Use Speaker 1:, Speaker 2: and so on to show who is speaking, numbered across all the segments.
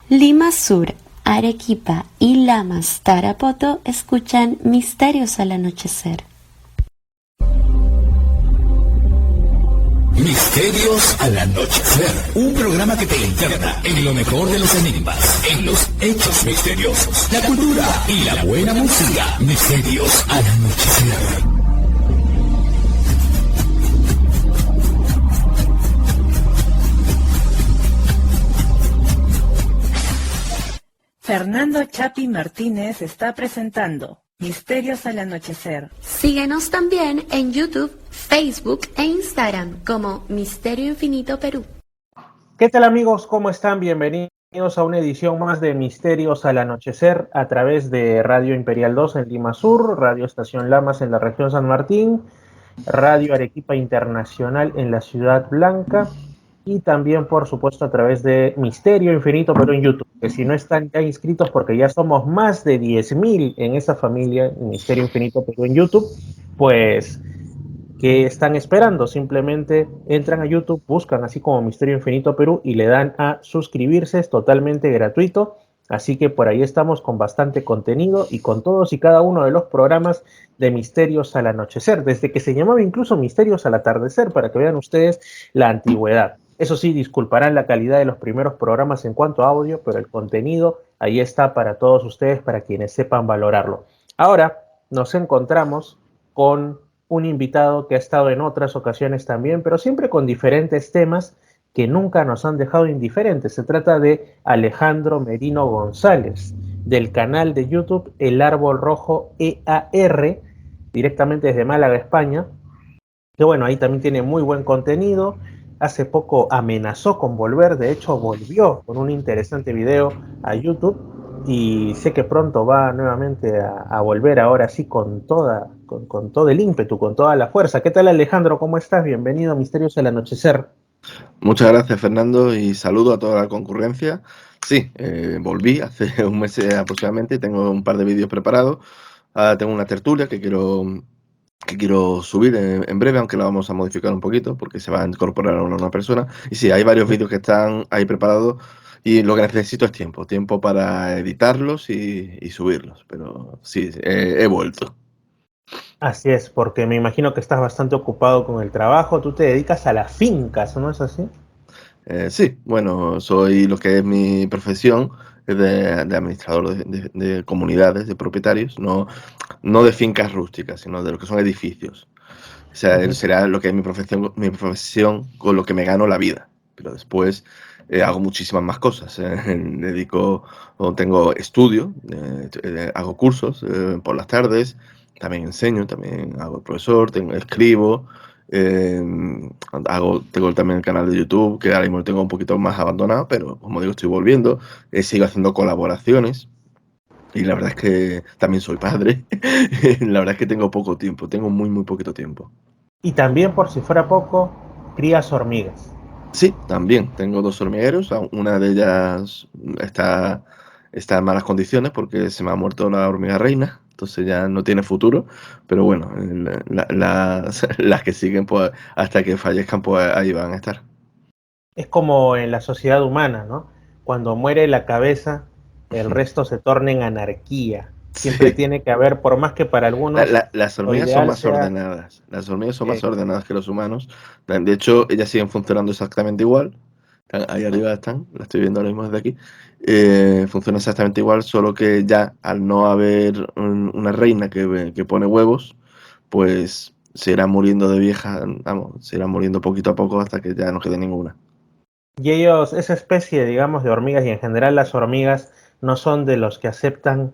Speaker 1: Lima Sur, Arequipa y Lamas, Tarapoto escuchan Misterios al Anochecer.
Speaker 2: Misterios al Anochecer, un programa que te interna en lo mejor de los enigmas, en los hechos misteriosos, la cultura y la buena música. Misterios al Anochecer.
Speaker 3: Fernando Chapi Martínez está presentando Misterios al Anochecer.
Speaker 1: Síguenos también en YouTube, Facebook e Instagram como Misterio Infinito Perú.
Speaker 4: ¿Qué tal, amigos? ¿Cómo están? Bienvenidos a una edición más de Misterios al Anochecer a través de Radio Imperial 2 en Lima Sur, Radio Estación Lamas en la región San Martín, Radio Arequipa Internacional en la Ciudad Blanca y también, por supuesto, a través de Misterio Infinito Perú en YouTube, que si no están ya inscritos, porque ya somos más de 10.000 en esa familia, Misterio Infinito Perú en YouTube, pues, ¿qué están esperando? Simplemente entran a YouTube, buscan así como Misterio Infinito Perú y le dan a suscribirse, es totalmente gratuito. Así que por ahí estamos con bastante contenido y con todos y cada uno de los programas de Misterios al Anochecer, desde que se llamaba incluso Misterios al Atardecer, para que vean ustedes la antigüedad. Eso sí, disculparán la calidad de los primeros programas en cuanto a audio, pero el contenido ahí está para todos ustedes, para quienes sepan valorarlo. Ahora nos encontramos con un invitado que ha estado en otras ocasiones también, pero siempre con diferentes temas que nunca nos han dejado indiferentes. Se trata de Alejandro Merino González, del canal de YouTube El Árbol Rojo EAR, directamente desde Málaga, España, que bueno, ahí también tiene muy buen contenido. Hace poco amenazó con volver, de hecho volvió con un interesante video a YouTube y sé que pronto va nuevamente a volver ahora sí con todo el ímpetu, con toda la fuerza. ¿Qué tal, Alejandro? ¿Cómo estás? Bienvenido a Misterios del Anochecer.
Speaker 5: Muchas gracias, Fernando, y saludo a toda la concurrencia. Sí, volví hace un mes aproximadamente, tengo un par de vídeos preparados. Ahora tengo una tertulia que quiero subir en breve, aunque la vamos a modificar un poquito porque se va a incorporar una persona. Y sí, hay varios vídeos que están ahí preparados y lo que necesito es tiempo para editarlos y subirlos. Pero sí, he vuelto.
Speaker 4: Así es, porque me imagino que estás bastante ocupado con el trabajo. Tú te dedicas a las fincas, ¿no es así?
Speaker 5: Sí, bueno, soy lo que es mi profesión, es de administrador de comunidades, de propietarios, no de fincas rústicas, sino de lo que son edificios. O sea, será lo que es mi profesión con lo que me gano la vida. Pero después hago muchísimas más cosas. Tengo estudio, hago cursos por las tardes, también enseño, también hago profesor, escribo. eh, Tengo también el canal de YouTube, que ahora mismo lo tengo un poquito más abandonado, pero como digo, estoy volviendo. Sigo haciendo colaboraciones. Y la verdad es que también soy padre. La verdad es que tengo poco tiempo, tengo muy poquito tiempo.
Speaker 4: Y también, por si fuera poco, crías hormigas.
Speaker 5: Sí, también tengo dos hormigueros. Una de ellas está en malas condiciones porque se me ha muerto la hormiga reina, entonces ya no tiene futuro. Pero bueno, las que siguen, pues hasta que fallezcan, pues ahí van a estar.
Speaker 4: Es como en la sociedad humana, ¿no? Cuando muere la cabeza, el resto se torna en anarquía. Siempre
Speaker 5: Sí.
Speaker 4: tiene que haber, por más que para algunos
Speaker 5: Las
Speaker 4: lo
Speaker 5: hormigas son
Speaker 4: ideal
Speaker 5: más
Speaker 4: sea...
Speaker 5: ordenadas. Las hormigas son más ordenadas que los humanos. De hecho, ellas siguen funcionando exactamente igual. Ahí arriba están, la estoy viendo ahora mismo desde aquí. Funciona exactamente igual, solo que ya al no haber una reina que pone huevos, pues se irán muriendo de vieja, vamos, se irán muriendo poquito a poco hasta que ya no quede ninguna.
Speaker 4: Y ellos, esa especie, digamos, de hormigas, y en general las hormigas, no son de los que aceptan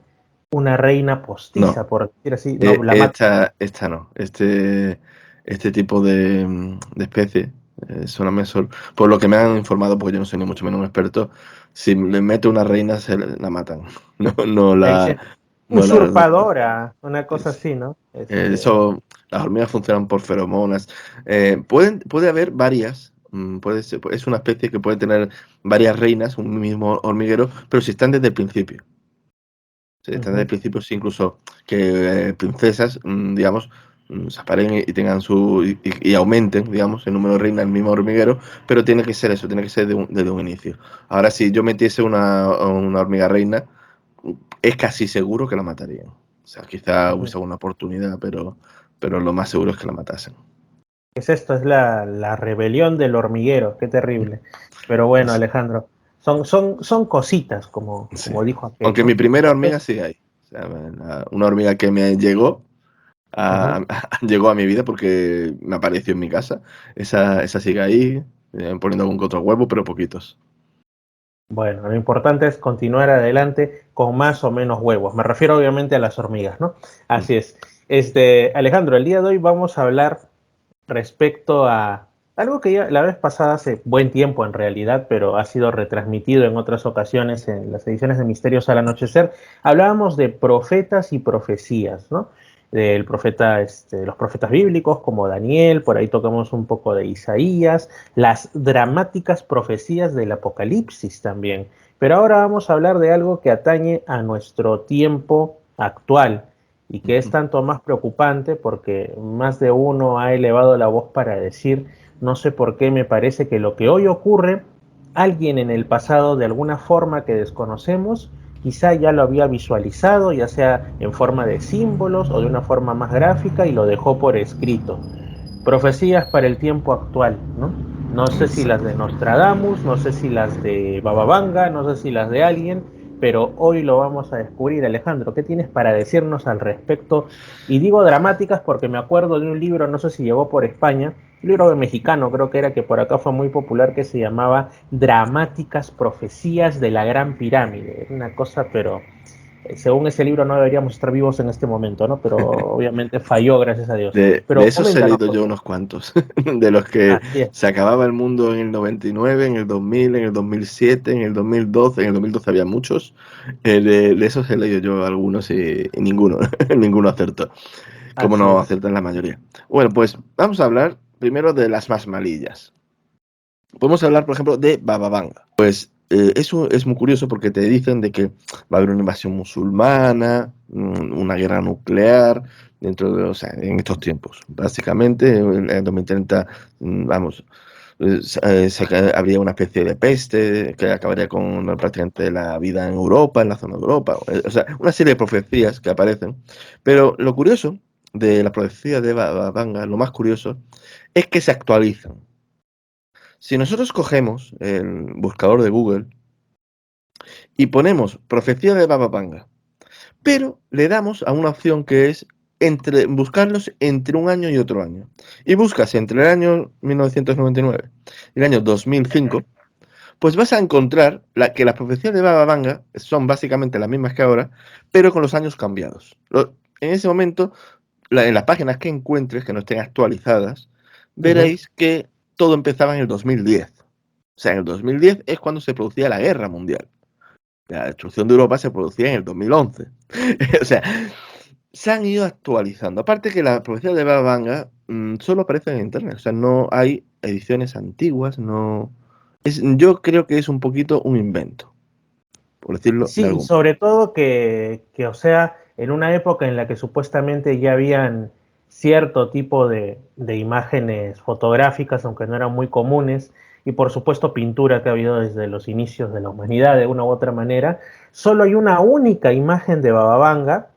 Speaker 4: una reina
Speaker 5: No,
Speaker 4: postiza, por decir así, no la matan.
Speaker 5: esta no. Este tipo de especie, por lo que me han informado, porque yo no soy ni mucho menos un experto, si le mete una reina la matan. No, no
Speaker 4: Le
Speaker 5: la,
Speaker 4: dicen
Speaker 5: no la.
Speaker 4: usurpadora, una cosa
Speaker 5: es-
Speaker 4: así, ¿no?
Speaker 5: las hormigas funcionan por feromonas. Puede haber varias. Es una especie que puede tener varias reinas, un mismo hormiguero, pero si están desde el principio. Si están desde el principio, sí, incluso que princesas, digamos, se paren y tengan y aumenten, digamos, el número de reinas del mismo hormiguero, pero tiene que ser eso, tiene que ser desde un inicio. Ahora, si yo metiese una hormiga reina, es casi seguro que la matarían. O sea, quizá hubiese alguna oportunidad, pero lo más seguro es que la matasen.
Speaker 4: Es esto, es la rebelión del hormiguero, qué terrible. Pero bueno,
Speaker 5: Sí.
Speaker 4: Alejandro, son cositas, como dijo aquel,
Speaker 5: Aunque
Speaker 4: ¿no?
Speaker 5: mi primera hormiga
Speaker 4: Entonces,
Speaker 5: sí hay. O sea, una hormiga que me llegó llegó a mi vida porque me apareció en mi casa. Esa sigue ahí, poniendo algún que otro huevo, pero poquitos.
Speaker 4: bueno, lo importante es continuar adelante con más o menos huevos. Me refiero obviamente a las hormigas, ¿no?
Speaker 5: Mm.
Speaker 4: Así es. Alejandro, el día de hoy vamos a hablar respecto a algo que ya la vez pasada, hace buen tiempo en realidad, pero ha sido retransmitido en otras ocasiones en las ediciones de Misterios al Anochecer. Hablábamos de profetas y profecías, ¿no? Del profeta, los profetas bíblicos como Daniel, por ahí tocamos un poco de Isaías, las dramáticas profecías del Apocalipsis también. Pero ahora vamos a hablar de algo que atañe a nuestro tiempo actual y que es tanto más preocupante porque más de uno ha elevado la voz para decir, no sé por qué me parece que lo que hoy ocurre, alguien en el pasado de alguna forma que desconocemos, quizá ya lo había visualizado, ya sea en forma de símbolos o de una forma más gráfica y lo dejó por escrito. Profecías para el tiempo actual, ¿no? No sé si las de Nostradamus, no sé si las de Baba Vanga, no sé si las de alguien, pero hoy lo vamos a descubrir. Alejandro, ¿qué tienes para decirnos al respecto? Y digo dramáticas porque me acuerdo de un libro, no sé si llegó por España, un libro mexicano creo que era, que por acá fue muy popular, que se llamaba Dramáticas Profecías de la Gran Pirámide. Era una cosa, pero según ese libro no deberíamos estar vivos en este momento, ¿no? Pero obviamente falló, gracias a Dios.
Speaker 5: De
Speaker 4: Pero
Speaker 5: esos he
Speaker 4: coméntanos,
Speaker 5: leído
Speaker 4: por
Speaker 5: yo
Speaker 4: favor.
Speaker 5: unos cuantos, de los que
Speaker 4: Así es.
Speaker 5: se acababa el mundo en el 99, en el 2000, en el 2007, en el 2012, en el 2012 había muchos, de esos he leído yo algunos y ninguno, ninguno acertó, como
Speaker 4: Así
Speaker 5: no
Speaker 4: es.
Speaker 5: acertan la mayoría. Bueno, pues vamos a hablar primero de las más malillas. Podemos hablar, por ejemplo, de Baba Vanga. Pues eso es muy curioso porque te dicen de que va a haber una invasión musulmana, una guerra nuclear, o sea, en estos tiempos. Básicamente, en el 2030, vamos, habría una especie de peste que acabaría con prácticamente la vida en Europa, en la zona de Europa. O sea, una serie de profecías que aparecen. Pero lo curioso de las profecías de Baba Vanga, lo más curioso, es que se actualizan. Si nosotros cogemos el buscador de Google y ponemos profecía de Baba Vanga, pero le damos a una opción que es buscarlos entre un año y otro año. Y buscas entre el año 1999 y el año 2005, pues vas a encontrar que las profecías de Baba Vanga son básicamente las mismas que ahora, pero con los años cambiados. En ese momento, en las páginas que encuentres que no estén actualizadas,
Speaker 4: Ujú.
Speaker 5: veréis que todo empezaba en el 2010. O sea, en el 2010 es cuando se producía la guerra mundial. La destrucción de Europa se producía en el 2011. O sea, se han ido actualizando. Aparte que la profecía de Baba Vanga solo aparece en internet. O sea, no hay ediciones antiguas. No. Yo creo que es un poquito un invento, por decirlo de
Speaker 4: Sí,
Speaker 5: algún modo.
Speaker 4: sobre todo o sea, en una época en la que supuestamente ya habían cierto tipo de imágenes fotográficas, aunque no eran muy comunes, y por supuesto pintura que ha habido desde los inicios de la humanidad de una u otra manera, solo hay una única imagen de Baba Vanga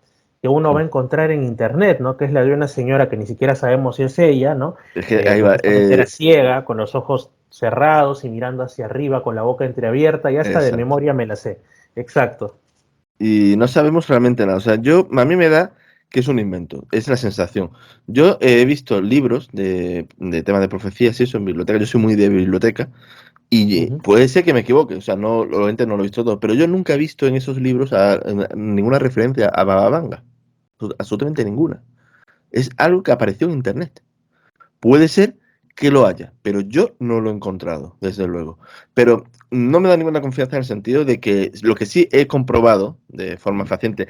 Speaker 4: que uno va a encontrar en internet, ¿no? Que es la de una señora que ni siquiera sabemos si es ella, ¿no?
Speaker 5: Es que ahí va.
Speaker 4: Supuestamente era ciega, con los ojos cerrados y mirando hacia arriba, con la boca entreabierta, y hasta de
Speaker 5: Exacto.
Speaker 4: memoria me la sé. Exacto.
Speaker 5: Y no sabemos realmente nada. O sea, a mí me da que es un invento, es la sensación. Yo he visto libros de temas de profecías y eso en biblioteca. Yo soy muy de biblioteca y
Speaker 4: Ujú.
Speaker 5: puede ser que me equivoque. O sea, no, obviamente no lo he visto todo, pero yo nunca he visto en esos libros ninguna referencia a Baba Vanga. Absolutamente ninguna. Es algo que apareció en internet. Puede ser que lo haya, pero yo no lo he encontrado, desde luego. Pero no me da ninguna confianza en el sentido de que lo que sí he comprobado de forma fehaciente,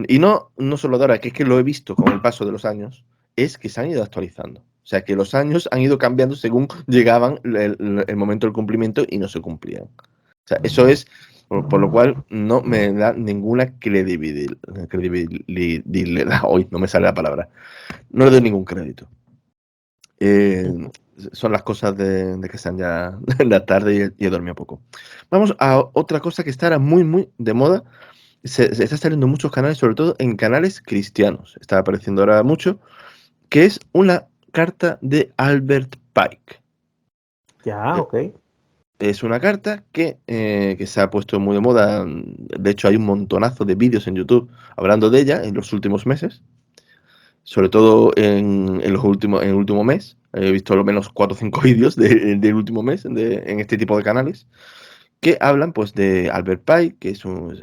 Speaker 5: y no solo de ahora, que es que lo he visto con el paso de los años, es que se han ido actualizando. O sea, que los años han ido cambiando según llegaban el momento del cumplimiento y no se cumplían. O sea, eso es Por lo cual no me da ninguna credibilidad. Hoy no me sale la palabra. No le doy ningún crédito. Son las cosas de que sean ya la tarde y he dormido poco. Vamos a otra cosa que está ahora muy de moda. Se está saliendo en muchos canales, sobre todo en canales cristianos. Está apareciendo ahora mucho, que es una carta de Albert Pike.
Speaker 4: Ya, ok.
Speaker 5: Es una carta que se ha puesto muy de moda. De hecho, hay un montonazo de vídeos en YouTube hablando de ella en los últimos meses. Sobre todo en el último mes. He visto al menos 4 o 5 vídeos del último mes en este tipo de canales que hablan pues de Albert Pike, que es un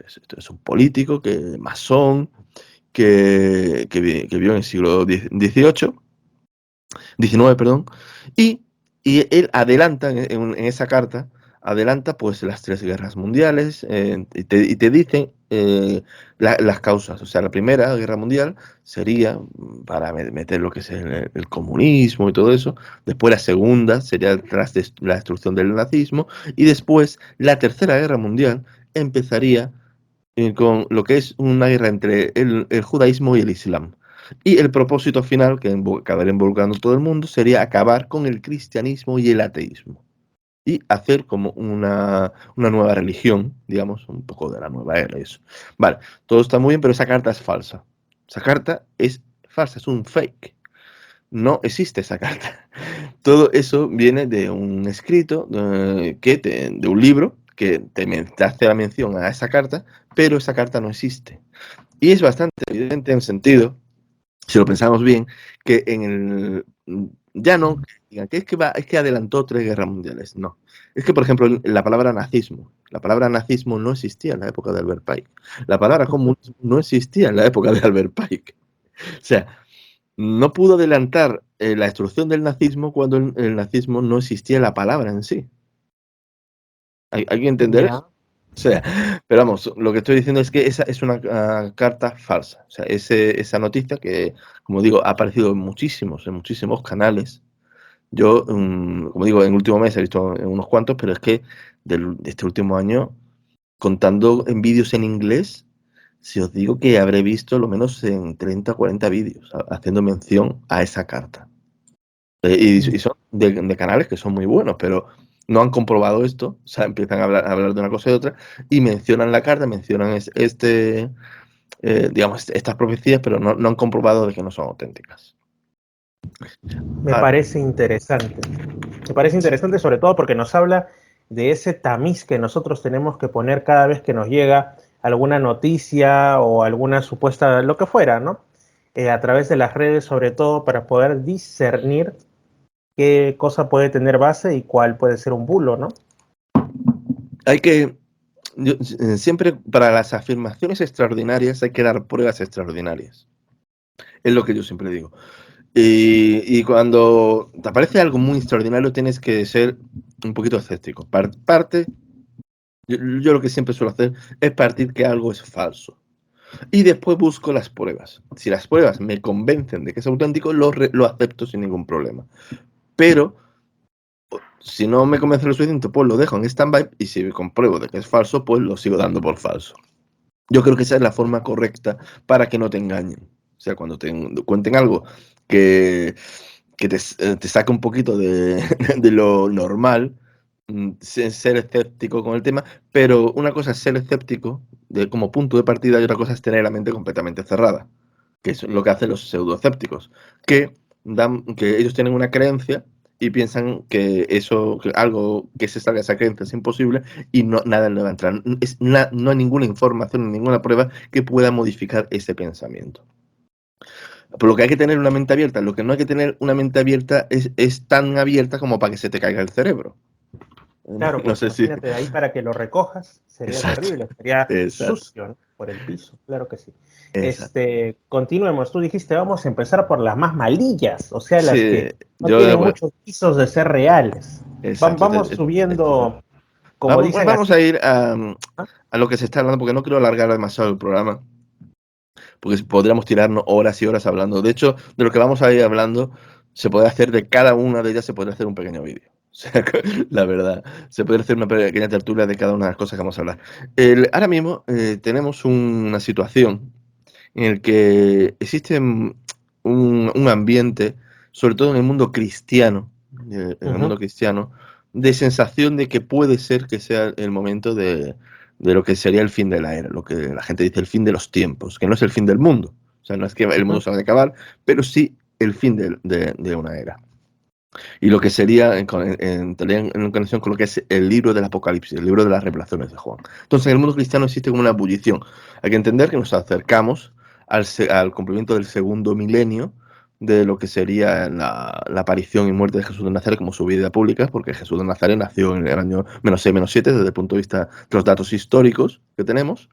Speaker 5: político, masón, que vivió en el siglo XIX, perdón, y él adelanta en esa carta, adelanta pues las 3 guerras mundiales, y te dicen las causas. O sea, la Primera Guerra Mundial sería para meter lo que es el comunismo y todo eso. Después la Segunda sería la destrucción del nazismo, y después la Tercera Guerra Mundial empezaría con lo que es una guerra entre el judaísmo y el islam. Y el propósito final, que acabaría involucrando a todo el mundo, sería acabar con el cristianismo y el ateísmo. Y hacer como una nueva religión, digamos, un poco de la nueva era. Eso. Vale, todo está muy bien, pero esa carta es falsa. Esa carta es falsa, es un fake. No existe esa carta. Todo eso viene de un escrito, de un libro, que te hace la mención a esa carta, pero esa carta no existe. Y es bastante evidente en sentido, si lo pensamos bien, que ya no digan que es que adelantó 3 guerras mundiales. No. Es que, por ejemplo, la palabra nazismo no existía en la época de Albert Pike. La palabra comunismo no existía en la época de Albert Pike. O sea, no pudo adelantar la destrucción del nazismo cuando el nazismo no existía la palabra en sí. ¿Hay que entender eso? O sea, pero vamos, lo que estoy diciendo es que esa es una carta falsa. O sea, esa noticia que, como digo, ha aparecido en muchísimos canales. Yo, como digo, en el último mes he visto en unos cuantos, pero es que de este último año, contando en vídeos en inglés, si os digo que habré visto lo menos en 30 o 40 vídeos haciendo mención a esa carta. Y son de canales que son muy buenos, pero no han comprobado esto. O sea, empiezan a hablar de una cosa y de otra y mencionan la carta, mencionan digamos, estas profecías, pero no han comprobado de que no son auténticas.
Speaker 4: Me parece interesante. Me parece interesante sobre todo porque nos habla de ese tamiz que nosotros tenemos que poner cada vez que nos llega alguna noticia o alguna supuesta, lo que fuera, ¿no? A través de las redes, sobre todo para poder discernir qué cosa puede tener base y cuál puede ser un bulo, ¿no?
Speaker 5: Siempre para las afirmaciones extraordinarias hay que dar pruebas extraordinarias. Es lo que yo siempre digo. Y cuando te aparece algo muy extraordinario tienes que ser un poquito escéptico. Yo lo que siempre suelo hacer es partir que algo es falso. Y después busco las pruebas. Si las pruebas me convencen de que es auténtico, lo acepto sin ningún problema. Pero si no me convence lo suficiente, pues lo dejo en stand-by, y si compruebo de que es falso, pues lo sigo dando por falso. Yo creo que esa es la forma correcta para que no te engañen. O sea, cuando te cuenten algo que te saque un poquito de lo normal, ser escéptico con el tema, pero una cosa es ser escéptico como punto de partida y otra cosa es tener la mente completamente cerrada, que es lo que hacen los pseudoescépticos, que ellos tienen una creencia y piensan que algo que se salga de esa creencia es imposible y nada le va a entrar. No hay ninguna información, ninguna prueba que pueda modificar ese pensamiento. Por lo que hay que tener una mente abierta. Lo que no hay que tener una mente abierta es tan abierta como para que se te caiga el cerebro.
Speaker 4: Claro, pues
Speaker 5: no sé si...
Speaker 4: imagínate, ahí para que lo recojas sería terrible, sería sucio, ¿no? Por el piso, claro que sí. Continuemos, tú dijiste, vamos a empezar por las más malillas, o sea, las que no tienen muchos pisos de ser reales. Vamos subiendo, como dicen.
Speaker 5: Vamos a ir a lo que se está hablando, porque no quiero alargar demasiado el programa, porque podríamos tirarnos horas y horas hablando. De hecho, de lo que vamos a ir hablando, se puede hacer de cada una de ellas, se puede hacer un pequeño vídeo. O sea, la verdad, se puede hacer una pequeña tertulia de cada una de las cosas que vamos a hablar. Ahora mismo tenemos una situación en el que existe un ambiente, sobre todo en el mundo cristiano, de sensación de que puede ser que sea el momento de lo que sería el fin de la era, lo que la gente dice el fin de los tiempos, que no es el fin del mundo, o sea, no es que el mundo se va a acabar, pero sí el fin de una era. Y lo que sería en conexión con lo que es el libro del Apocalipsis, el libro de las revelaciones de Juan. Entonces, en el mundo cristiano existe como una ebullición. Hay que entender que nos acercamos al cumplimiento del segundo milenio de lo que sería la aparición y muerte de Jesús de Nazaret como su vida pública, porque Jesús de Nazaret nació en el año -6, -7, desde el punto de vista de los datos históricos que tenemos.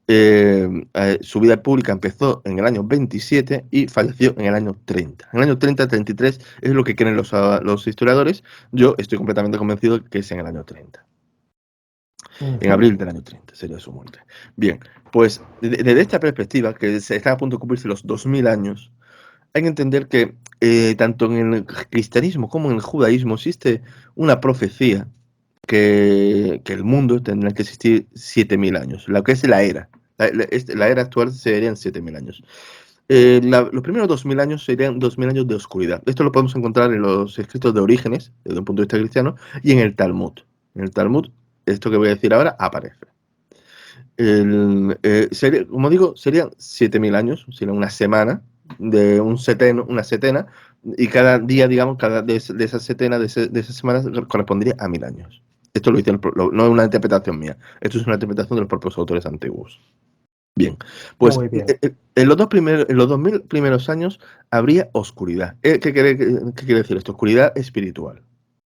Speaker 5: Su vida pública empezó en el año 27 y falleció en el año 30. En el año 30-33 es lo que creen los historiadores. Yo estoy completamente convencido que es en el año 30. En abril del año 30 sería su muerte. Bien, pues desde esta perspectiva, que se está a punto de cumplirse los 2000 años, hay que entender que tanto en el cristianismo como en el judaísmo existe una profecía que el mundo tendrá que existir 7000 años, lo que es la era. La era actual serían 7000 años. Los primeros 2000 años serían 2000 años de oscuridad. Esto lo podemos encontrar en los escritos de Orígenes, desde un punto de vista cristiano, y en el Talmud. En el Talmud, esto que voy a decir ahora aparece. Como digo, serían 7000 años, sería una semana, de una setena, y cada día, digamos, de esa setena, de esas semanas, correspondería a 1000 años. Esto lo dice, no es una interpretación mía, esto es una interpretación de los propios autores antiguos. Bien, pues
Speaker 4: bien.
Speaker 5: en los 2000 primeros años habría oscuridad. ¿Qué quiere decir esto? Oscuridad espiritual.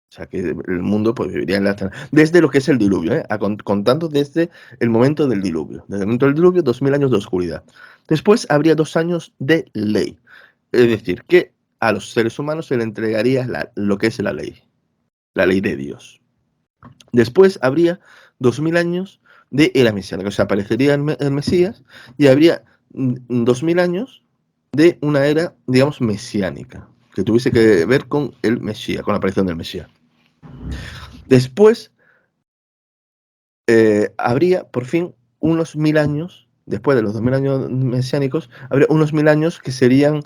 Speaker 5: O sea, que el mundo pues, viviría en desde lo que es el diluvio, contando desde el momento del diluvio. Desde el momento del diluvio, 2000 años de oscuridad. Después habría 2 años de ley. Es decir, que a los seres humanos se le entregaría lo que es la ley de Dios. Después habría 2000 años de era mesiánica, o sea, aparecería el Mesías y habría 2000 años de una era, digamos, mesiánica, que tuviese que ver con el Mesías, con la aparición del Mesías. Después habría, por fin, unos 1000 años, después de los 2000 años mesiánicos, habría unos 1000 años que serían,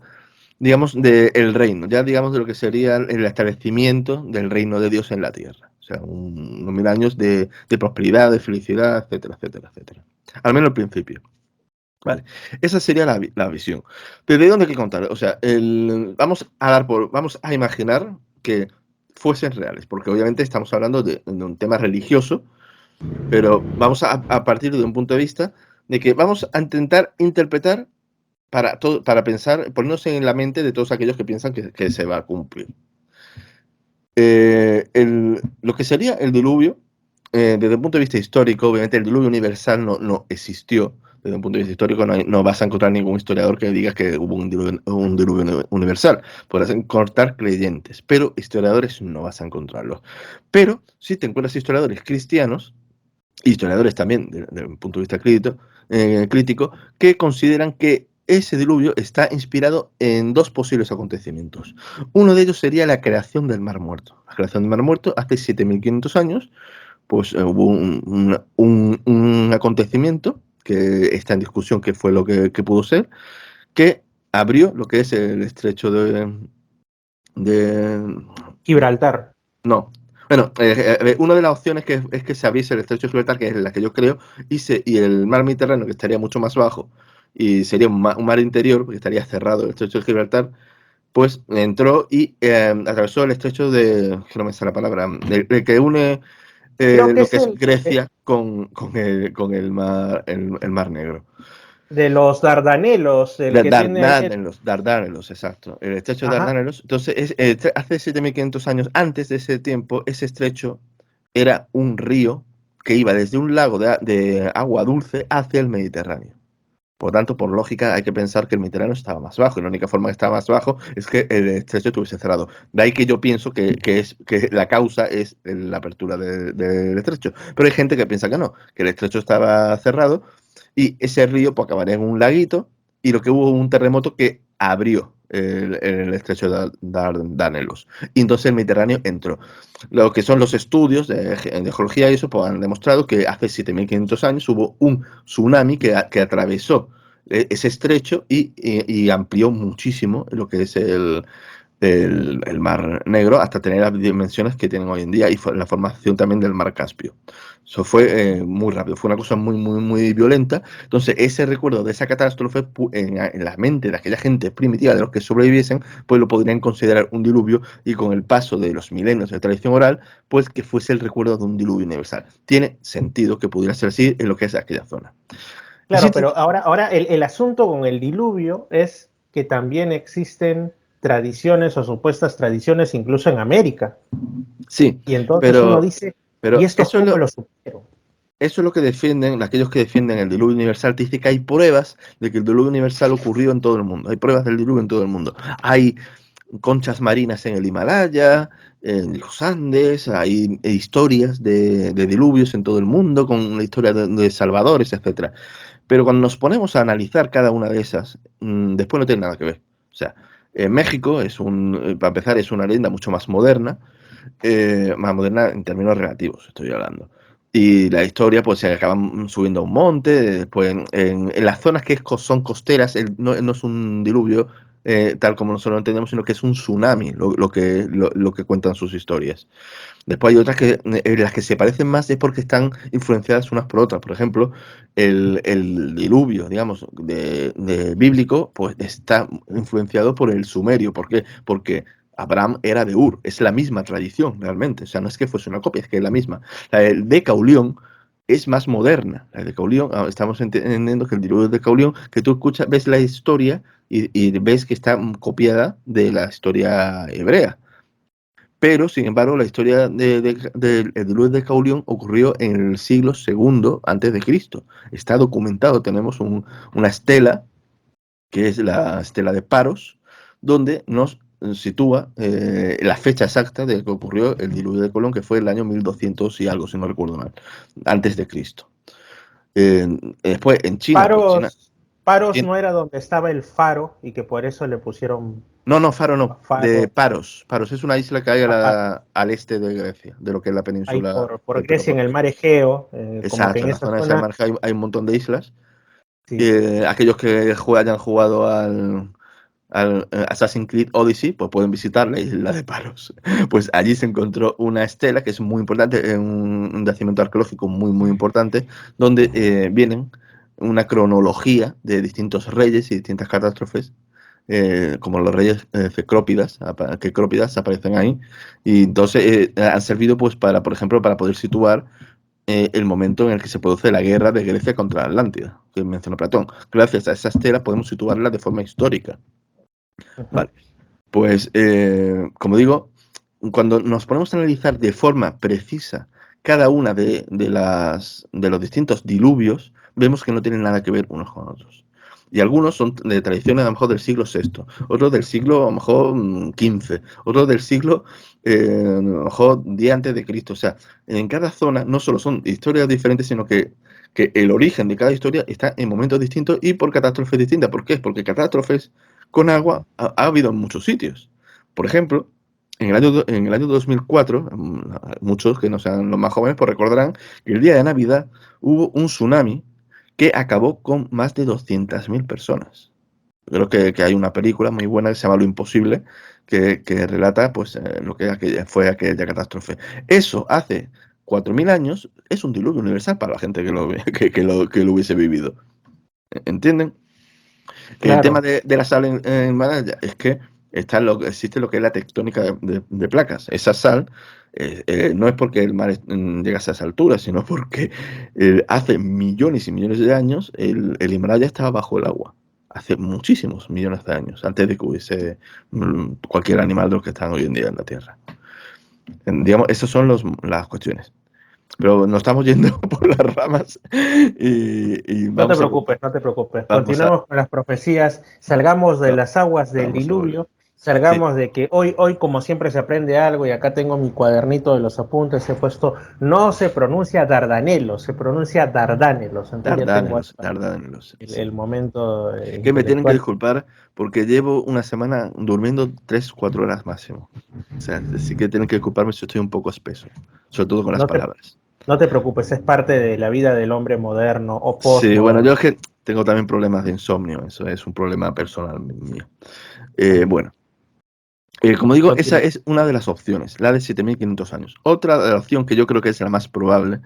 Speaker 5: digamos, del reino, ya digamos de lo que sería el establecimiento del reino de Dios en la tierra. O sea, unos 1000 años de prosperidad, de felicidad, etcétera, etcétera, etcétera. Al menos al principio. Vale, esa sería la visión. Pero ¿de dónde hay que contar? O sea, vamos a imaginar que fuesen reales, porque obviamente estamos hablando de un tema religioso, pero vamos a partir de un punto de vista de que vamos a intentar interpretar para pensar, ponernos en la mente de todos aquellos que piensan que se va a cumplir. Lo que sería el diluvio, desde un punto de vista histórico, obviamente el diluvio universal no existió. Desde un punto de vista histórico no vas a encontrar ningún historiador que diga que hubo un diluvio universal. Podrás encontrar creyentes, pero historiadores no vas a encontrarlos. Pero si te encuentras historiadores cristianos, historiadores también desde un punto de vista crítico, que consideran que ese diluvio está inspirado en 2 posibles acontecimientos. Uno de ellos sería la creación del Mar Muerto. La creación del Mar Muerto hace 7500 años, pues hubo un acontecimiento que está en discusión qué fue lo que pudo ser, que abrió lo que es el estrecho de
Speaker 4: Gibraltar.
Speaker 5: No. Bueno, una de las opciones es que se abriese el estrecho de Gibraltar, que es la que yo creo, y el mar Mediterráneo, que estaría mucho más bajo, y sería un mar interior, porque estaría cerrado el estrecho de Gibraltar, pues entró y atravesó el estrecho que no me sale la palabra, el que une lo que es Grecia con el mar Negro.
Speaker 4: De los Dardanelos,
Speaker 5: Los Dardanelos, exacto. El estrecho de
Speaker 4: Ajá.
Speaker 5: Dardanelos. Entonces, hace 7500 años, antes de ese tiempo, ese estrecho era un río que iba desde un lago de agua dulce hacia el Mediterráneo. Por tanto, por lógica, hay que pensar que el Mediterráneo estaba más bajo, y la única forma que estaba más bajo es que el estrecho estuviese cerrado. De ahí que yo pienso que la causa es la apertura del estrecho. Pero hay gente que piensa que no, que el estrecho estaba cerrado y ese río pues, acabaría en un laguito, y lo que hubo un terremoto que abrió el estrecho de Dardanelos. Y entonces el Mediterráneo entró. Lo que son los estudios de geología y eso pues, han demostrado que hace 7.500 años hubo un tsunami que atravesó ese estrecho y amplió muchísimo lo que es el Mar Negro hasta tener las dimensiones que tienen hoy en día y la formación también del Mar Caspio. Eso fue muy rápido, fue una cosa muy, muy, muy violenta. Entonces, ese recuerdo de esa catástrofe en la mente de aquella gente primitiva, de los que sobreviviesen, pues lo podrían considerar un diluvio y con el paso de los milenios de tradición oral, pues que fuese el recuerdo de un diluvio universal. Tiene sentido que pudiera ser así en lo que es aquella zona.
Speaker 4: Claro, pero ahora el asunto con el diluvio es que también existen tradiciones o supuestas tradiciones incluso en América.
Speaker 5: Sí,
Speaker 4: y entonces uno dice, ¿y esto cómo lo supieron?
Speaker 5: Eso es lo que defienden, aquellos que defienden el diluvio universal. Te dice que hay pruebas de que el diluvio universal ocurrió en todo el mundo. Hay pruebas del diluvio en todo el mundo. Hay conchas marinas en el Himalaya, en los Andes, hay historias de diluvios en todo el mundo, con la historia de salvadores, etc. Pero cuando nos ponemos a analizar cada una de esas, después no tiene nada que ver. O sea, México para empezar, es una leyenda mucho más moderna en términos relativos, estoy hablando. Y la historia, pues se acaban subiendo a un monte, después en las zonas que son costeras, no es un diluvio tal como nosotros lo entendemos, sino que es un tsunami, lo que cuentan sus historias. Después hay otras que las que se parecen más es porque están influenciadas unas por otras. Por ejemplo, el diluvio, digamos, de bíblico, pues está influenciado por el sumerio. ¿Por qué? Porque Abraham era de Ur, es la misma tradición realmente, o sea, no es que fuese una copia, es que es la misma. La de Caulión es más moderna, la de Caulión, estamos entendiendo que el diluvio de Caulión, que tú escuchas, ves la historia y ves que está copiada de la historia hebrea. Pero, sin embargo, la historia del diluvio de Caulión ocurrió en el siglo II antes de Cristo. Está documentado, tenemos una estela, que es la estela de Paros, donde nos sitúa la fecha exacta de que ocurrió el diluvio de Colón, que fue el año 1200 y algo, si no recuerdo mal, antes de Cristo. Después, en China...
Speaker 4: Paros no era donde estaba el faro y que por eso le pusieron...
Speaker 5: No, Faro no, de Paros. Paros es una isla que hay al este de Grecia, de lo que es la península.
Speaker 4: Ahí por Grecia, en el mar Egeo.
Speaker 5: Exacto,
Speaker 4: como que en
Speaker 5: la
Speaker 4: esa
Speaker 5: zona de San Marco hay un montón de islas.
Speaker 4: Sí.
Speaker 5: Aquellos que hayan jugado al Assassin's Creed Odyssey, pues pueden visitar la isla de Paros. Pues allí se encontró una estela que es muy importante, un yacimiento arqueológico muy, muy importante, donde vienen una cronología de distintos reyes y distintas catástrofes, como los reyes Cecrópidas, que Crópidas aparecen ahí, y entonces han servido, pues, por ejemplo, para poder situar el momento en el que se produce la guerra de Grecia contra Atlántida, que mencionó Platón. Gracias a esa estela podemos situarla de forma histórica. Vale, pues como digo, cuando nos ponemos a analizar de forma precisa cada una de los distintos diluvios, vemos que no tienen nada que ver unos con otros. Y algunos son de tradiciones a lo mejor del siglo VI, otros del siglo a lo mejor XV, otros del siglo a lo mejor 10 antes de Cristo. O sea, en cada zona no solo son historias diferentes, sino que el origen de cada historia está en momentos distintos y por catástrofes distintas. ¿Por qué? Porque catástrofes con agua ha habido en muchos sitios. Por ejemplo, en el año 2004, muchos que no sean los más jóvenes, pues recordarán que el día de Navidad hubo un tsunami que acabó con más de 200.000 personas. Creo que hay una película muy buena que se llama Lo Imposible, que relata pues, lo que fue aquella catástrofe. Eso hace 4.000 años es un diluvio universal para la gente que lo hubiese vivido. ¿Entienden? Claro. El tema de la sal en Himalaya es que existe lo que es la tectónica de placas. Esa sal no es porque el mar llegase a esa altura, sino porque hace millones y millones de años el Himalaya estaba bajo el agua. Hace muchísimos millones de años, antes de que hubiese cualquier animal de los que están hoy en día en la Tierra. Digamos, esas son las cuestiones. Pero nos estamos yendo por las ramas y
Speaker 4: no te preocupes. Continuemos con las profecías. Salgamos de las aguas del diluvio. Salgamos de que hoy como siempre se aprende algo y acá tengo mi cuadernito de los apuntes, he puesto, no se pronuncia Dardanelos, se pronuncia Dardanelos, entonces ya tengo
Speaker 5: Dardanelos, sí.
Speaker 4: el momento
Speaker 5: Que me tienen que
Speaker 4: intelectual.
Speaker 5: disculpar porque llevo una semana durmiendo 3-4 horas máximo. O sea, sí que tienen que disculparme si estoy un poco espeso, sobre todo con las
Speaker 4: No te,
Speaker 5: palabras.
Speaker 4: no te preocupes, es parte de la vida del hombre moderno o
Speaker 5: Sí, bueno,
Speaker 4: postmoderno.
Speaker 5: yo es que tengo también problemas de insomnio, eso es un problema personal mío. Bueno, como digo, esa
Speaker 4: Continúa.
Speaker 5: es una de las opciones, la de 7500 años. Otra de la opción que yo creo que es la más probable,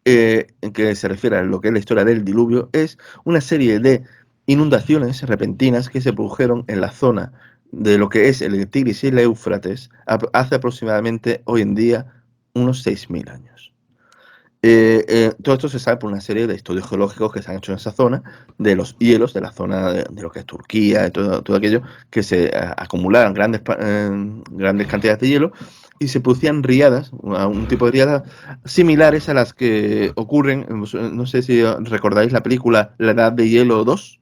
Speaker 5: en que se refiere a lo que es la historia del diluvio, es una serie de inundaciones repentinas que se produjeron en la zona de lo que es el Tigris y el Éufrates hace aproximadamente hoy en día unos 6000 años. Todo esto se sabe por una serie de estudios geológicos que se han hecho en esa zona, de los hielos, de la zona de lo que es Turquía, y todo aquello, que se acumularon grandes cantidades de hielo y se producían riadas, un tipo de riadas similares a las que ocurren, no sé si recordáis la película La Edad de Hielo 2,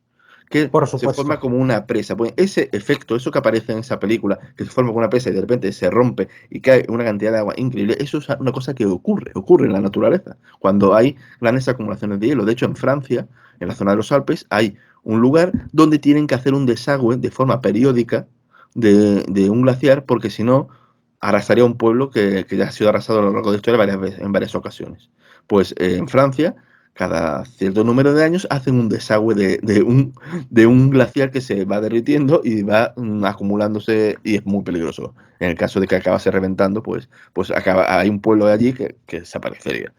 Speaker 5: que
Speaker 4: Por
Speaker 5: se forma
Speaker 4: supuesto.
Speaker 5: como una presa. Pues ese efecto, eso que aparece en esa película, que se forma como una presa y de repente se rompe y cae una cantidad de agua increíble, eso es una cosa que ocurre en la naturaleza, cuando hay grandes acumulaciones de hielo. De hecho, en Francia, en la zona de los Alpes, hay un lugar donde tienen que hacer un desagüe de forma periódica de un glaciar, porque si no, arrasaría un pueblo que ya ha sido arrasado a lo largo de la historia varias veces, en varias ocasiones. Pues en Francia, cada cierto número de años hacen un desagüe de un glaciar que se va derritiendo y va acumulándose y es muy peligroso. En el caso de que acabase reventando, pues hay un pueblo de allí que desaparecería.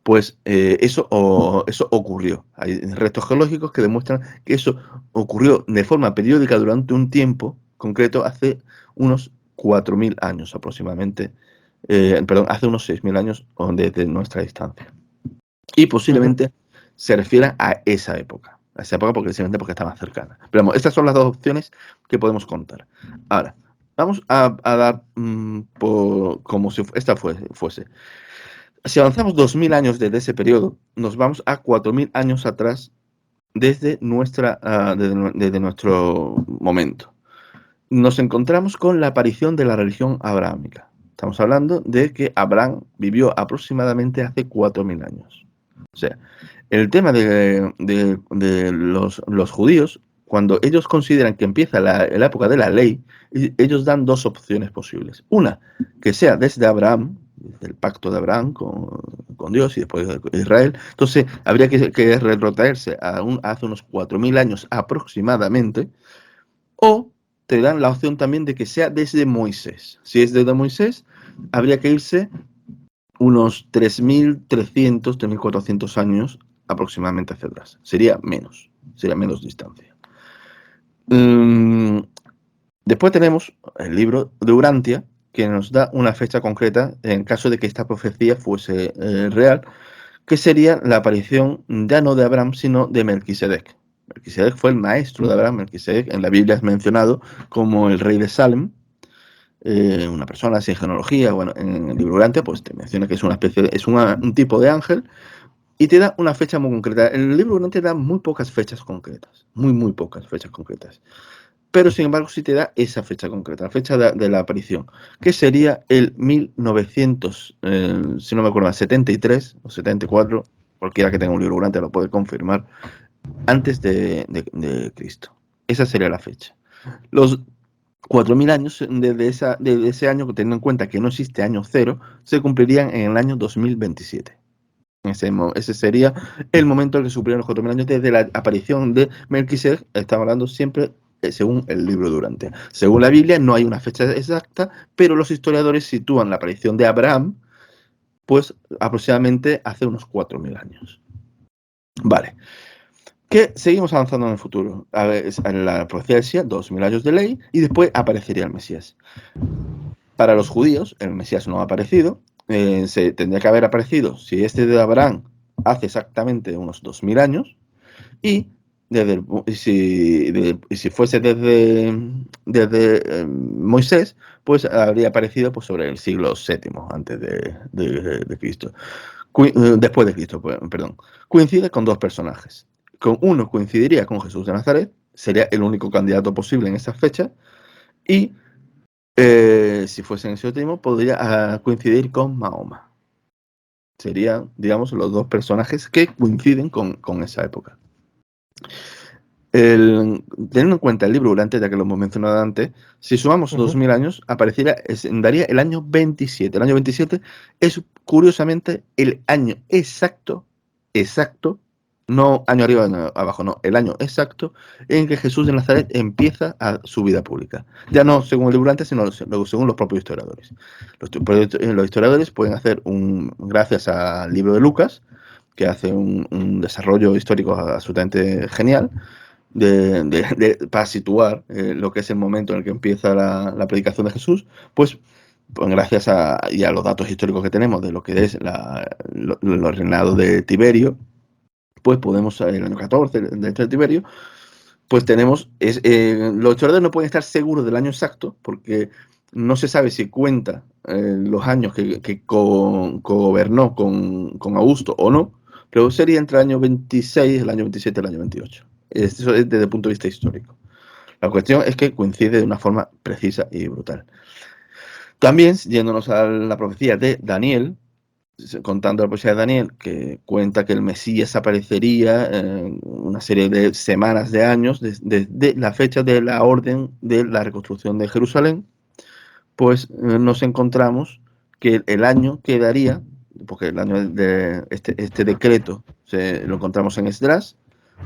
Speaker 5: Pues eso ocurrió. Hay restos geológicos que demuestran que eso ocurrió de forma periódica durante un tiempo concreto hace unos 4000 años aproximadamente. Perdón, hace unos 6000 años desde nuestra distancia. Y
Speaker 4: Ujú.
Speaker 5: posiblemente se refiera a esa época porque está más cercana. Pero vamos, estas son las dos opciones que podemos contar. Ahora, vamos a dar como si esta fuese. Si avanzamos 2000 años desde ese periodo, nos vamos a 4000 años atrás desde desde nuestro momento. Nos encontramos con la aparición de la religión abrahámica. Estamos hablando de que Abraham vivió aproximadamente hace 4000 años. O sea, el tema de los judíos, cuando ellos consideran que empieza la época de la ley, ellos dan dos opciones posibles. Una, que sea desde Abraham, desde el pacto de Abraham con Dios y después de Israel. Entonces, habría que retrotraerse hace unos 4000 años aproximadamente, o te dan la opción también de que sea desde Moisés. Si es desde Moisés, habría que irse unos 3300, 3400 años aproximadamente hacia atrás. Sería menos distancia. Después tenemos el libro de Urantia, que nos da una fecha concreta en caso de que esta profecía fuese real, que sería la aparición ya no de Abraham, sino de Melquisedec. Melquisedec fue el maestro de Abraham. Melquisedec en la Biblia es mencionado como el rey de Salem, una persona sin genealogía. Bueno, en el libro Urantia pues te menciona que es una especie un tipo de ángel y te da una fecha muy concreta. El libro Urantia te da muy pocas fechas concretas, muy pocas fechas concretas. Pero sin embargo sí te da esa fecha concreta, la fecha de la aparición, que sería el 1900, si no me acuerdo, 73 o 74, cualquiera que tenga un libro Urantia lo puede confirmar, antes de Cristo. Esa sería la fecha. Los 4000 años desde ese año, teniendo en cuenta que no existe año cero, se cumplirían en el año 2027. Ese sería el momento en que se cumplieron los 4000 años desde la aparición de Melquisedec. Estamos hablando siempre según el libro de Urantia. Según la Biblia no hay una fecha exacta, pero los historiadores sitúan la aparición de Abraham pues aproximadamente hace unos 4000 años. Vale. Que seguimos avanzando en el futuro. A ver, en la profecía decía 2000 años de ley y después aparecería el Mesías. Para los judíos, el Mesías no ha aparecido. Se tendría que haber aparecido, si este de Abraham, hace exactamente unos 2000 años. Y si fuese desde Moisés, pues habría aparecido pues, sobre el siglo VII antes de Cristo. Después de Cristo, perdón. Coincide con dos personajes. Con uno coincidiría con Jesús de Nazaret, sería el único candidato posible en esa fecha, Y si fuese en ese tiempo, podría coincidir con Mahoma. Serían, digamos, los dos personajes que coinciden con esa época. Teniendo en cuenta el libro Urantes, ya que lo hemos mencionado antes, si sumamos 2000 años, daría el año 27. El año 27 es, curiosamente, el año exacto, no año arriba, año abajo, no, el año exacto en que Jesús de Nazaret empieza su vida pública. Ya no según el libro Urantes, sino según los propios historiadores. Los historiadores pueden hacer, gracias al libro de Lucas, que hace un desarrollo histórico absolutamente genial, para situar lo que es el momento en el que empieza la predicación de Jesús, pues gracias a los datos históricos que tenemos de lo que es los reinados de Tiberio, pues podemos, el año 14 dentro de Tiberio, pues tenemos, los historiadores no pueden estar seguros del año exacto, porque no se sabe si cuenta los años que gobernó con Augusto o no, pero sería entre el año 26, el año 27 y el año 28. Eso es desde el punto de vista histórico. La cuestión es que coincide de una forma precisa y brutal. También, yéndonos a la profecía de Daniel, contando la profecía de Daniel, que cuenta que el Mesías aparecería en una serie de semanas, de años, desde la fecha de la orden de la reconstrucción de Jerusalén, pues nos encontramos que el año quedaría, porque el año de este decreto lo encontramos en Esdras,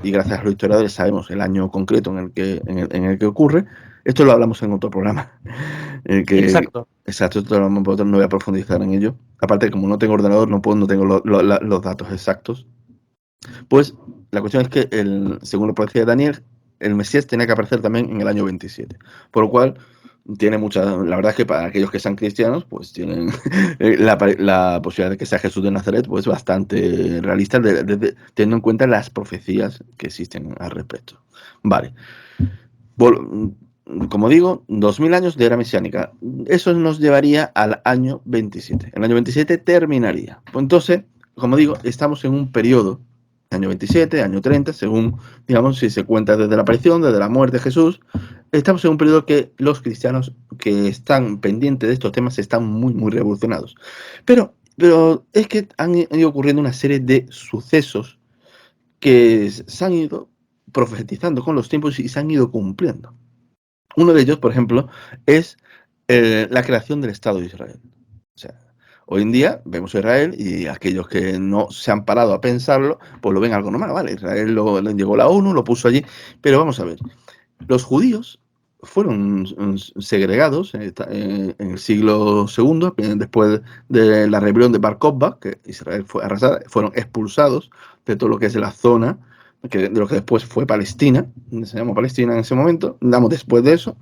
Speaker 5: y gracias a los historiadores sabemos el año concreto en el que ocurre. Esto lo hablamos en otro programa.
Speaker 4: Exacto.
Speaker 5: Exacto, esto lo hablamos, no voy a profundizar en ello. Aparte, como no tengo ordenador, no tengo los datos exactos. Pues la cuestión es que, según la profecía de Daniel, el Mesías tenía que aparecer también en el año 27. Por lo cual, tiene la verdad es que para aquellos que sean cristianos, pues tienen la posibilidad de que sea Jesús de Nazaret, pues bastante realista, teniendo en cuenta las profecías que existen al respecto. Vale. Como digo, 2000 años de era mesiánica. Eso nos llevaría al año 27. El año 27 terminaría. Pues entonces, como digo, estamos en un periodo, año 27, año 30, según, digamos, si se cuenta desde la aparición, desde la muerte de Jesús. Estamos en un periodo que los cristianos que están pendientes de estos temas están muy, muy revolucionados. Pero es que han ido ocurriendo una serie de sucesos que se han ido profetizando con los tiempos y se han ido cumpliendo. Uno de ellos, por ejemplo, es la creación del Estado de Israel. O sea, hoy en día vemos a Israel y aquellos que no se han parado a pensarlo, pues lo ven algo normal, ¿vale? Israel llegó la ONU, lo puso allí, pero vamos a ver, los judíos fueron segregados en el siglo II, después de la rebelión de Bar Kokhba, que Israel fue arrasada, fueron expulsados de todo lo que es la zona, de lo que después fue Palestina, se llamó Palestina en ese momento. Después de eso,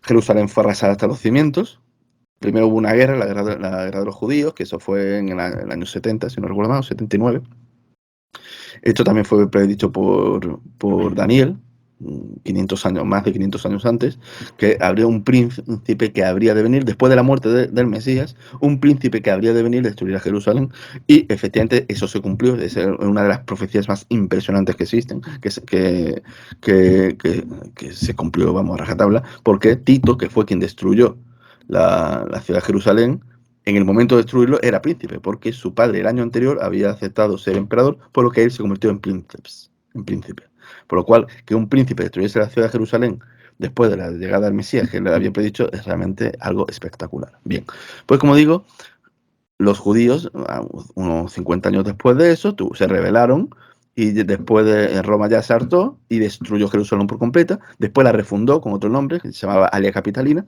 Speaker 5: Jerusalén fue arrasada hasta los cimientos. Primero hubo una guerra, la guerra de los judíos, que eso fue en el año 70, si no recuerdo mal, 79. Esto también fue predicho por Daniel, 500 años, más de 500 años antes, que habría un príncipe que habría de venir, después de la muerte del Mesías, un príncipe que habría de venir, destruir a Jerusalén, y efectivamente eso se cumplió. Es una de las profecías más impresionantes que existen, que se cumplió, vamos, a rajatabla, porque Tito, que fue quien destruyó la ciudad de Jerusalén, en el momento de destruirlo era príncipe, porque su padre el año anterior había aceptado ser emperador, por lo que él se convirtió en príncipe. Por lo cual, que un príncipe destruyese la ciudad de Jerusalén después de la llegada del Mesías, que le había predicho, es realmente algo espectacular. Bien, pues como digo, los judíos, unos 50 años después de eso, se rebelaron, y después en Roma ya se hartó y destruyó Jerusalén por completa. Después la refundó con otro nombre, que se llamaba Alia Capitalina.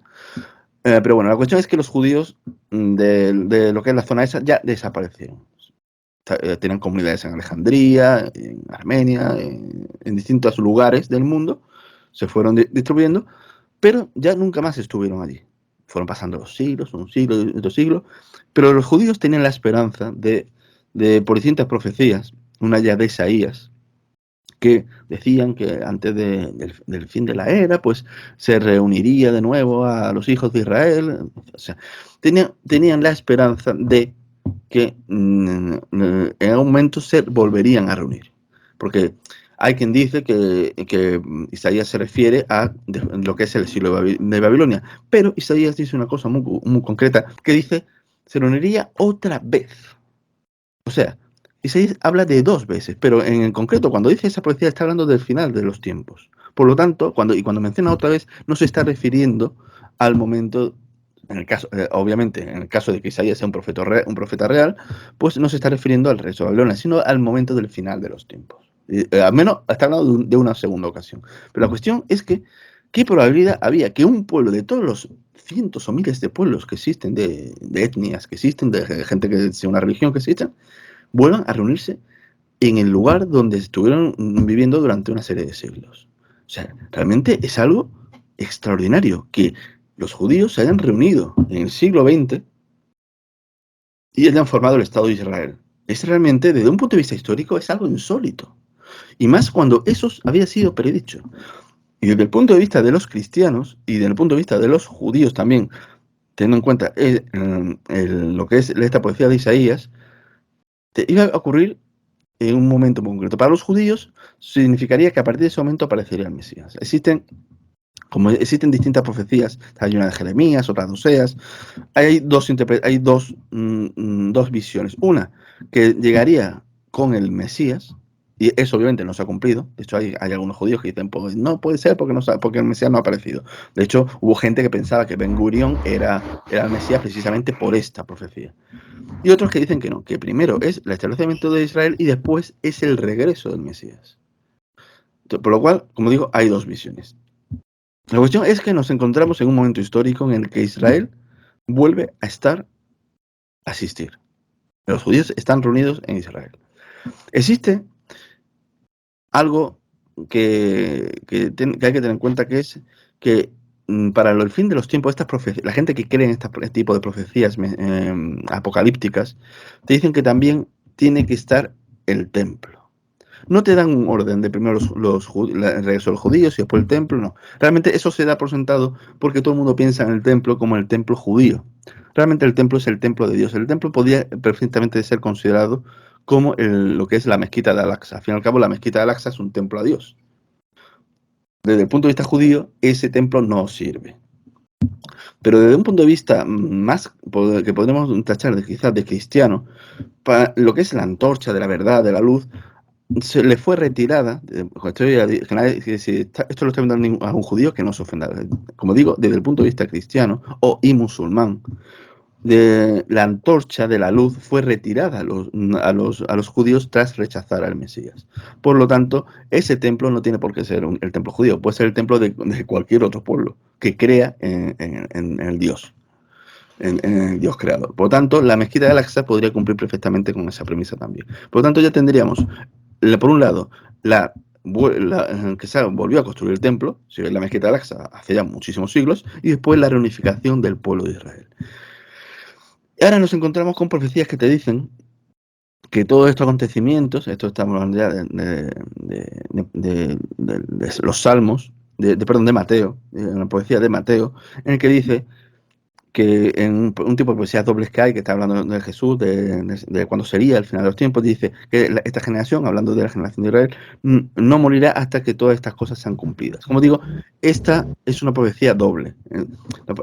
Speaker 5: Pero bueno, la cuestión es que los judíos de lo que es la zona esa ya desaparecieron. Tenían comunidades en Alejandría, en Armenia, en distintos lugares del mundo, se fueron distribuyendo, pero ya nunca más estuvieron allí. Fueron pasando los siglos, un siglo, dos siglos, pero los judíos tenían la esperanza por distintas profecías, una ya de Isaías, que decían que antes del fin de la era, pues se reuniría de nuevo a los hijos de Israel. O sea, tenían la esperanza de que en algún momento se volverían a reunir. Porque Hay quien dice que Isaías se refiere a lo que es el siglo de Babilonia, pero Isaías dice una cosa muy concreta, que dice, se reuniría otra vez. O sea, Isaías habla de 2 veces, pero en concreto, cuando dice esa profecía, está hablando del final de los tiempos. Por lo tanto, cuando menciona otra vez, no se está refiriendo al momento, en el caso, obviamente, en el caso de que Isaías sea un profeta real, pues no se está refiriendo al resto de Babilonia, sino al momento del final de los tiempos. Al menos está hablando de una segunda ocasión. Pero la cuestión es que, ¿qué probabilidad había que un pueblo de todos los cientos o miles de pueblos que existen, de etnias que existen, de gente que es una religión que existen, vuelvan a reunirse en el lugar donde estuvieron viviendo durante una serie de siglos? O sea, realmente es algo extraordinario que los judíos se hayan reunido en el siglo XX y hayan formado el Estado de Israel. Es realmente, desde un punto de vista histórico, es algo insólito. Y más cuando eso había sido predicho. Y desde el punto de vista de los cristianos y desde el punto de vista de los judíos también, teniendo en cuenta lo que es esta profecía de Isaías, iba a ocurrir en un momento muy concreto. Para los judíos significaría que a partir de ese momento aparecería el Mesías. Existen distintas profecías, hay una de Jeremías, otra de Oseas, hay dos visiones. Una, que llegaría con el Mesías, y eso obviamente no se ha cumplido. De hecho, hay algunos judíos que dicen, pues no puede ser porque el Mesías no ha aparecido. De hecho, hubo gente que pensaba que Ben Gurión era el Mesías precisamente por esta profecía. Y otros que dicen que no, que primero es el establecimiento de Israel y después es el regreso del Mesías. Por lo cual, como digo, hay 2 visiones. La cuestión es que nos encontramos en un momento histórico en el que Israel vuelve a existir. Los judíos están reunidos en Israel. Existe algo que hay que tener en cuenta, que es que para el fin de los tiempos, la gente que cree en este tipo de profecías apocalípticas, te dicen que también tiene que estar el templo. No te dan un orden de primero el regreso de los judíos y después el templo, no. Realmente eso se da por sentado porque todo el mundo piensa en el templo como el templo judío. Realmente el templo es el templo de Dios. El templo podría perfectamente ser considerado como lo que es la mezquita de Al-Aqsa. Al fin y al cabo, la mezquita de Al-Aqsa es un templo a Dios. Desde el punto de vista judío, ese templo no sirve. Pero desde un punto de vista más que podemos tachar quizás de cristiano, para lo que es la antorcha de la verdad, de la luz, se le fue retirada. Esto lo está viendo a un judío, que no se ofenda. Como digo, desde el punto de vista cristiano y musulmán, la antorcha de la luz fue retirada a los judíos tras rechazar al Mesías. Por lo tanto, ese templo no tiene por qué ser el templo judío, puede ser el templo de cualquier otro pueblo que crea en el Dios, en el Dios creador. Por lo tanto, la mezquita de Al-Aqsa podría cumplir perfectamente con esa premisa también. Por lo tanto, ya tendríamos, por un lado, que se volvió a construir el templo, la mezquita de Al-Aqsa, hace ya muchísimos siglos, y después la reunificación del pueblo de Israel. Y ahora nos encontramos con profecías que te dicen que todos estos acontecimientos, esto estamos hablando ya de los salmos, de Mateo, una profecía de Mateo, en el que dice que en un tipo de poesías dobles que hay, que está hablando de Jesús, de cuándo sería el final de los tiempos, dice que esta generación, hablando de la generación de Israel, no morirá hasta que todas estas cosas sean cumplidas. Como digo, esta es una profecía doble.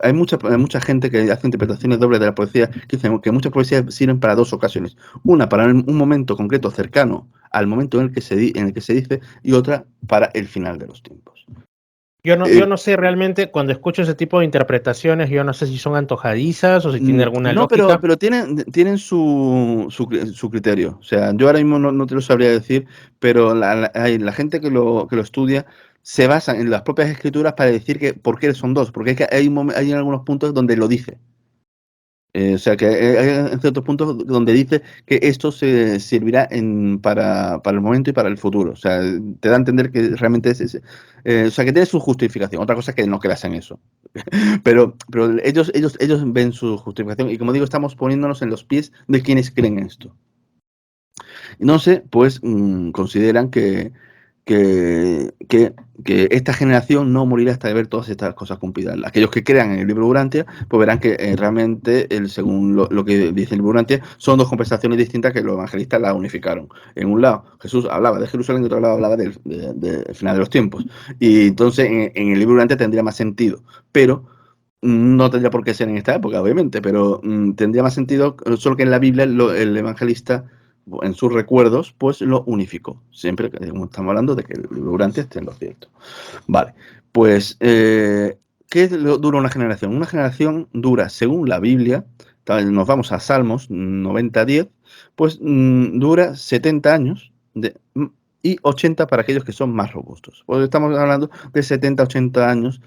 Speaker 5: Hay mucha gente que hace interpretaciones dobles de la profecía, que dicen que muchas profecías sirven para 2 ocasiones. Una para un momento concreto cercano al momento en el que se dice, y otra para el final de los tiempos.
Speaker 4: Yo no sé realmente, cuando escucho ese tipo de interpretaciones, yo no sé si son antojadizas o si tiene alguna lógica.
Speaker 5: No, pero tienen su criterio. O sea, yo ahora mismo no te lo sabría decir, pero la gente que lo estudia se basa en las propias escrituras para decir que por qué son 2, porque es que hay algunos puntos donde lo dice. O sea, que hay en ciertos puntos donde dice que esto se servirá para el momento y para el futuro. O sea, te da a entender que realmente o sea, que tiene su justificación. Otra cosa es que no creas en eso. Pero ellos ven su justificación. Y como digo, estamos poniéndonos en los pies de quienes creen en esto. Y no sé, pues consideran que que esta generación no morirá hasta de ver todas estas cosas cumplidas. Aquellos que crean en el libro Urantia, pues verán que realmente, según lo que dice el libro Urantia, son dos conversaciones distintas que los evangelistas la unificaron. En un lado, Jesús hablaba de Jerusalén, y en otro lado hablaba del final de los tiempos. Y entonces, en el libro Urantia tendría más sentido, pero no tendría por qué ser en esta época, obviamente, pero tendría más sentido, solo que en la Biblia el evangelista, en sus recuerdos, pues lo unificó. Siempre que estamos hablando de que el libro Urantia esté en lo cierto. Vale, pues, ¿qué dura una generación? Una generación dura, según la Biblia, nos vamos a Salmos 90-10, pues dura 70 años y 80 para aquellos que son más robustos. Pues estamos hablando de 70-80 años.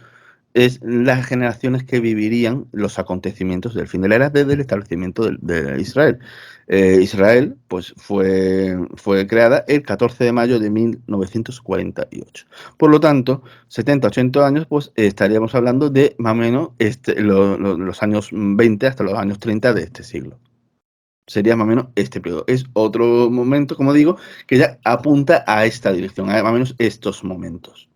Speaker 5: Es las generaciones que vivirían los acontecimientos del fin de la era desde el establecimiento de Israel. Israel pues fue creada el 14 de mayo de 1948. Por lo tanto, 70-80 años, pues estaríamos hablando de más o menos los años 20 hasta los años 30 de este siglo. Sería más o menos este periodo. Es otro momento, como digo, que ya apunta a esta dirección, a más o menos estos momentos.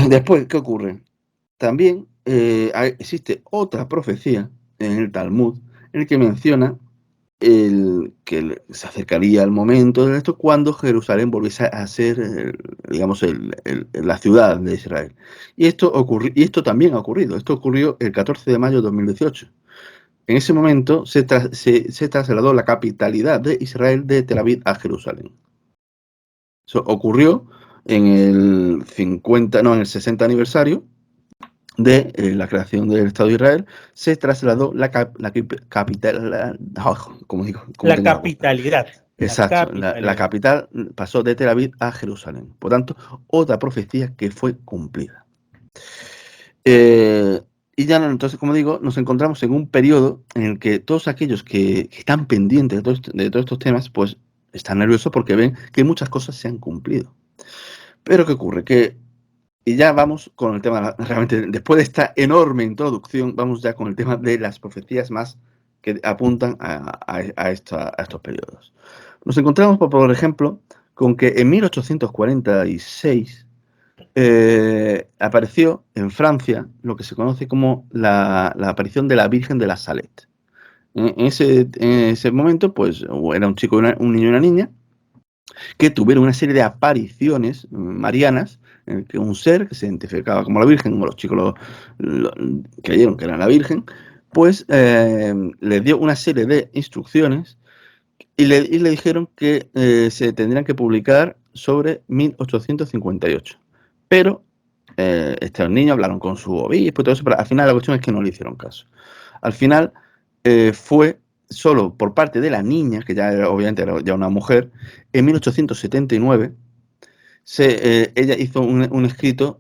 Speaker 5: Después, ¿qué ocurre? También existe otra profecía en el Talmud en el que menciona que se acercaría el momento de esto cuando Jerusalén volviese a ser, digamos, la ciudad de Israel. Y esto también ha ocurrido. Esto ocurrió el 14 de mayo de 2018. En ese momento se trasladó la capitalidad de Israel de Tel Aviv a Jerusalén. Eso ocurrió en el 60 aniversario de la creación del Estado de Israel. Se trasladó la capital,
Speaker 4: la capitalidad.
Speaker 5: Exacto, la capital pasó de Tel Aviv a Jerusalén. Por tanto, otra profecía que fue cumplida. Y ya entonces, como digo, nos encontramos en un periodo en el que todos aquellos que están pendientes de todos estos temas, pues están nerviosos porque ven que muchas cosas se han cumplido. Pero ¿qué ocurre? Y ya vamos con el tema, realmente, después de esta enorme introducción, vamos ya con el tema de las profecías más que apuntan a estos periodos. Nos encontramos, por ejemplo, con que en 1846 apareció en Francia lo que se conoce como la aparición de la Virgen de la Salette. En ese momento, pues, era un chico, un niño y una niña, que tuvieron una serie de apariciones marianas, en el que un ser que se identificaba como la Virgen, como los chicos creyeron que era la Virgen, pues les dio una serie de instrucciones y le dijeron que se tendrían que publicar sobre 1858. Pero estos niños hablaron con su obispo y todo eso, pero al final la cuestión es que no le hicieron caso. Al final fue solo por parte de la niña, que ya obviamente era ya una mujer, en 1879, ella hizo un escrito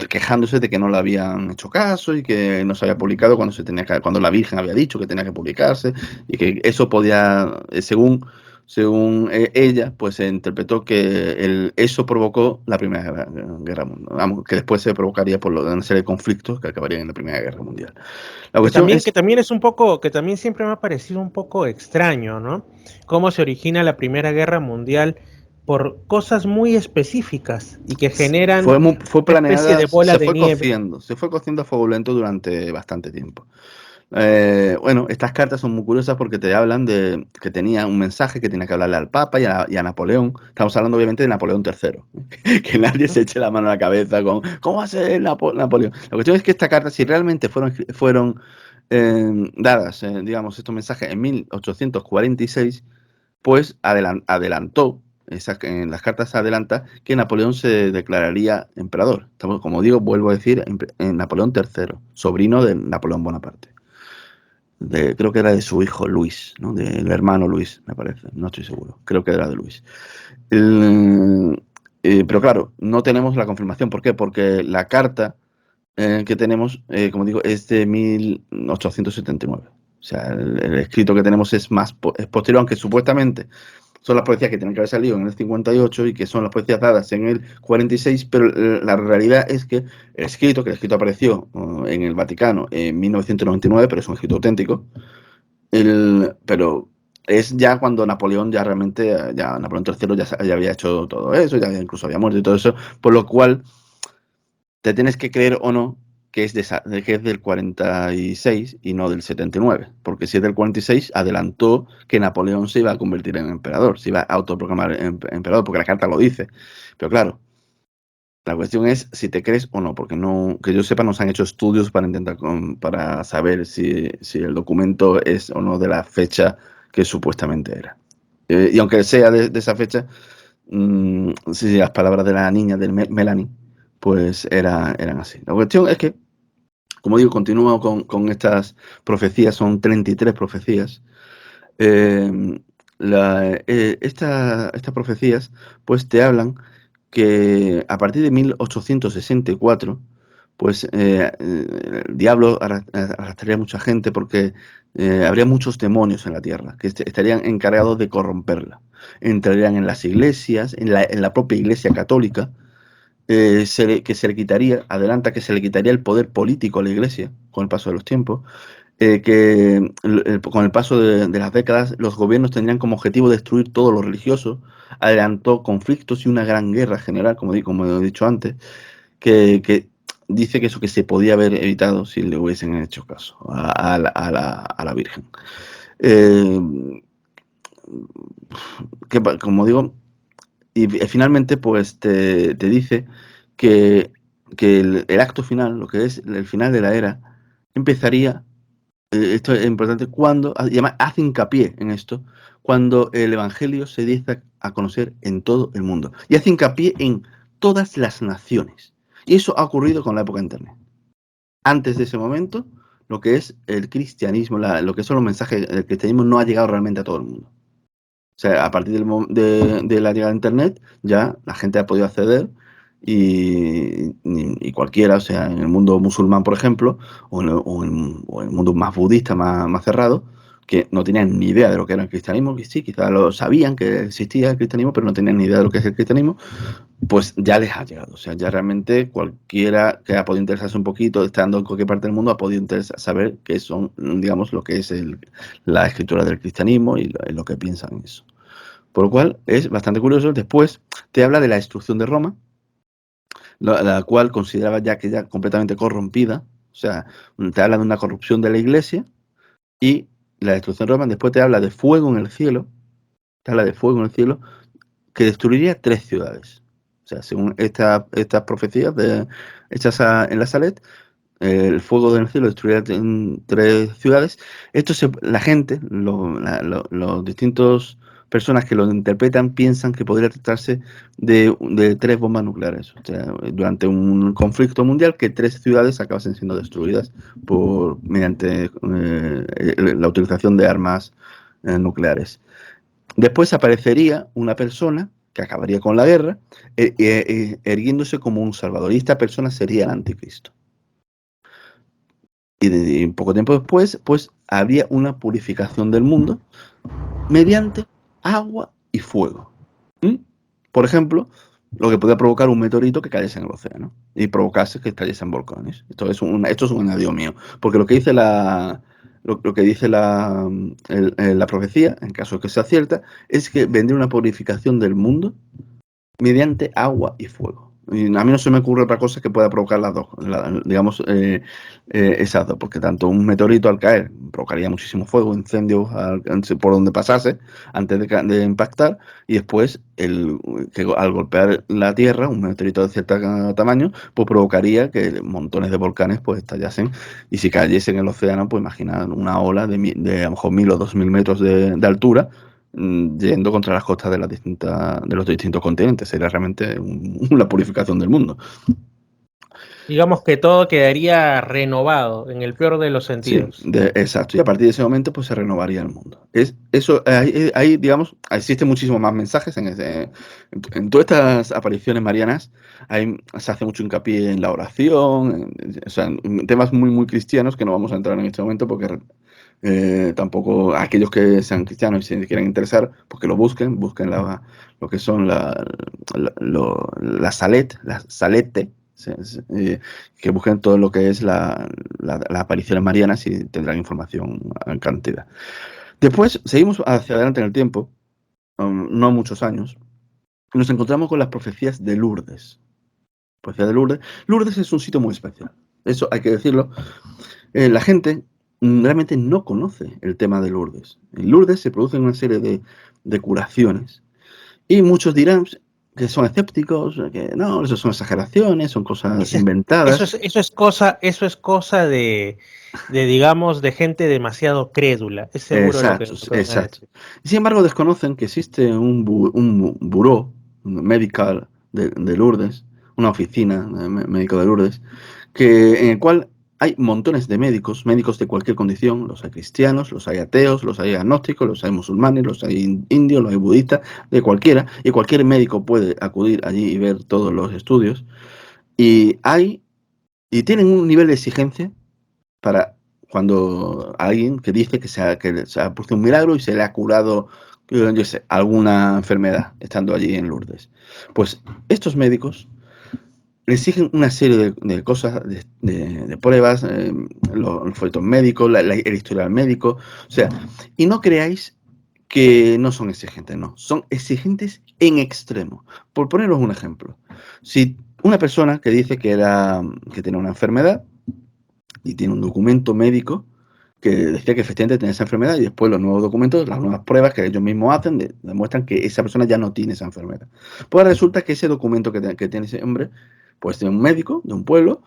Speaker 5: quejándose de que no le habían hecho caso y que no se había publicado cuando la Virgen había dicho que tenía que publicarse, y que eso podía, según ella, pues se interpretó que eso provocó la Primera Guerra Mundial, que después se provocaría por una serie de conflictos que acabarían en la Primera Guerra Mundial. La cuestión
Speaker 4: que también es un poco, que también siempre me ha parecido un poco extraño, ¿no? Cómo se origina la Primera Guerra Mundial por cosas muy específicas y que generan
Speaker 5: fue planeada,
Speaker 4: una especie de bola de nieve.
Speaker 5: Se fue cociendo a fuego lento durante bastante tiempo. Bueno, estas cartas son muy curiosas porque te hablan de que tenía un mensaje que tenía que hablarle al Papa y a Napoleón. Estamos hablando obviamente de Napoleón III. Que nadie se eche la mano a la cabeza con ¿cómo va a ser Napoleón? La cuestión es que esta carta, si realmente fueron dadas, digamos, estos mensajes en 1846, pues adelantó, en las cartas adelanta que Napoleón se declararía emperador. Estamos, como digo, vuelvo a decir, en Napoleón III, sobrino de Napoleón Bonaparte. Creo que era de su hijo Luis, ¿no? Del hermano Luis, me parece, no estoy seguro, creo que era de Luis. Pero claro, no tenemos la confirmación. ¿Por qué? Porque la carta que tenemos, como digo, es de 1879. O sea, el escrito que tenemos es posterior, aunque supuestamente son las profecías que tienen que haber salido en el 58 y que son las profecías dadas en el 46, pero la realidad es que el escrito apareció en el Vaticano en 1999, pero es un escrito auténtico, pero es ya cuando Napoleón ya realmente, ya Napoleón III ya había hecho todo eso, ya incluso había muerto y todo eso, por lo cual te tienes que creer o no que es, que es del 46 y no del 79, porque si es del 46 adelantó que Napoleón se iba a convertir en emperador, se iba a autoproclamar emperador, porque la carta lo dice. Pero claro, la cuestión es si te crees o no, porque no, que yo sepa, no se han hecho estudios para intentar para saber si el documento es o no de la fecha que supuestamente era. Y aunque sea de esa fecha, si las palabras de la niña, del Melanie, pues eran así. La cuestión es que, como digo, continúo con estas profecías, son 33 profecías. Estas profecías pues te hablan que a partir de 1864 pues el diablo arrastraría a mucha gente porque habría muchos demonios en la tierra que estarían encargados de corromperla. Entrarían en las iglesias, en la propia iglesia católica, que se le quitaría, adelanta que se le quitaría el poder político a la iglesia con el paso de los tiempos, con el paso de las décadas los gobiernos tendrían como objetivo destruir todo lo religioso, adelantó conflictos y una gran guerra general, como he dicho antes, que dice que eso que se podía haber evitado si le hubiesen hecho caso a la Virgen. Como digo, y finalmente pues te dice que el acto final, lo que es el final de la era, empezaría, esto es importante, cuando, y además hace hincapié en esto, cuando el Evangelio se dice a conocer en todo el mundo. Y hace hincapié en todas las naciones. Y eso ha ocurrido con la época de Internet. Antes de ese momento, lo que es el cristianismo, lo que son los mensajes del cristianismo no ha llegado realmente a todo el mundo. O sea, a partir de la llegada de Internet, ya la gente ha podido acceder y cualquiera, o sea, en el mundo musulmán, por ejemplo, o en el mundo más budista, más cerrado, que no tenían ni idea de lo que era el cristianismo, que sí, quizás lo sabían que existía el cristianismo, pero no tenían ni idea de lo que es el cristianismo, pues ya les ha llegado. O sea, ya realmente cualquiera que ha podido interesarse un poquito, estando en cualquier parte del mundo, ha podido saber qué son, digamos, lo que es la escritura del cristianismo y lo que piensan en eso. Por lo cual es bastante curioso. Después te habla de la destrucción de Roma, la cual consideraba ya completamente corrompida. O sea, te habla de una corrupción de la iglesia y la destrucción de Roma. Después te habla de fuego en el cielo. Te habla de fuego en el cielo que destruiría 3 ciudades. O sea, según estas profecías hechas en la Salet, el fuego del cielo destruiría 3 ciudades. Esto la gente, los distintos personas que lo interpretan piensan que podría tratarse de 3 bombas nucleares. O sea, durante un conflicto mundial que 3 ciudades acabasen siendo destruidas mediante la utilización de armas nucleares. Después aparecería una persona que acabaría con la guerra, erguiéndose como un salvador. Y esta persona sería el anticristo. Y poco tiempo después, pues habría una purificación del mundo mediante agua y fuego. Por ejemplo, lo que podría provocar un meteorito que cayese en el océano y provocase que cayesen volcanes. Esto es un añadido mío, porque lo que dice la profecía, en caso de que sea cierta, es que vendría una purificación del mundo mediante agua y fuego. Y a mí no se me ocurre otra cosa que pueda provocar las dos, digamos, esas dos, porque tanto un meteorito al caer provocaría muchísimo fuego, incendios por donde pasase antes de impactar, y después que al golpear la Tierra, un meteorito de cierto tamaño, pues provocaría que montones de volcanes pues estallasen, y si cayese en el océano, pues imaginad una ola de a lo mejor 1000 o 2000 metros de altura, yendo contra las costas de los distintos continentes. Sería realmente la purificación del mundo.
Speaker 4: Digamos que todo quedaría renovado en el peor de los sentidos.
Speaker 5: Sí, exacto. Y a partir de ese momento pues se renovaría el mundo. Ahí, digamos, existen muchísimos más mensajes en todas estas apariciones marianas. Se hace mucho hincapié en la oración, o sea, en temas muy, muy cristianos que no vamos a entrar en este momento porque tampoco aquellos que sean cristianos y se quieran interesar, pues que lo busquen lo que son la salete, que busquen todo lo que es las apariciones marianas y tendrán información en cantidad. Después seguimos hacia adelante en el tiempo, no muchos años, y nos encontramos con las profecías de Lourdes. Profecía de Lourdes. Lourdes es un sitio muy especial. Eso hay que decirlo. La gente realmente no conoce el tema de Lourdes. En Lourdes se producen una serie de curaciones. Y muchos dirán que son escépticos, que no, eso son exageraciones, son cosas inventadas.
Speaker 4: Eso es cosa de digamos, de gente demasiado crédula. Es seguro lo que
Speaker 5: Exacto,
Speaker 4: van a
Speaker 5: exacto.
Speaker 4: decir.
Speaker 5: Sin embargo, desconocen que existe un buró medical de Lourdes, una oficina médico de Lourdes, en el cual hay montones de médicos de cualquier condición. Los hay cristianos, los hay ateos, los hay agnósticos, los hay musulmanes, los hay indios, los hay budistas, de cualquiera. Y cualquier médico puede acudir allí y ver todos los estudios. Y tienen un nivel de exigencia para cuando alguien que dice que se ha producido un milagro y se le ha curado, yo sé, alguna enfermedad estando allí en Lourdes. Pues estos médicos le exigen una serie de cosas, de pruebas, los folletos médicos, el historial médico, o sea, y no creáis que no son exigentes, no, son exigentes en extremo. Por poneros un ejemplo, si una persona que dice que tiene una enfermedad y tiene un documento médico que decía que efectivamente tenía esa enfermedad, y después los nuevos documentos, las nuevas pruebas que ellos mismos hacen, demuestran que esa persona ya no tiene esa enfermedad. Pues resulta que ese documento que tiene ese hombre, pues de un médico de un pueblo,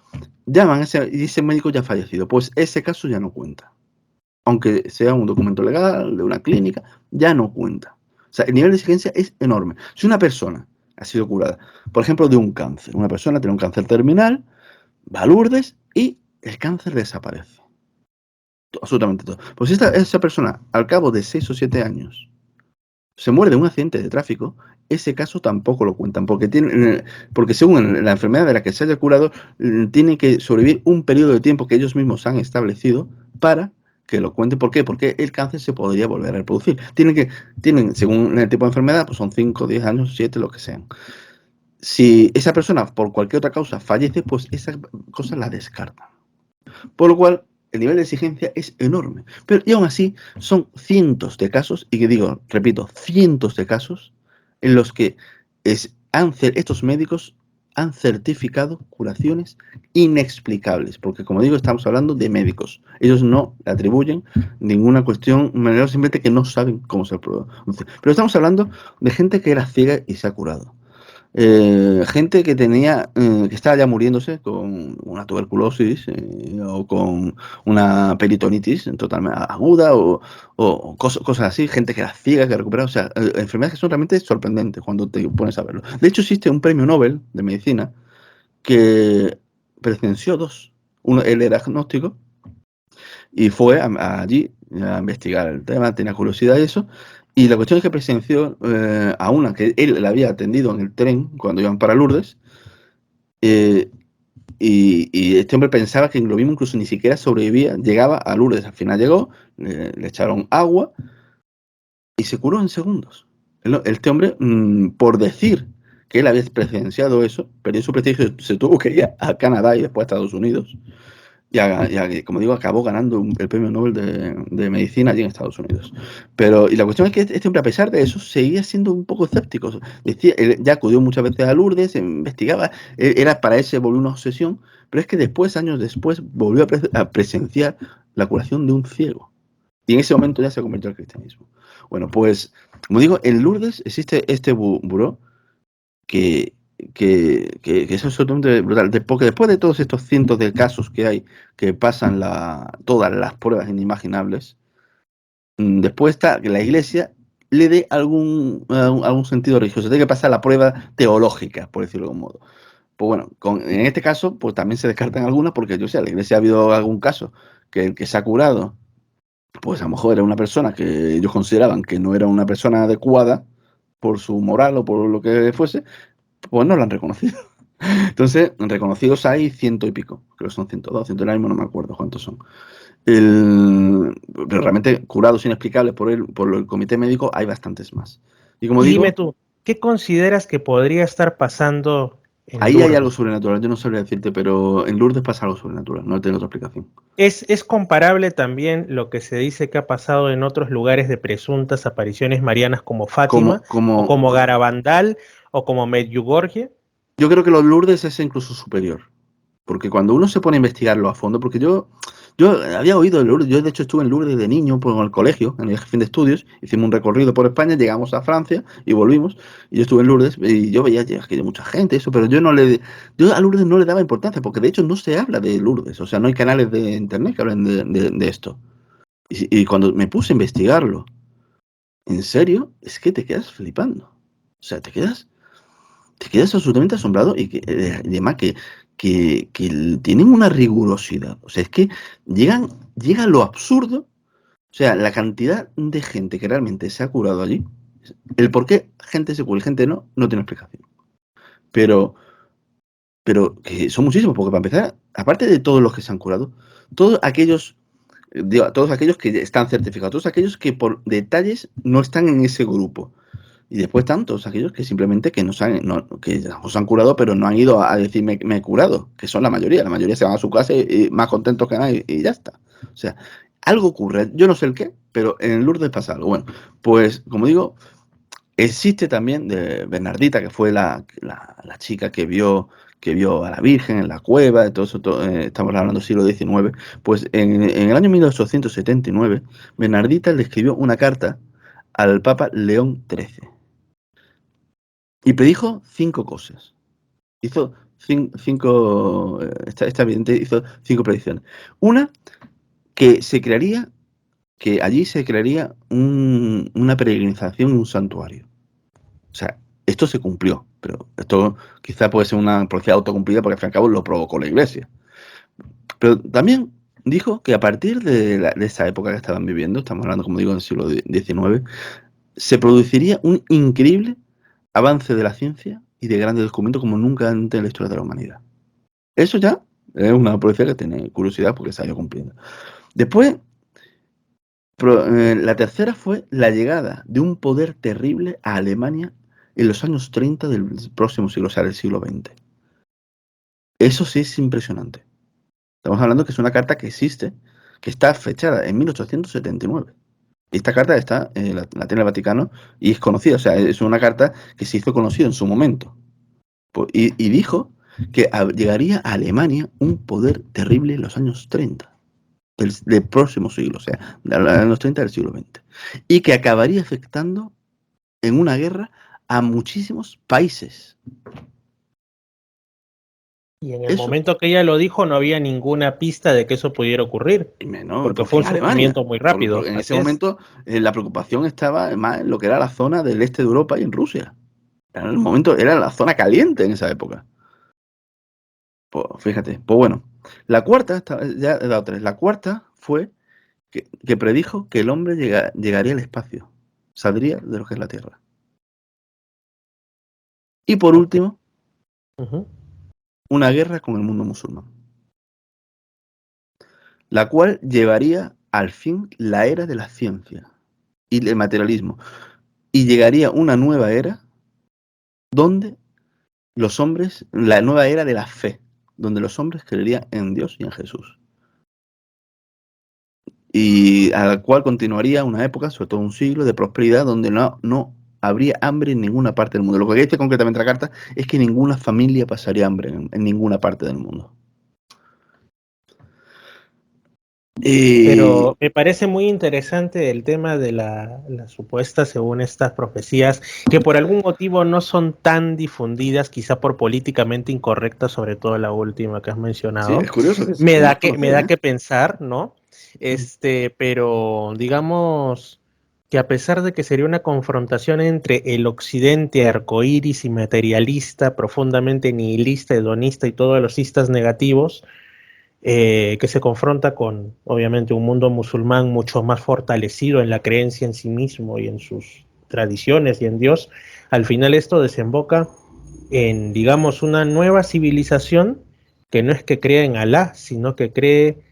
Speaker 5: llaman y ese médico ya ha fallecido. Pues ese caso ya no cuenta. Aunque sea un documento legal, de una clínica, ya no cuenta. O sea, el nivel de exigencia es enorme. Si una persona ha sido curada, por ejemplo, de un cáncer, una persona tiene un cáncer terminal, va a Lourdes y el cáncer desaparece. Absolutamente todo. Pues esa persona, al cabo de 6 o 7 años, se muere de un accidente de tráfico, ese caso tampoco lo cuentan, porque según la enfermedad de la que se haya curado, tiene que sobrevivir un periodo de tiempo que ellos mismos han establecido para que lo cuenten. ¿Por qué? Porque el cáncer se podría volver a reproducir. Tienen, según el tipo de enfermedad, pues son 5, 10 años, 7, lo que sean. Si esa persona, por cualquier otra causa, fallece, pues esa cosa la descartan. Por lo cual, el nivel de exigencia es enorme. Pero y aún así, son cientos de casos, y que digo, repito, cientos de casos en los que estos médicos han certificado curaciones inexplicables. Porque, como digo, estamos hablando de médicos. Ellos no le atribuyen ninguna cuestión, simplemente que no saben cómo se produce. Pero estamos hablando de gente que era ciega y se ha curado. Gente que que estaba ya muriéndose con una tuberculosis o con una peritonitis totalmente aguda o cosas así, gente que era ciega, que recuperaba, o sea, enfermedades que son realmente sorprendentes cuando te pones a verlo. De hecho, existe un premio Nobel de medicina que presenció dos. Él era agnóstico y fue allí a investigar el tema, tenía curiosidad y eso. Y la cuestión es que presenció a una que él la había atendido en el tren cuando iban para Lourdes. Y este hombre pensaba que lo mismo incluso ni siquiera sobrevivía, llegaba a Lourdes. Al final llegó, le echaron agua y se curó en segundos. Este hombre, por decir que él había presenciado eso, perdió su prestigio, se tuvo que ir a Canadá y después a Estados Unidos. Y como digo, acabó ganando el premio Nobel de Medicina allí en Estados Unidos. Y la cuestión es que este hombre, a pesar de eso, seguía siendo un poco escéptico. Decía, él ya acudió muchas veces a Lourdes, investigaba, para él se volvió una obsesión, pero es que después, años después, volvió a presenciar la curación de un ciego. Y en ese momento ya se convirtió al cristianismo. Bueno, pues, como digo, en Lourdes existe este buró que es absolutamente brutal. Porque después de todos estos cientos de casos que hay, que pasan todas las pruebas inimaginables, después está que la Iglesia le dé algún sentido religioso. Tiene que pasar la prueba teológica, por decirlo de algún modo. Pues bueno, en este caso, pues también se descartan algunas, porque yo sé, en la Iglesia ha habido algún caso que el que se ha curado, pues a lo mejor era una persona que ellos consideraban que no era una persona adecuada por su moral o por lo que fuese, pues no lo han reconocido. Entonces, reconocidos hay 100 y pico. Creo que son 102, 100 ahora mismo no me acuerdo cuántos son. Pero realmente curados inexplicables por el comité médico hay bastantes más. Y como
Speaker 4: Y
Speaker 5: digo,
Speaker 4: dime tú, ¿qué consideras que podría estar pasando en
Speaker 5: Ahí hay
Speaker 4: Lourdes.
Speaker 5: algo sobrenatural, yo no sabría decirte, pero en Lourdes pasa algo sobrenatural, no tengo otra explicación.
Speaker 4: Es comparable también lo que se dice que ha pasado en otros lugares de presuntas apariciones marianas como Fátima, o
Speaker 5: Como,
Speaker 4: como Garabandal, o como Medjugorje.
Speaker 5: yo creo que los Lourdes es incluso superior. Porque cuando uno se pone a investigarlo a fondo, porque yo había oído de Lourdes, yo de hecho estuve en Lourdes de niño por el colegio, en el fin de estudios, hicimos un recorrido por España, llegamos a Francia y volvimos, y yo estuve en Lourdes y yo veía que hay mucha gente, eso, pero yo a Lourdes no le daba importancia, porque de hecho no se habla de Lourdes, o sea, no hay canales de internet que hablen de esto. Y cuando me puse a investigarlo, en serio, es que te quedas flipando. O sea, te quedas absolutamente asombrado y además que tienen una rigurosidad. O sea, es que llega a lo absurdo. O sea, la cantidad de gente que realmente se ha curado allí, el por qué gente se cura y gente no tiene explicación. Pero que son muchísimos, porque para empezar, aparte de todos los que se han curado, todos aquellos, todos aquellos que están certificados, todos aquellos que por detalles no están en ese grupo. Y después tantos, aquellos que simplemente que nos han curado, pero no han ido a decir me he curado, que son la mayoría. La mayoría se van a su casa y más contentos que nadie y ya está. O sea, algo ocurre. Yo no sé el qué, pero en Lourdes pasa algo. Bueno, pues como digo, existe también de Bernardita, que fue la chica que vio a la Virgen en la cueva, de todo eso, estamos hablando del siglo XIX. Pues en el año 1879, Bernardita le escribió una carta al Papa León XIII. Y predijo 5 cosas. Hizo 5, está evidente, hizo 5 predicciones. Una, que allí se crearía una peregrinación, un santuario. O sea, esto se cumplió, pero esto quizá puede ser una profecía autocumplida porque al fin y al cabo lo provocó la Iglesia. Pero también dijo que a partir de esa época que estaban viviendo, estamos hablando, como digo, del siglo XIX, se produciría un increíble avance de la ciencia y de grandes descubrimientos como nunca antes en la historia de la humanidad. Eso ya es una profecía que tiene curiosidad porque se ha ido cumpliendo. Después, la tercera fue la llegada de un poder terrible a Alemania en los años 30 del próximo siglo, o sea, del siglo XX. Eso sí es impresionante. Estamos hablando que es una carta que existe, que está fechada en 1879. Esta carta la tiene el Vaticano y es conocida, o sea, es una carta que se hizo conocida en su momento. Y dijo que llegaría a Alemania un poder terrible en los años 30 del próximo siglo, o sea, de los años 30 del siglo XX. Y que acabaría afectando en una guerra a muchísimos países.
Speaker 4: Y en el momento que ella lo dijo, no había ninguna pista de que eso pudiera ocurrir. Porque fue un surgimiento muy rápido.
Speaker 5: En ese momento, la preocupación estaba más en lo que era la zona del este de Europa y en Rusia. En el momento, era la zona caliente en esa época. Pues fíjate, pues bueno. La cuarta, ya he dado 3. La cuarta fue que predijo que el hombre llegaría al espacio. Saldría de lo que es la Tierra. Y por último, una guerra con el mundo musulmán, la cual llevaría al fin la era de la ciencia y el materialismo, y llegaría una nueva era donde los hombres, la nueva era de la fe, donde los hombres creerían en Dios y en Jesús, y a la cual continuaría una época, sobre todo un siglo de prosperidad, donde no habría hambre en ninguna parte del mundo. Lo que dice concretamente la carta es que ninguna familia pasaría hambre en ninguna parte del mundo.
Speaker 4: Pero me parece muy interesante el tema de la supuesta, según estas profecías, que por algún motivo no son tan difundidas, quizá por políticamente incorrectas, sobre todo la última que has mencionado.
Speaker 5: Sí, es curioso.
Speaker 4: Me da que pensar, ¿no? Pero digamos que a pesar de que sería una confrontación entre el occidente arcoíris y materialista, profundamente nihilista, hedonista y todos los istas negativos, que se confronta con, obviamente, un mundo musulmán mucho más fortalecido en la creencia en sí mismo y en sus tradiciones y en Dios, al final esto desemboca en, digamos, una nueva civilización que no es que crea en Alá, sino que cree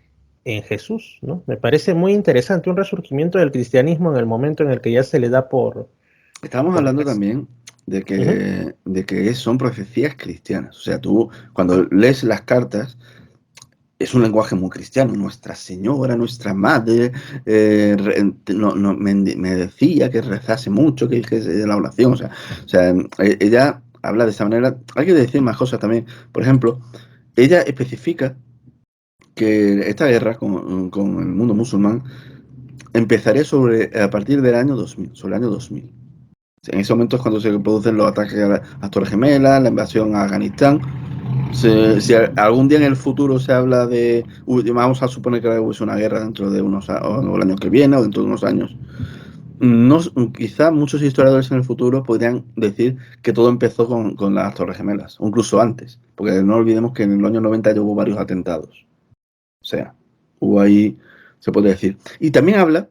Speaker 4: en Jesús, ¿no? Me parece muy interesante un resurgimiento del cristianismo en el momento en el que ya se le da por...
Speaker 5: Estamos hablando también de que son profecías cristianas. O sea, tú cuando lees las cartas, es un lenguaje muy cristiano. Nuestra Señora, nuestra Madre, me decía que rezase mucho, que dijese la oración. O sea, ella habla de esa manera. Hay que decir más cosas también. Por ejemplo, ella especifica que esta guerra con el mundo musulmán empezaría a partir del año 2000, sobre el año 2000. En ese momento es cuando se producen los ataques a las Torres Gemelas, la invasión a Afganistán. Si algún día en el futuro se habla de, vamos a suponer que es una guerra dentro de o el año que viene o dentro de unos años, quizá muchos historiadores en el futuro podrían decir que todo empezó con las Torres Gemelas, o incluso antes, porque no olvidemos que en los años 90 ya hubo varios atentados. O sea, hubo ahí, se puede decir. Y también habla,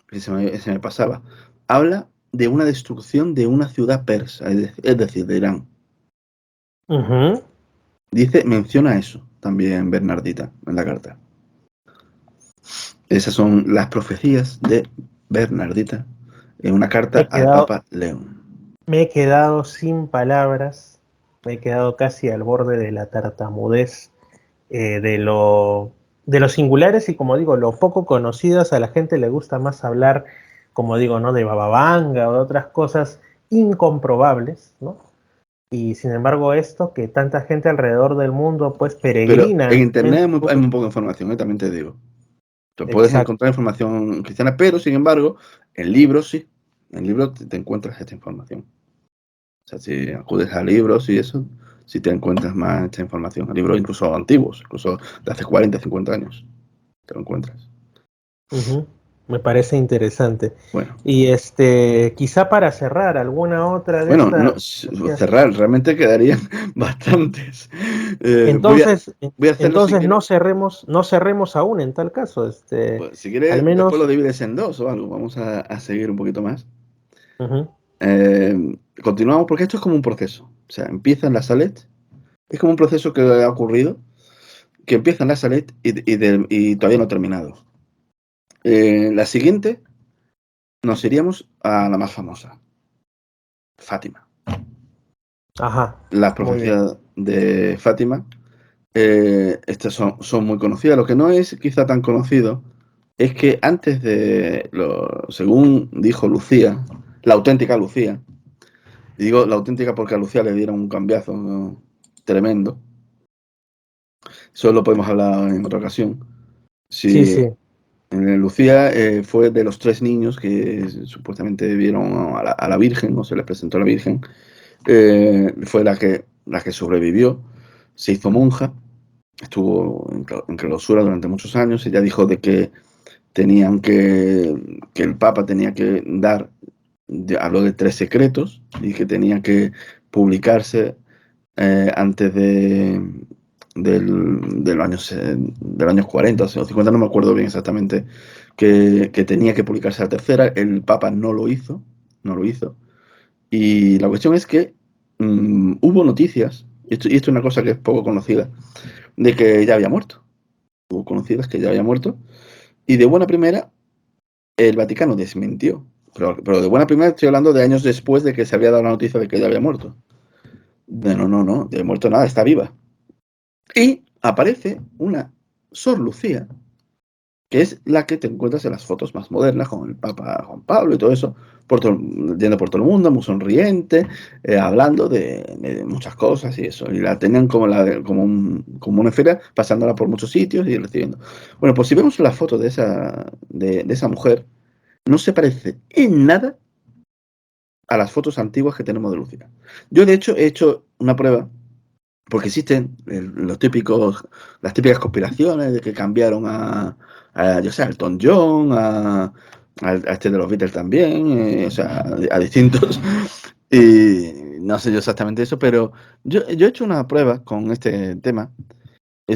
Speaker 5: que se me pasaba, habla de una destrucción de una ciudad persa, es decir, de Irán.
Speaker 4: Uh-huh.
Speaker 5: Menciona eso también Bernardita en la carta. Esas son las profecías de Bernardita en una carta al Papa León.
Speaker 4: Me he quedado sin palabras, me he quedado casi al borde de la tartamudez, de lo singulares y, como digo, lo poco conocidas. A la gente le gusta más hablar, como digo, ¿no?, de Baba Vanga o de otras cosas incomprobables, ¿no? Y sin embargo esto, que tanta gente alrededor del mundo pues peregrina.
Speaker 5: Pero en internet hay muy poca información, también te digo. Tú puedes encontrar información cristiana, pero sin embargo, en libros sí. En libros te encuentras esta información. O sea, si acudes a libros y eso, sí te encuentras más esta información. A libros incluso antiguos, incluso de hace 40, 50 años. Te lo encuentras.
Speaker 4: Uh-huh. Me parece interesante.
Speaker 5: Bueno.
Speaker 4: Y quizá para cerrar, alguna otra de estas.
Speaker 5: No, cerrar, realmente quedarían bastantes.
Speaker 4: Entonces,
Speaker 5: voy a hacerlo,
Speaker 4: entonces
Speaker 5: si
Speaker 4: no cerremos aún en tal caso.
Speaker 5: Pues, si quieres,
Speaker 4: al menos
Speaker 5: después lo divides en dos o algo. Vamos a seguir un poquito más.
Speaker 4: Uh-huh.
Speaker 5: Continuamos porque esto es como un proceso. O sea, empieza en la Salet. Es como un proceso que ha ocurrido, que empieza en la Salet y todavía no ha terminado. La siguiente, nos iríamos a la más famosa, Fátima.
Speaker 4: Ajá.
Speaker 5: Las profecías de Fátima, estas son muy conocidas. Lo que no es quizá tan conocido es que antes según dijo Lucía, la auténtica Lucía, y digo la auténtica porque a Lucía le dieron un cambiazo, ¿no?, tremendo. Eso lo podemos hablar en otra ocasión.
Speaker 4: Sí.
Speaker 5: Lucía fue de los 3 niños que supuestamente vieron a la Virgen, o se les presentó a la Virgen. Fue la que sobrevivió, se hizo monja, estuvo en clausura durante muchos años. Ella dijo de que que el Papa tenía que habló de 3 secretos y que tenía que publicarse antes del años 40 o 50, no me acuerdo bien exactamente, que tenía que publicarse la tercera. El Papa no lo hizo. Y la cuestión es que hubo noticias, y esto es una cosa que es poco conocida, de que ella había muerto. Hubo conocidas que ella había muerto, y de buena primera el Vaticano desmintió. Pero de buena primera estoy hablando de años después de que se había dado la noticia de que ella había muerto. No, de muerto nada, está viva. Y aparece una Sor Lucía, que es la que te encuentras en las fotos más modernas con el Papa Juan Pablo y todo eso, yendo por todo el mundo, muy sonriente, hablando de muchas cosas y eso. Y la tenían como una esfera, pasándola por muchos sitios y recibiendo. Bueno, pues si vemos la foto de esa mujer, no se parece en nada a las fotos antiguas que tenemos de Lucía. Yo, de hecho, he hecho una prueba, porque existen las típicas conspiraciones de que cambiaron yo sé, a Elton John, a este de los Beatles también, o sea, a distintos. Y no sé yo exactamente eso, pero yo he hecho una prueba con este tema.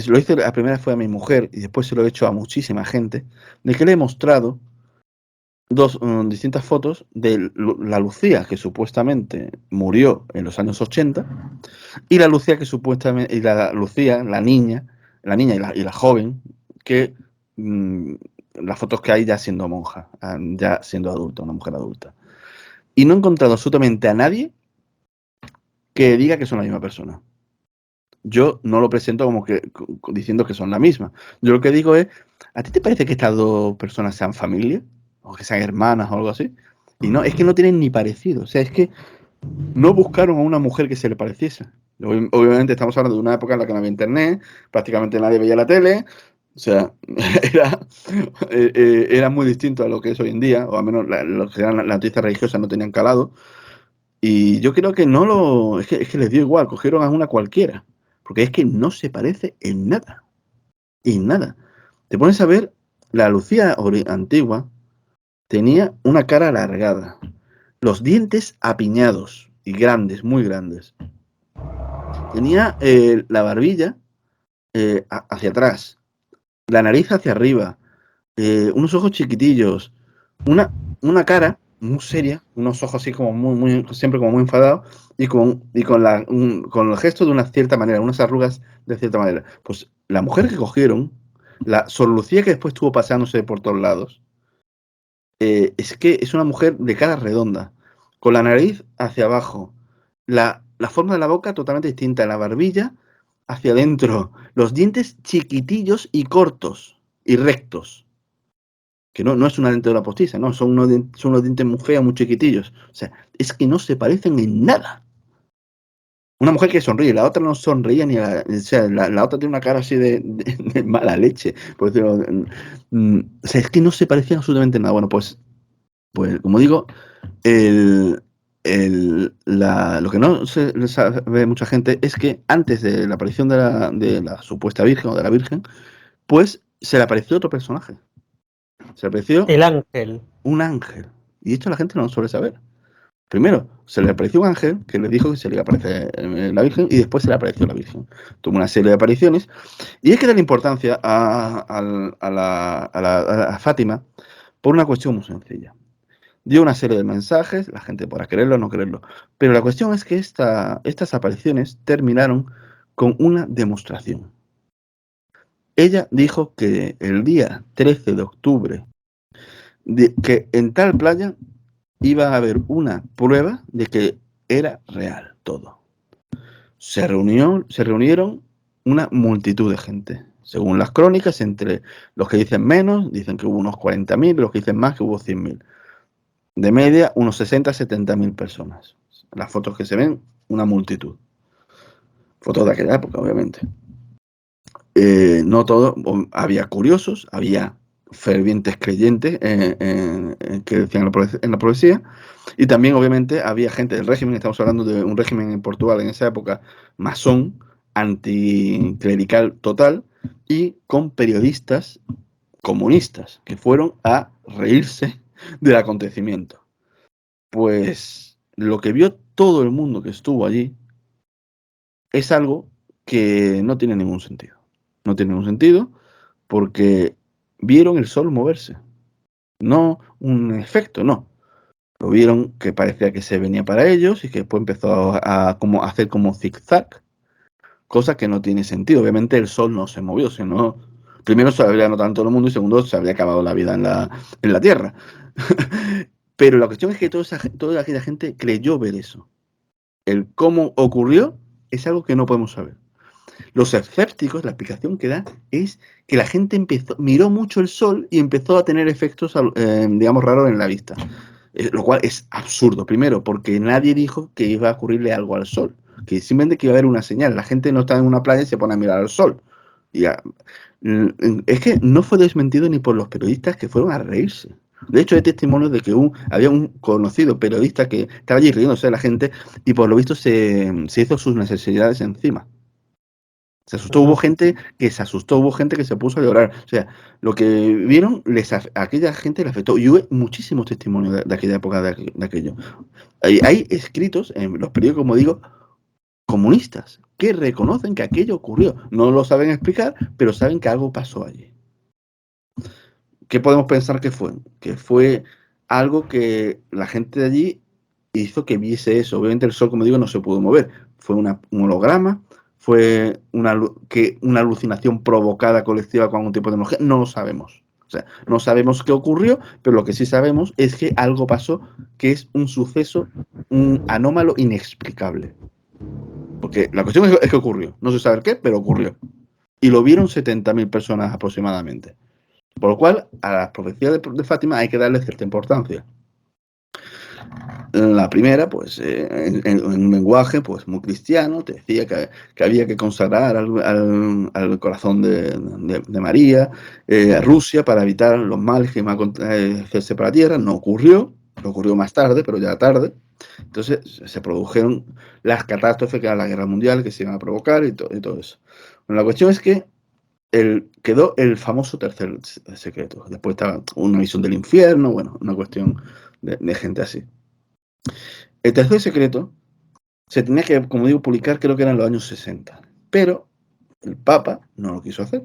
Speaker 5: Lo hice, la primera fue a mi mujer y después se lo he hecho a muchísima gente, de que le he mostrado distintas fotos de la Lucía que supuestamente murió en los años 80 y la Lucía que supuestamente, la niña y la joven, que las fotos que hay ya siendo monja, ya siendo adulta, una mujer adulta. Y no he encontrado absolutamente a nadie que diga que son la misma persona. Yo no lo presento como que diciendo que son la misma. Yo lo que digo es, ¿a ti te parece que estas dos personas sean familia? O que sean hermanas o algo así. Y no, es que no tienen ni parecido. O sea, es que no buscaron a una mujer que se le pareciese. Obviamente estamos hablando de una época en la que no había internet, prácticamente nadie veía la tele. O sea, era muy distinto a lo que es hoy en día, o al menos lo que eran las noticias religiosas no tenían calado. Y yo creo que no lo... Es que les dio igual, cogieron a una cualquiera. Porque es que no se parece en nada. En nada. Te pones a ver, la Lucía antigua tenía una cara alargada, los dientes apiñados y grandes, muy grandes. Tenía la barbilla hacia atrás, la nariz hacia arriba, unos ojos chiquitillos, una cara muy seria, unos ojos así como muy siempre como muy enfadados y con el gesto de una cierta manera, unas arrugas de cierta manera. Pues la mujer que cogieron, la Sor Lucía que después estuvo paseándose por todos lados, es que es una mujer de cara redonda, con la nariz hacia abajo, la forma de la boca totalmente distinta, la barbilla hacia adentro, los dientes chiquitillos y cortos y rectos. Que no es una dentadura postiza, no, son unos dientes muy feos, muy chiquitillos. O sea, es que no se parecen en nada. Una mujer que sonríe, la otra no sonríe ni o sea, la otra tiene una cara así de mala leche, por decirlo. O sea, es que no se parecían absolutamente en nada. Bueno, pues como digo, lo que no se sabe mucha gente es que antes de la aparición de la supuesta Virgen o de la Virgen, pues se le apareció otro personaje. Se le apareció
Speaker 4: El ángel.
Speaker 5: un ángel. Y esto la gente no lo suele saber. Primero, se le apareció un ángel que le dijo que se le iba a aparecer la Virgen y después se le apareció la Virgen. Tuvo una serie de apariciones y es que da la importancia a Fátima por una cuestión muy sencilla. Dio una serie de mensajes, la gente podrá creerlo o no creerlo, pero la cuestión es que estas apariciones terminaron con una demostración. Ella dijo que el día 13 de octubre, que en tal playa iba a haber una prueba de que era real todo. Se reunieron una multitud de gente. Según las crónicas, entre los que dicen menos, dicen que hubo unos 40.000, los que dicen más, que hubo 100.000. De media, unos 60 a 70.000 personas. Las fotos que se ven, una multitud. Fotos de aquella época, obviamente. No todo, había curiosos, había fervientes creyentes que decían en la profecía, y también obviamente había gente del régimen. Estamos hablando de un régimen en Portugal en esa época masón, anticlerical total, y con periodistas comunistas que fueron a reírse del acontecimiento. Pues lo que vio todo el mundo que estuvo allí es algo que no tiene ningún sentido. No tiene ningún sentido porque vieron el sol moverse. No un efecto, no. Lo vieron que parecía que se venía para ellos y que después empezó a hacer como zigzag, cosa que no tiene sentido. Obviamente el sol no se movió, sino primero se habría notado en todo el mundo y segundo se habría acabado la vida en la Tierra. Pero la cuestión es que toda aquella gente creyó ver eso. El cómo ocurrió es algo que no podemos saber. Los escépticos, la explicación que da es que la gente miró mucho el sol y empezó a tener efectos, digamos, raros en la vista. Lo cual es absurdo. Primero, porque nadie dijo que iba a ocurrirle algo al sol. Que simplemente que iba a haber una señal. La gente no está en una playa y se pone a mirar al sol. Es que no fue desmentido ni por los periodistas que fueron a reírse. De hecho, hay testimonios de que había un conocido periodista que estaba allí riéndose de la gente y por lo visto se hizo sus necesidades encima. Se asustó, hubo gente que se asustó, hubo gente que se puso a llorar. O sea, lo que vieron, a aquella gente le afectó. Y hubo muchísimos testimonios de aquella época, de aquello. Hay escritos en los periódicos, como digo, comunistas, que reconocen que aquello ocurrió. No lo saben explicar, pero saben que algo pasó allí. ¿Qué podemos pensar que fue? Que fue algo que la gente de allí hizo que viese eso. Obviamente el sol, como digo, no se pudo mover. Fue un holograma. ¿Fue una alucinación provocada colectiva con algún tipo de tecnología? No lo sabemos. O sea, no sabemos qué ocurrió, pero lo que sí sabemos es que algo pasó que es un suceso, un anómalo inexplicable. Porque la cuestión es que ocurrió. No se sabe el qué, pero ocurrió. Y lo vieron 70.000 personas aproximadamente. Por lo cual, a las profecías de Fátima hay que darle cierta importancia. La primera, pues, en un lenguaje pues muy cristiano, te decía que había que consagrar al corazón de María, a Rusia, para evitar los males que iban a hacerse para la tierra. No ocurrió, ocurrió más tarde, pero ya tarde. Entonces se produjeron las catástrofes que era la guerra mundial, que se iban a provocar y todo eso. Bueno, la cuestión es que quedó el famoso tercer secreto. Después estaba una visión del infierno, bueno, una cuestión de gente así. El tercer secreto se tenía que, como digo, publicar, creo que eran los años 60, pero el Papa no lo quiso hacer.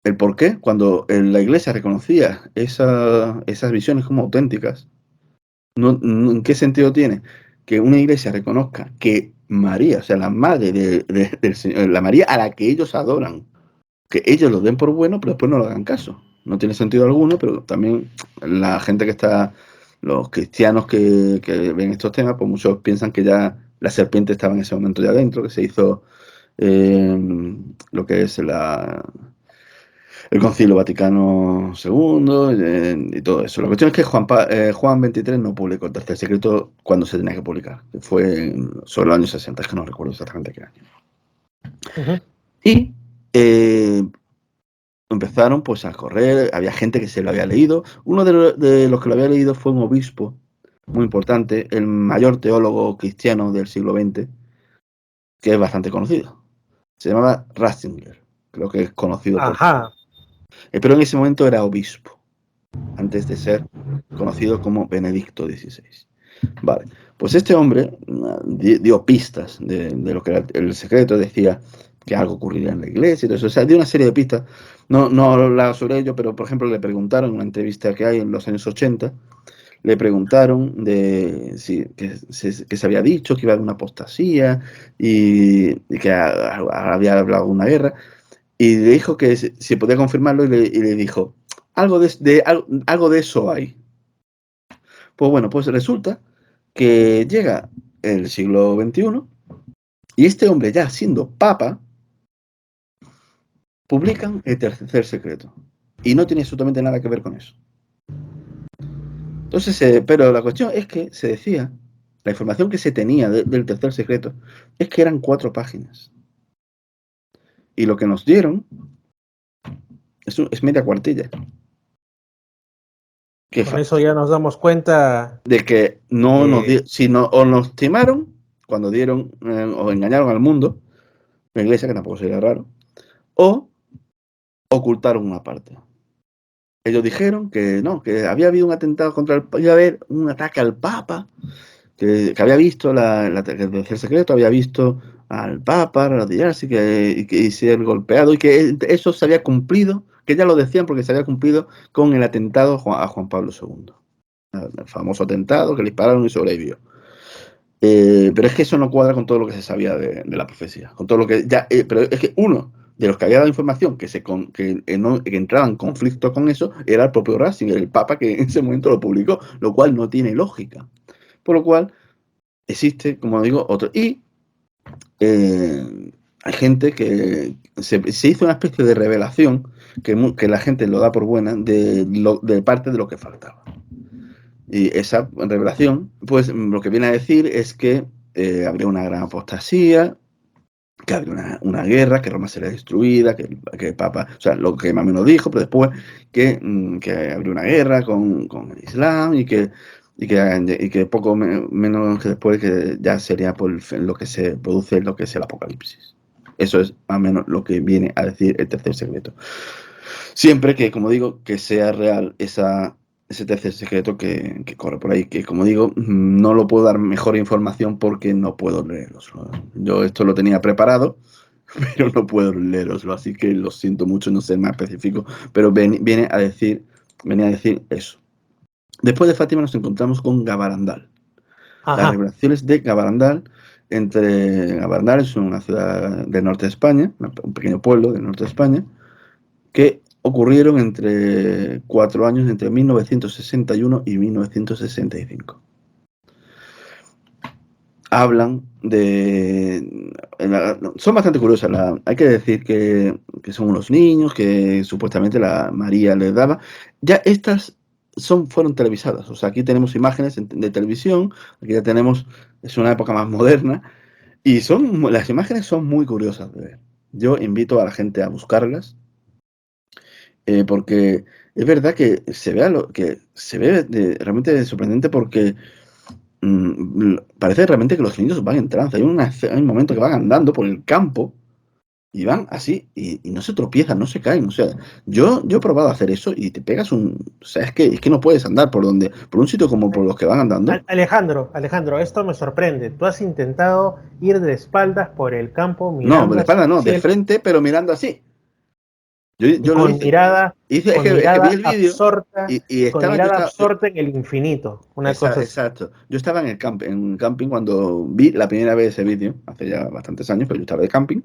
Speaker 5: ¿El por qué? Cuando la Iglesia reconocía esas visiones como auténticas, ¿en qué sentido tiene que una Iglesia reconozca que María, o sea, la madre del Señor, la María a la que ellos adoran, que ellos lo den por bueno, pero después no lo hagan caso? No tiene sentido alguno, pero también la gente que está, los cristianos que ven estos temas, pues muchos piensan que ya la serpiente estaba en ese momento ya dentro, que se hizo lo que es el Concilio Vaticano II y todo eso. La cuestión es que Juan 23 no publicó el tercer secreto cuando se tenía que publicar, que fue sobre los años 60, es que no recuerdo exactamente qué año. Y empezaron pues a correr, había gente que se lo había leído. Uno de los que lo había leído fue un obispo muy importante, el mayor teólogo cristiano del siglo XX, que es bastante conocido. Se llamaba Ratzinger, creo que es conocido por... Pero en ese momento era obispo, antes de ser conocido como Benedicto XVI. Vale, pues este hombre dio pistas de lo que era el secreto, decía que algo ocurriría en la iglesia y todo eso. O sea, dio una serie de pistas. No hablaba sobre ello, pero por ejemplo le preguntaron en una entrevista que hay en los años 80, le preguntaron de que se había dicho que iba a haber una apostasía y que había hablado de una guerra, y le dijo que si podía confirmarlo, y le dijo, algo de eso hay. Pues bueno, pues resulta que llega el siglo XXI y este hombre, ya siendo papa, publican el tercer secreto. Y no tiene absolutamente nada que ver con eso. Entonces, pero la cuestión es que se decía, la información que se tenía del tercer secreto, es que eran 4 páginas. Y lo que nos dieron es media cuartilla.
Speaker 4: Con eso ya nos damos cuenta
Speaker 5: de que no nos o nos timaron cuando dieron o engañaron al mundo, la iglesia, que tampoco sería raro, o ocultaron una parte. Ellos dijeron que no, que había habido un atentado iba a haber un ataque al Papa, que había visto el tercer secreto, había visto al Papa arrodillarse y ser golpeado, y que eso se había cumplido, que ya lo decían porque se había cumplido con el atentado a Juan Pablo II. El famoso atentado que le dispararon y sobrevivió. Pero es que eso no cuadra con todo lo que se sabía de la profecía, con todo lo que ya, pero es que uno de los que había dado información que entraba en conflicto con eso era el propio Ratzinger, el Papa, que en ese momento lo publicó, lo cual no tiene lógica. Por lo cual existe, como digo, otro. Y hay gente que se hizo una especie de revelación que la gente lo da por buena de parte de lo que faltaba. Y esa revelación, pues lo que viene a decir es que habría una gran apostasía, que habría una guerra, que Roma sería destruida, que el Papa, o sea, lo que más o menos dijo, pero después que habría una guerra con el Islam y que poco menos que después que ya sería por lo que se produce lo que es el apocalipsis. Eso es más o menos lo que viene a decir el tercer secreto. Siempre que, como digo, que sea real ese tercer secreto que corre por ahí, que como digo, no lo puedo dar mejor información porque no puedo leeroslo. Yo esto lo tenía preparado, pero no puedo leeroslo, así que lo siento mucho no ser más específico, pero venía a decir eso. Después de Fátima nos encontramos con Gabarandal. Las revelaciones de Gabarandal. Gabarandal es una ciudad del norte de España, un pequeño pueblo del norte de España, que ocurrieron entre 4 años, entre 1961 y 1965. hablan de... Son bastante curiosas. Hay que decir que son unos niños que supuestamente la María les daba. Ya estas fueron televisadas. O sea, aquí tenemos imágenes de televisión, aquí ya tenemos... Es una época más moderna. Y las imágenes son muy curiosas de ver. Yo invito a la gente a buscarlas, porque es verdad que se ve realmente sorprendente porque parece realmente que los niños van en trance. Hay un momento que van andando por el campo y van así y no se tropiezan, no se caen. O sea, yo he probado a hacer eso y te pegas o sea, es que no puedes andar por un sitio como por los que van andando.
Speaker 4: Alejandro, esto me sorprende. Tú has intentado ir de espaldas por el campo
Speaker 5: No, de
Speaker 4: mirando
Speaker 5: la espalda
Speaker 4: hacia el
Speaker 5: no, de
Speaker 4: cielo
Speaker 5: frente, pero mirando así. Yo lo
Speaker 4: con
Speaker 5: hice.
Speaker 4: mirada,
Speaker 5: Es que vi el vídeo
Speaker 4: absorta,
Speaker 5: y
Speaker 4: con
Speaker 5: yo
Speaker 4: mirada
Speaker 5: estaba,
Speaker 4: absorta en el infinito. Una cosa así.
Speaker 5: exacto. Yo estaba en un camping cuando vi la primera vez ese vídeo, hace ya bastantes años, pero yo estaba de camping,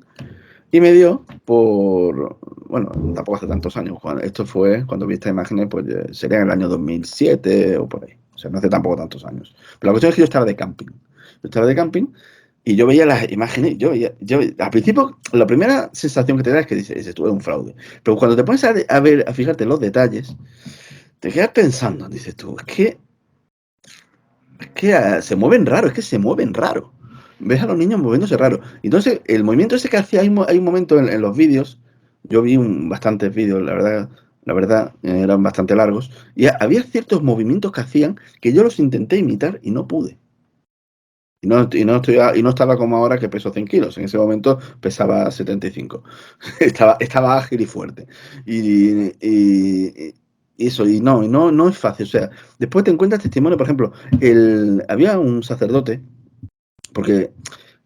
Speaker 5: y me dio bueno, tampoco hace tantos años, esto fue cuando vi estas imágenes, pues sería en el año 2007 o por ahí, o sea, no hace tampoco tantos años. Pero la cuestión es que yo estaba de camping. Y yo veía las imágenes, al principio, la primera sensación que te da es que dices, esto es un fraude. Pero cuando te pones a fijarte en los detalles, te quedas pensando, dices tú, se mueven raro, es que se mueven raro. Ves a los niños moviéndose raro. Entonces, el movimiento ese que hacía, hay un momento en los vídeos, yo vi bastantes vídeos, la verdad, eran bastante largos, y había ciertos movimientos que hacían que yo los intenté imitar y no pude. Y no estaba como ahora que peso 100 kilos. En ese momento pesaba 75. Estaba ágil y fuerte. Y eso, no es fácil. O sea, después te encuentras testimonio, por ejemplo, había un sacerdote, porque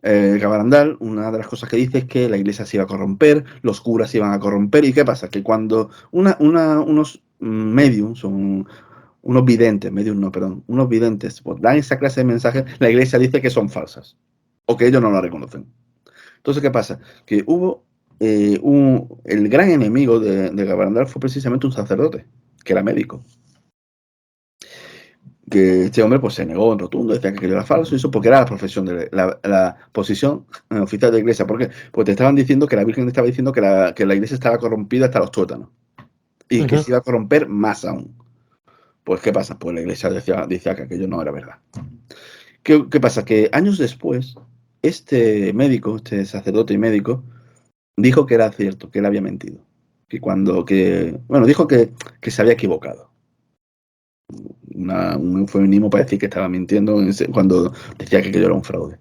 Speaker 5: Gabarandal, una de las cosas que dice es que la iglesia se iba a corromper, los curas se iban a corromper. ¿Y qué pasa? Que cuando unos mediums, unos videntes, medium no, perdón, unos videntes, pues dan esa clase de mensajes, la iglesia dice que son falsas o que ellos no la reconocen. Entonces, ¿qué pasa? Que hubo el gran enemigo de Gabarandal fue precisamente un sacerdote, que era médico. Que este hombre pues se negó en rotundo, decía que aquello era falso, y eso porque era la profesión la posición oficial de la iglesia. ¿Por qué? Pues te estaban diciendo que la Virgen estaba diciendo que la iglesia estaba corrompida hasta los tuétanos y que se iba a corromper más aún. Pues, ¿qué pasa? Pues la iglesia decía que aquello no era verdad. ¿Qué pasa? Que años después, este sacerdote y médico, dijo que era cierto, que él había mentido. Dijo que se había equivocado. Un eufemismo para decir que estaba mintiendo cuando decía que aquello era un fraude.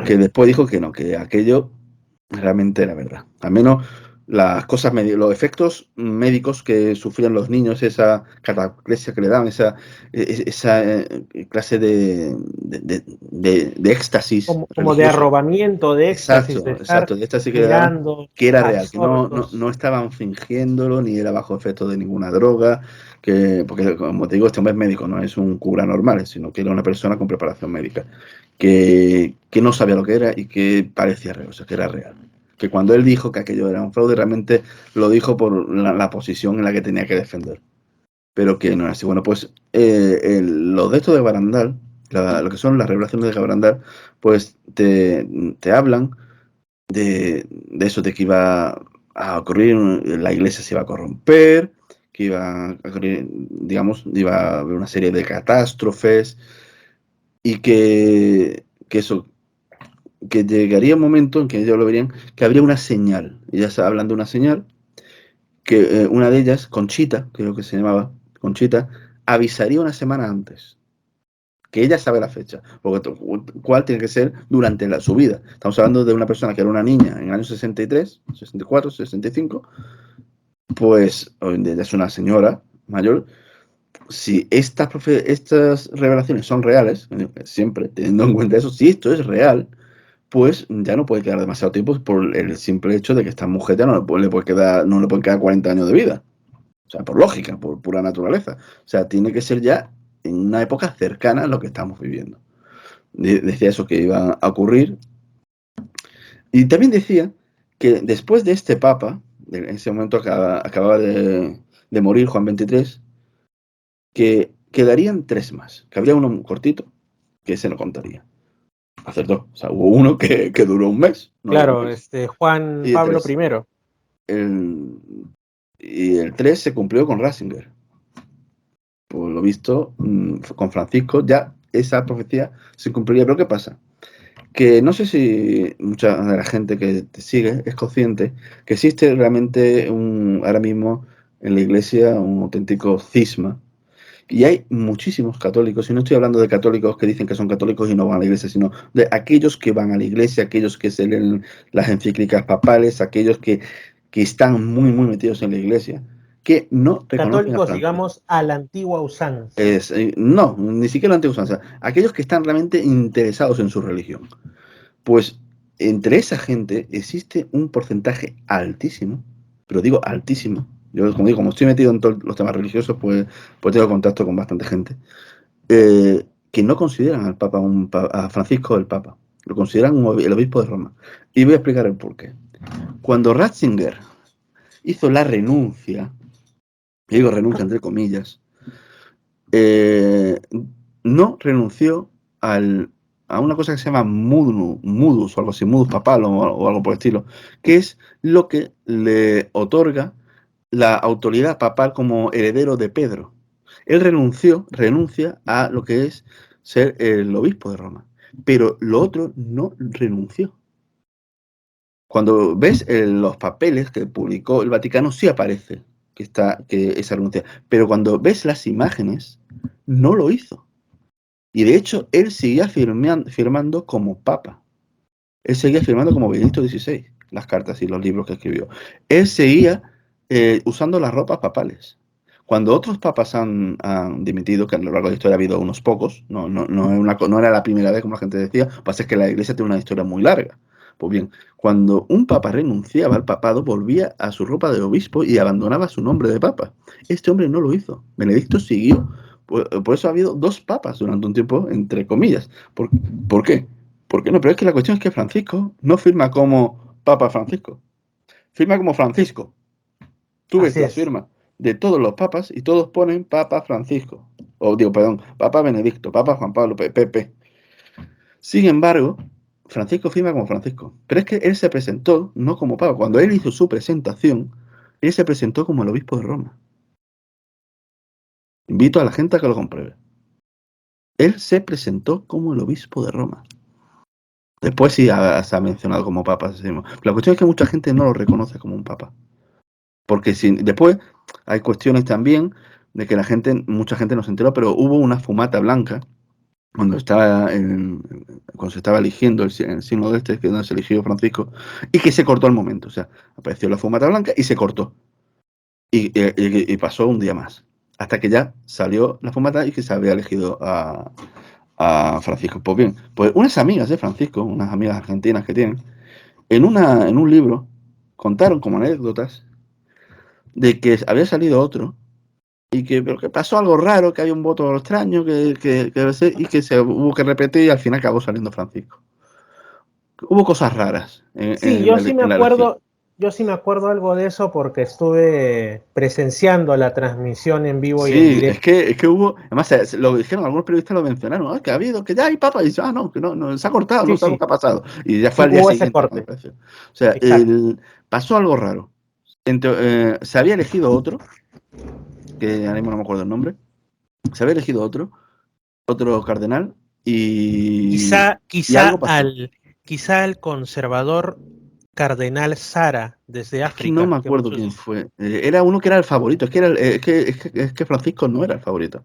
Speaker 5: Que después dijo que no, que aquello realmente era verdad. Al menos los efectos médicos que sufrían los niños, esa cataplesia que le daban, esa clase de éxtasis.
Speaker 4: Como de arrobamiento, de éxtasis, de estar
Speaker 5: Exacto, de éxtasis que le daban,
Speaker 4: mirando,
Speaker 5: que era real, que
Speaker 4: absortos.
Speaker 5: no estaban fingiéndolo, ni era bajo efecto de ninguna droga, porque como te digo, este hombre es médico, no es un cura normal, sino que era una persona con preparación médica, que no sabía lo que era y que parecía real, o sea, que era real. Que cuando él dijo que aquello era un fraude, realmente lo dijo por la posición en la que tenía que defender. Pero que no era así. Bueno, pues los de estos de Barandal, lo que son las revelaciones de Gabarandal, pues te hablan de eso, de que iba a ocurrir, la iglesia se iba a corromper, que iba a ocurrir, digamos, iba a haber una serie de catástrofes y que llegaría un momento en que ellos lo verían, que habría una señal. Ellas hablan de una señal, que una de ellas, Conchita, creo que se llamaba, Conchita, avisaría una semana antes. Que ella sabe la fecha, porque cuál tiene que ser durante su vida. Estamos hablando de una persona que era una niña en el año 63, 64, 65, pues hoy en día ya es una señora mayor. Si estas revelaciones son reales, siempre teniendo en cuenta eso, si esto es real, pues ya no puede quedar demasiado tiempo por el simple hecho de que esta mujer ya no le pueden quedar 40 años de vida. O sea, por lógica, por pura naturaleza. O sea, tiene que ser ya en una época cercana a lo que estamos viviendo. Decía eso que iba a ocurrir. Y también decía que después de este papa, en ese momento acababa de morir Juan XXIII, que quedarían 3 más, que habría uno cortito, que se lo contaría. Acertó. O sea, hubo uno que duró un mes. No
Speaker 4: Claro,
Speaker 5: un mes.
Speaker 4: Juan
Speaker 5: Y
Speaker 4: Pablo
Speaker 5: tres.
Speaker 4: I.
Speaker 5: Y el 3 se cumplió con Ratzinger. Por lo visto, con Francisco ya esa profecía se cumpliría. Pero ¿qué pasa? Que no sé si mucha de la gente que te sigue es consciente que existe realmente ahora mismo en la iglesia un auténtico cisma. Y hay muchísimos católicos, y no estoy hablando de católicos que dicen que son católicos y no van a la iglesia, sino de aquellos que van a la iglesia, aquellos que se leen las encíclicas papales, aquellos que están muy, muy metidos en la iglesia, que no reconocen a
Speaker 4: Católicos,
Speaker 5: Francisco.
Speaker 4: digamos, a la antigua usanza.
Speaker 5: No, ni siquiera la antigua usanza. Aquellos que están realmente interesados en su religión. Pues entre esa gente existe un porcentaje altísimo, pero digo altísimo. Yo, como digo, como estoy metido en todos los temas religiosos, pues tengo contacto con bastante gente. Que no consideran al Papa a Francisco el Papa. Lo consideran el obispo de Roma. Y voy a explicar el porqué. Cuando Ratzinger hizo la renuncia, y digo renuncia entre comillas, no renunció a una cosa que se llama mudus o algo así, mudus papal o algo por el estilo, que es lo que le otorga la autoridad papal como heredero de Pedro. Él renuncia a lo que es ser el obispo de Roma, pero lo otro no renunció. Cuando ves los papeles que publicó el Vaticano, sí aparece que esa renuncia, pero cuando ves las imágenes, no lo hizo. Y de hecho, él seguía firmando como papa. Él seguía firmando como Benedicto XVI, las cartas y los libros que escribió. Él seguía usando las ropas papales. Cuando otros papas han dimitido, que a lo largo de la historia ha habido unos pocos, no era la primera vez, como la gente decía, lo que pasa es que la iglesia tiene una historia muy larga. Pues bien, cuando un papa renunciaba al papado, volvía a su ropa de obispo y abandonaba su nombre de papa. Este hombre no lo hizo. Benedicto siguió. Por eso ha habido dos papas durante un tiempo, entre comillas. ¿Por qué? ¿Por qué no? Pero es que la cuestión es que Francisco no firma como Papa Francisco. Firma como Francisco. Tú ves
Speaker 4: Así
Speaker 5: las
Speaker 4: es.
Speaker 5: firmas de todos los papas y todos ponen Papa Francisco. O digo, perdón, Papa Benedicto, Papa Juan Pablo, PP. Sin embargo, Francisco firma como Francisco. Pero es que él se presentó no como Papa. Cuando él hizo su presentación, él se presentó como el obispo de Roma. Invito a la gente a que lo compruebe. Él se presentó como el obispo de Roma. Después sí se ha mencionado como papa. La cuestión es que mucha gente no lo reconoce como un papa. Porque después hay cuestiones también de que mucha gente no se enteró, pero hubo una fumata blanca cuando se estaba eligiendo el signo de que donde se eligió Francisco, y que se cortó al momento. O sea, apareció la fumata blanca y se cortó. Y pasó un día más. Hasta que ya salió la fumata y que se había elegido a Francisco. Pues bien, pues unas amigas de Francisco, unas amigas argentinas que tienen, en un libro contaron como anécdotas de que había salido otro pero que pasó algo raro, que había un voto extraño y que se hubo que repetir y al final acabó saliendo Francisco. Hubo cosas raras
Speaker 4: Sí,
Speaker 5: en la elección.
Speaker 4: yo sí me acuerdo algo de eso porque estuve presenciando la transmisión en vivo y en
Speaker 5: Sí, es
Speaker 4: directo.
Speaker 5: que hubo, además lo dijeron, algunos periodistas lo mencionaron, que ha habido, que ya hay papa, y dice, no, que no, se ha cortado, no
Speaker 4: Sí,
Speaker 5: sabemos
Speaker 4: sí,
Speaker 5: qué ha pasado. Y ya fue
Speaker 4: sí,
Speaker 5: al día
Speaker 4: hubo ese
Speaker 5: siguiente, me
Speaker 4: corte.
Speaker 5: parece. O sea,
Speaker 4: Exacto.
Speaker 5: pasó algo raro. Se había elegido otro, que ahora mismo no me acuerdo el nombre, se había elegido otro cardenal, y algo pasó.
Speaker 4: Quizá al conservador cardenal Sara desde
Speaker 5: Es que no
Speaker 4: África,
Speaker 5: me
Speaker 4: que
Speaker 5: acuerdo quién
Speaker 4: muchos...
Speaker 5: fue. Era uno que era el favorito. Es que Francisco no era el favorito.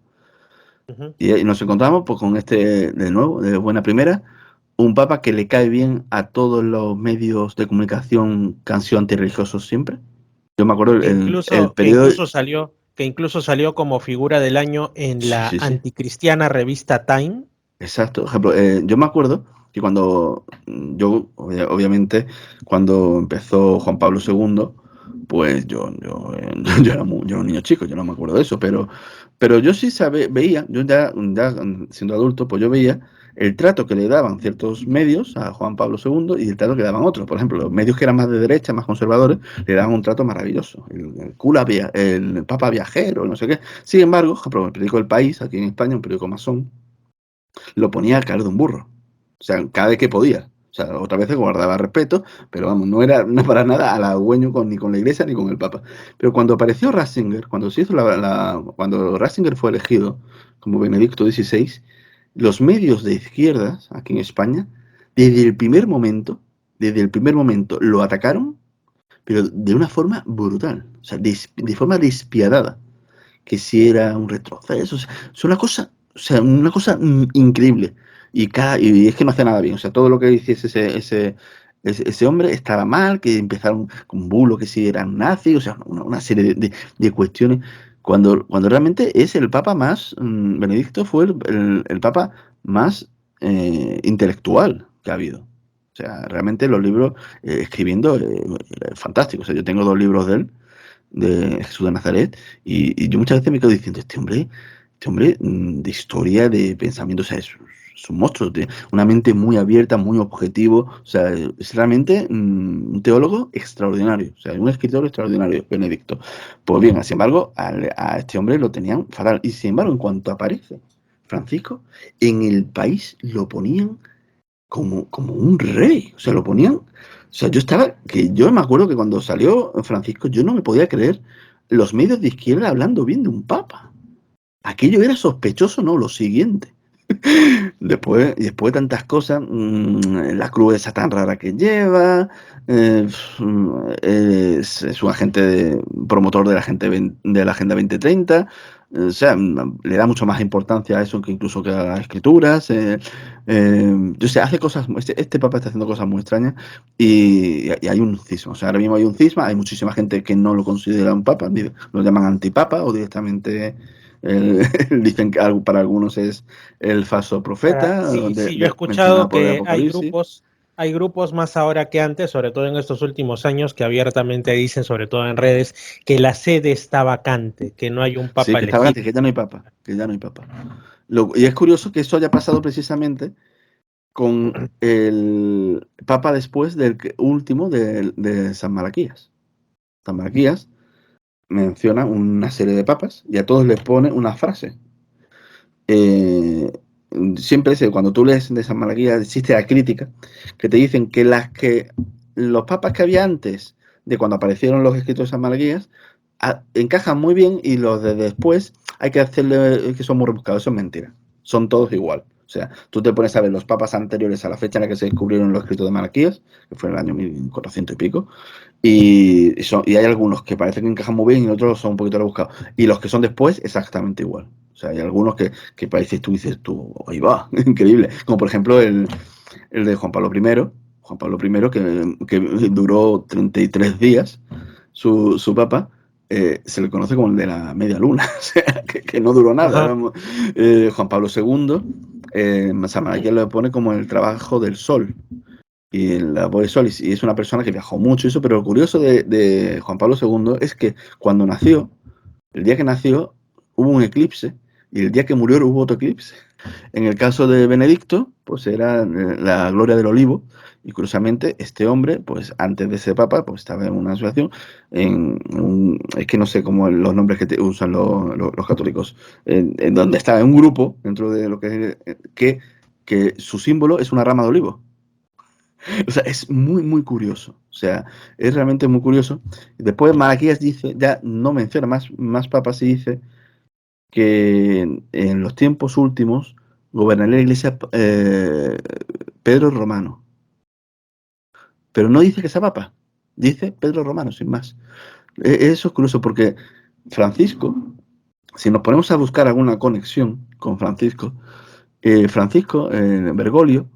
Speaker 4: Ujú.
Speaker 5: Y nos encontramos pues, con de nuevo, de buena primera, un papa que le cae bien a todos los medios de comunicación que han sido antirreligiosos siempre. Yo me acuerdo el periodo.
Speaker 4: Que incluso salió como figura del año en
Speaker 5: Sí,
Speaker 4: la
Speaker 5: sí, sí.
Speaker 4: anticristiana revista Time.
Speaker 5: Exacto. Por ejemplo, yo me acuerdo que cuando obviamente, cuando empezó Juan Pablo II, pues yo era yo era un niño chico, yo no me acuerdo de eso, pero yo sí veía, yo ya siendo adulto, pues yo veía el trato que le daban ciertos medios a Juan Pablo II y el trato que le daban otros. Por ejemplo, los medios que eran más de derecha, más conservadores, le daban un trato maravilloso. El Papa Viajero, no sé qué. Sin embargo, por ejemplo, el periódico El País, aquí en España, un periódico masón, lo ponía a caer de un burro. O sea, cada vez que podía. O sea, otras veces guardaba respeto, pero vamos, no era para nada halagüeño ni con la Iglesia ni con el Papa. Pero cuando apareció Ratzinger, cuando se hizo cuando Ratzinger fue elegido como Benedicto XVI, los medios de izquierdas aquí en España, desde el primer momento, lo atacaron, pero de una forma brutal, o sea, de forma despiadada, que si era un retroceso, o sea, es una cosa increíble. Y es que no hace nada bien. O sea, todo lo que hiciese ese hombre estaba mal, que empezaron con bulo, que si eran nazis, o sea, una serie de cuestiones. Cuando realmente es el papa más, Benedicto fue el papa más intelectual que ha habido. O sea, realmente los libros escribiendo fantásticos. O sea, yo tengo 2 libros de él, de Jesús de Nazaret, y yo muchas veces me quedo diciendo, este hombre de historia, de pensamiento, o sea, es un monstruo, tiene una mente muy abierta, muy objetivo, o sea, es realmente un teólogo extraordinario, o sea, un escritor extraordinario, Benedicto. Pues bien, sin embargo, a este hombre lo tenían fatal, y sin embargo, en cuanto aparece Francisco, en el país lo ponían como un rey, o sea, lo ponían, o sea, yo me acuerdo que cuando salió Francisco, yo no me podía creer los medios de izquierda hablando bien de un papa. Aquello era sospechoso, ¿no? Lo siguiente. Después de tantas cosas, la cruz esa tan rara que lleva, es un agente promotor de la Agenda 2030, o sea, le da mucho más importancia a eso que incluso que a las escrituras. Yo sé, hace cosas, este papa está haciendo cosas muy extrañas y hay un cisma. O sea, ahora mismo hay un cisma, hay muchísima gente que no lo considera un papa, lo llaman antipapa o directamente dicen que para algunos es el falso profeta,
Speaker 4: Sí, yo he
Speaker 5: mencionado
Speaker 4: escuchado
Speaker 5: por el
Speaker 4: que
Speaker 5: Apocalipsis.
Speaker 4: hay grupos más ahora que antes, sobre todo en estos últimos años, que abiertamente dicen, sobre todo en redes, que la sede está vacante, que no hay un
Speaker 5: Sí,
Speaker 4: papa
Speaker 5: que está vacante,
Speaker 4: elegido.
Speaker 5: que ya no hay papa, y es curioso que eso haya pasado precisamente con el papa después del último de San Malaquías. San Malaquías menciona una serie de papas y a todos les pone una frase. Siempre cuando tú lees de San Malaquías existe la crítica que te dicen que los papas que había antes de cuando aparecieron los escritos de San Malaquías encajan muy bien y los de después hay que hacerle que son muy rebuscados. Eso es mentira. Son todos igual. O sea, tú te pones a ver los papas anteriores a la fecha en la que se descubrieron los escritos de Malaquías, que fue en el año 1400 y pico, y hay algunos que parecen que encajan muy bien y otros son un poquito rebuscados. Y los que son después, exactamente igual. O sea, hay algunos que pareces dices tú, ahí va, increíble. Como por ejemplo el de Juan Pablo I, que duró 33 días, su papa, se le conoce como el de la media luna, o sea, que no duró nada. Juan Pablo II, San Malaquías lo pone como el trabajo del sol y en la voz de sol, y es una persona que viajó mucho y eso, pero lo curioso de Juan Pablo II es que cuando nació, el día que nació, hubo un eclipse y el día que murió hubo otro eclipse. En el caso de Benedicto, pues era la gloria del olivo, y curiosamente este hombre, pues antes de ser papa, pues estaba en una situación, es que no sé cómo los nombres que usan los católicos, en donde estaba en un grupo, dentro de lo que su símbolo es una rama de olivo. O sea, es muy, muy curioso. O sea, es realmente muy curioso. Después Malaquías dice, ya no menciona más papas y dice que en los tiempos últimos gobernaría la iglesia Pedro Romano. Pero no dice que sea papa, dice Pedro Romano, sin más. Eso es curioso porque Francisco, si nos ponemos a buscar alguna conexión con Francisco, Bergoglio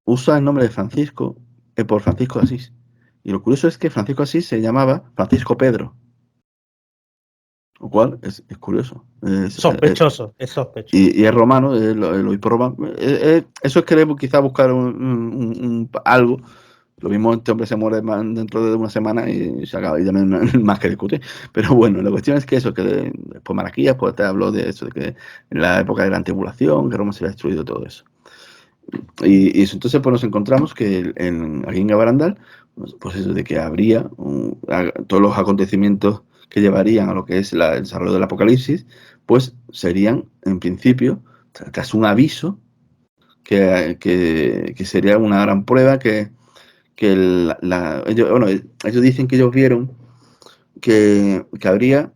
Speaker 5: usa el nombre de Francisco por Francisco de Asís. Y lo curioso es que Francisco de Asís se llamaba Francisco Pedro. Lo cual es curioso.
Speaker 4: Sospechoso, es sospechoso.
Speaker 5: Y es romano, el obispo romano. Eso es querer quizá buscar algo. Lo mismo este hombre se muere dentro de una semana y se acaba, y ya no hay más que discutir. Pero bueno, la cuestión es que eso, que después Malaquías, pues te habló de eso, de que en la época de la tribulación, que Roma se había destruido, todo eso. Y eso, entonces pues nos encontramos que aquí en Gabarandal, pues eso de que habría todos los acontecimientos que llevarían a lo que es el desarrollo del Apocalipsis, pues serían, en principio, tras un aviso que sería una gran prueba ellos dicen que ellos vieron que habría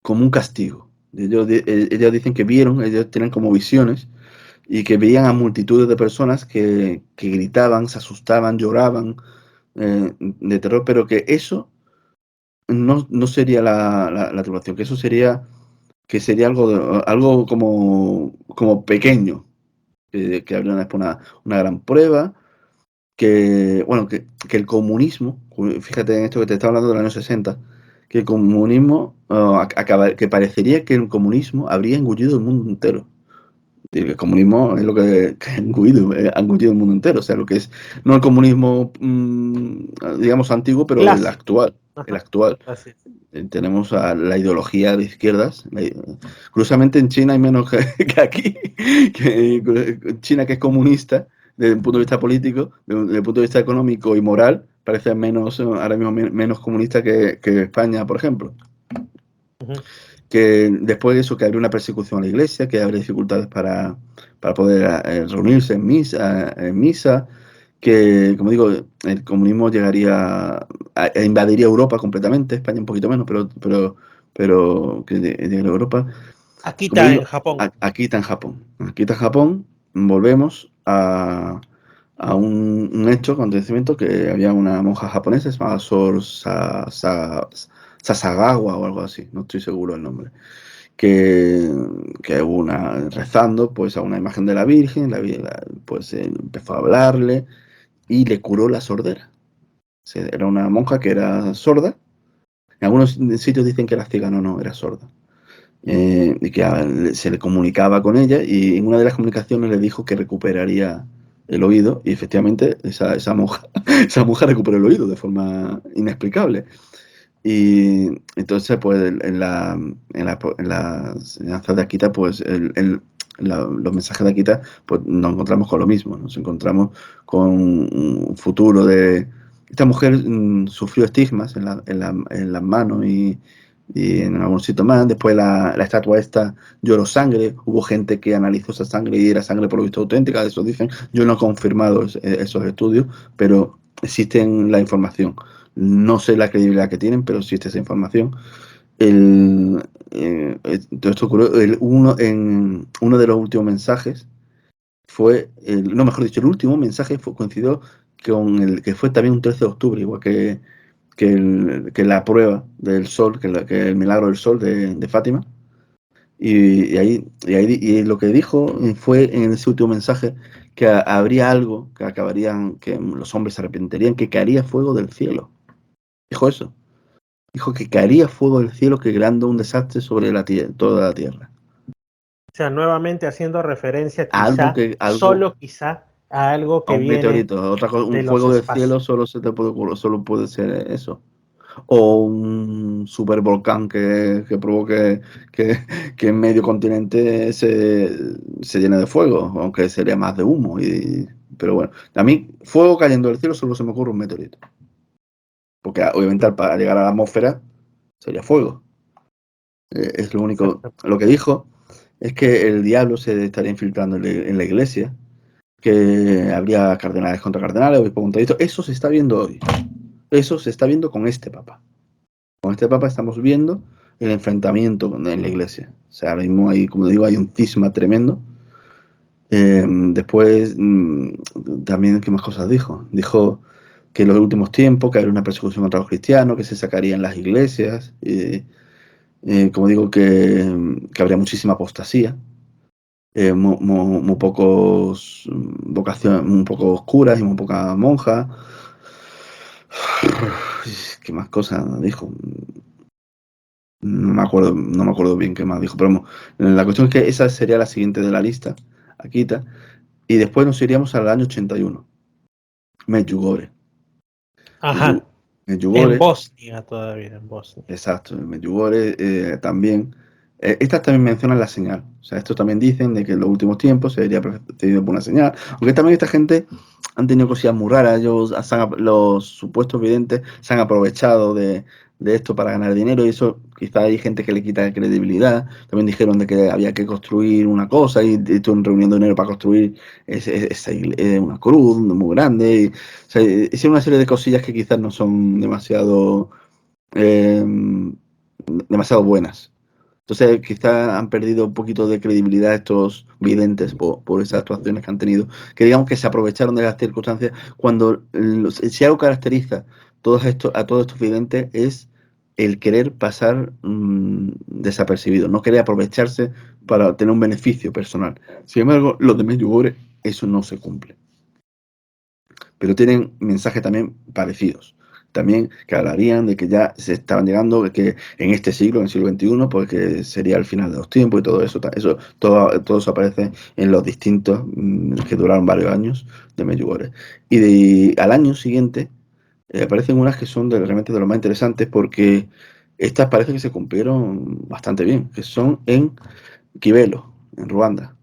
Speaker 5: como un castigo. Ellos dicen que vieron, ellos tienen como visiones y que veían a multitudes de personas que gritaban, se asustaban, lloraban de terror, pero que eso no sería la tribulación, que eso sería algo como pequeño, que habría una gran prueba, que el comunismo, fíjate en esto que te estaba hablando del año 60, que el comunismo que parecería que el comunismo habría engullido el mundo entero. El comunismo es lo que ha engullido el mundo entero, o sea, lo que es, no el comunismo, digamos, antiguo, pero el
Speaker 4: Clásico.
Speaker 5: actual. El
Speaker 4: Ajá,
Speaker 5: actual.
Speaker 4: así es.
Speaker 5: Tenemos a la ideología de izquierdas. Curiosamente en China hay menos que aquí. China, que es comunista, desde un punto de vista político, desde el punto de vista económico y moral, parece menos, ahora mismo menos comunista que España, por ejemplo.
Speaker 4: Ujú.
Speaker 5: Que después de eso, que habría una persecución a la iglesia, que habría dificultades para poder reunirse en misa, que, como digo, el comunismo llegaría invadiría Europa completamente, España un poquito menos, pero que llegaría a Europa.
Speaker 4: Aquí
Speaker 5: Como
Speaker 4: está en
Speaker 5: digo,
Speaker 4: Japón.
Speaker 5: aquí está en Japón. Aquí está en Japón, volvemos a un hecho, acontecimiento, que había una monja japonesa llamada Sasagawa o algo así, no estoy seguro el nombre, que rezando pues a una imagen de la Virgen, pues empezó a hablarle y le curó la sordera. Era una monja que era sorda. En algunos sitios dicen que era ciega, no, era sorda. Y que se le comunicaba con ella y en una de las comunicaciones le dijo que recuperaría el oído y efectivamente esa monja, esa monja recuperó el oído de forma inexplicable. Y entonces, pues en la enseñanza de Akita, pues los mensajes de Akita, pues nos encontramos con lo mismo, nos encontramos con un futuro de... Esta mujer sufrió estigmas en las manos y en algún sitio más. Después la estatua esta lloró sangre. Hubo gente que analizó esa sangre y era sangre por lo visto auténtica, eso dicen. Yo no he confirmado esos estudios, pero existe la información. No sé la credibilidad que tienen, pero existe esa información. Todo esto ocurrió. Uno de los últimos mensajes fue, no, mejor dicho, el último mensaje coincidió con el que fue también un 13 de octubre, igual que la prueba del sol, que el milagro del sol de Fátima. Y lo que dijo fue en ese último mensaje que habría algo, que acabarían, que los hombres se arrepentirían, que caería fuego del cielo. Dijo eso. Dijo que caería fuego del cielo, que creando un desastre sobre toda la tierra.
Speaker 4: O sea, nuevamente haciendo referencia
Speaker 5: Algo
Speaker 4: quizá, a algo
Speaker 5: a
Speaker 4: que
Speaker 5: un
Speaker 4: viene
Speaker 5: meteorito, otra cosa,
Speaker 4: de
Speaker 5: un
Speaker 4: los
Speaker 5: fuego del cielo
Speaker 4: espacios.
Speaker 5: solo puede ser eso. O un supervolcán que provoque que en medio continente se llene de fuego, aunque sería más de humo. Pero bueno, a mí, fuego cayendo del cielo solo se me ocurre un meteorito. Porque obviamente para llegar a la atmósfera sería fuego. Es lo único.
Speaker 4: Exacto.
Speaker 5: Lo que dijo es que el diablo se estaría infiltrando en la iglesia, que habría cardenales contra cardenales, obispos contra obispos. Eso se está viendo hoy. Eso se está viendo con este papa. Con este papa estamos viendo el enfrentamiento en la iglesia. O sea, ahora mismo hay, como digo, hay un cisma tremendo. Después, también, ¿qué más cosas dijo? Dijo que en los últimos tiempos, que habría una persecución contra los cristianos, que se sacarían las iglesias. Como digo, que habría muchísima apostasía. Muy pocos vocaciones, muy pocos curas y muy pocas monjas. ¿Qué más cosas dijo? No me acuerdo bien qué más dijo, pero la cuestión es que esa sería la siguiente de la lista, Akita, y después nos iríamos al año 81, Medjugorje.
Speaker 4: Ajá. En
Speaker 5: Medjugorje,
Speaker 4: Bosnia todavía, en Bosnia.
Speaker 5: exacto, Medjugorje también. Estas también mencionan la señal, o sea, estos también dicen de que en los últimos tiempos se vería precedido por una señal, aunque también esta gente han tenido cosillas muy raras, los supuestos videntes se han aprovechado de de esto para ganar dinero, y eso quizá hay gente que le quita credibilidad. También dijeron de que había que construir una cosa y estuvieron reuniendo dinero para construir una cruz muy grande. Y, o sea, hicieron una serie de cosillas que quizás no son demasiado buenas. Entonces quizás han perdido un poquito de credibilidad estos videntes por esas actuaciones que han tenido, que digamos que se aprovecharon de las circunstancias cuando si algo caracteriza a todos estos videntes es el querer pasar desapercibido, no querer aprovecharse para tener un beneficio personal. Sin embargo, los de Medjugorje eso no se cumple. Pero tienen mensajes también parecidos. También que hablarían de que ya se estaban llegando, que en este siglo, en el siglo XXI, pues que sería el final de los tiempos y todo eso. Todo eso aparece en los distintos que duraron varios años de Medjugorje. Y al año siguiente aparecen unas que son realmente de lo más interesantes, porque estas parece que se cumplieron bastante bien, que son en Kibelo, en Ruanda.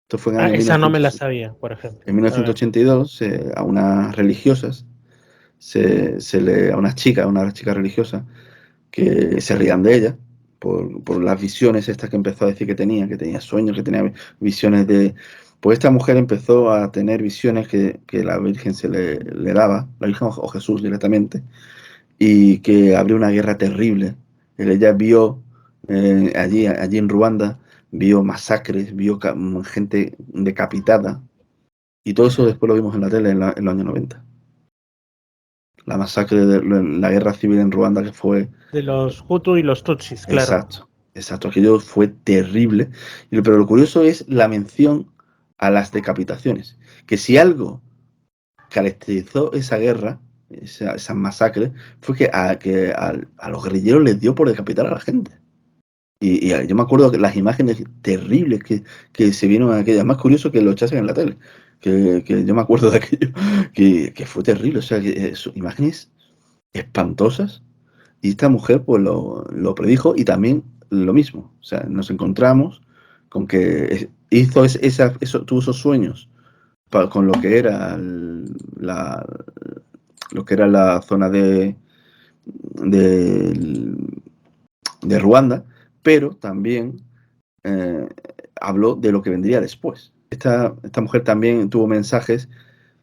Speaker 5: Esto fue en el año
Speaker 4: Esa no me la
Speaker 5: 1900,
Speaker 4: sabía, por ejemplo.
Speaker 5: en 1982, a unas religiosas, a unas chicas religiosas, que se rían de ella por las visiones estas que empezó a decir que tenía sueños, que tenía visiones de... Pues esta mujer empezó a tener visiones que la Virgen se le daba, la Virgen o Jesús directamente, y que habría una guerra terrible. Ella vio allí en Ruanda, vio masacres, vio gente decapitada, y todo eso después lo vimos en la tele en los años 90. La masacre de la guerra civil en Ruanda, que fue...
Speaker 4: De los Hutu y los Tutsis, claro.
Speaker 5: Exacto, aquello fue terrible. Pero lo curioso es la mención a las decapitaciones. Que si algo caracterizó esa guerra, esa masacre, fue que a los guerrilleros les dio por decapitar a la gente. Y yo me acuerdo que las imágenes terribles que se vieron aquellas, más curioso que lo echasen en la tele. Que yo me acuerdo de aquello, que fue terrible. O sea, imágenes espantosas. Y esta mujer pues lo predijo, y también lo mismo. O sea, nos encontramos con que tuvo esos sueños con lo que era la zona de Ruanda, pero también habló de lo que vendría después. Esta mujer también tuvo mensajes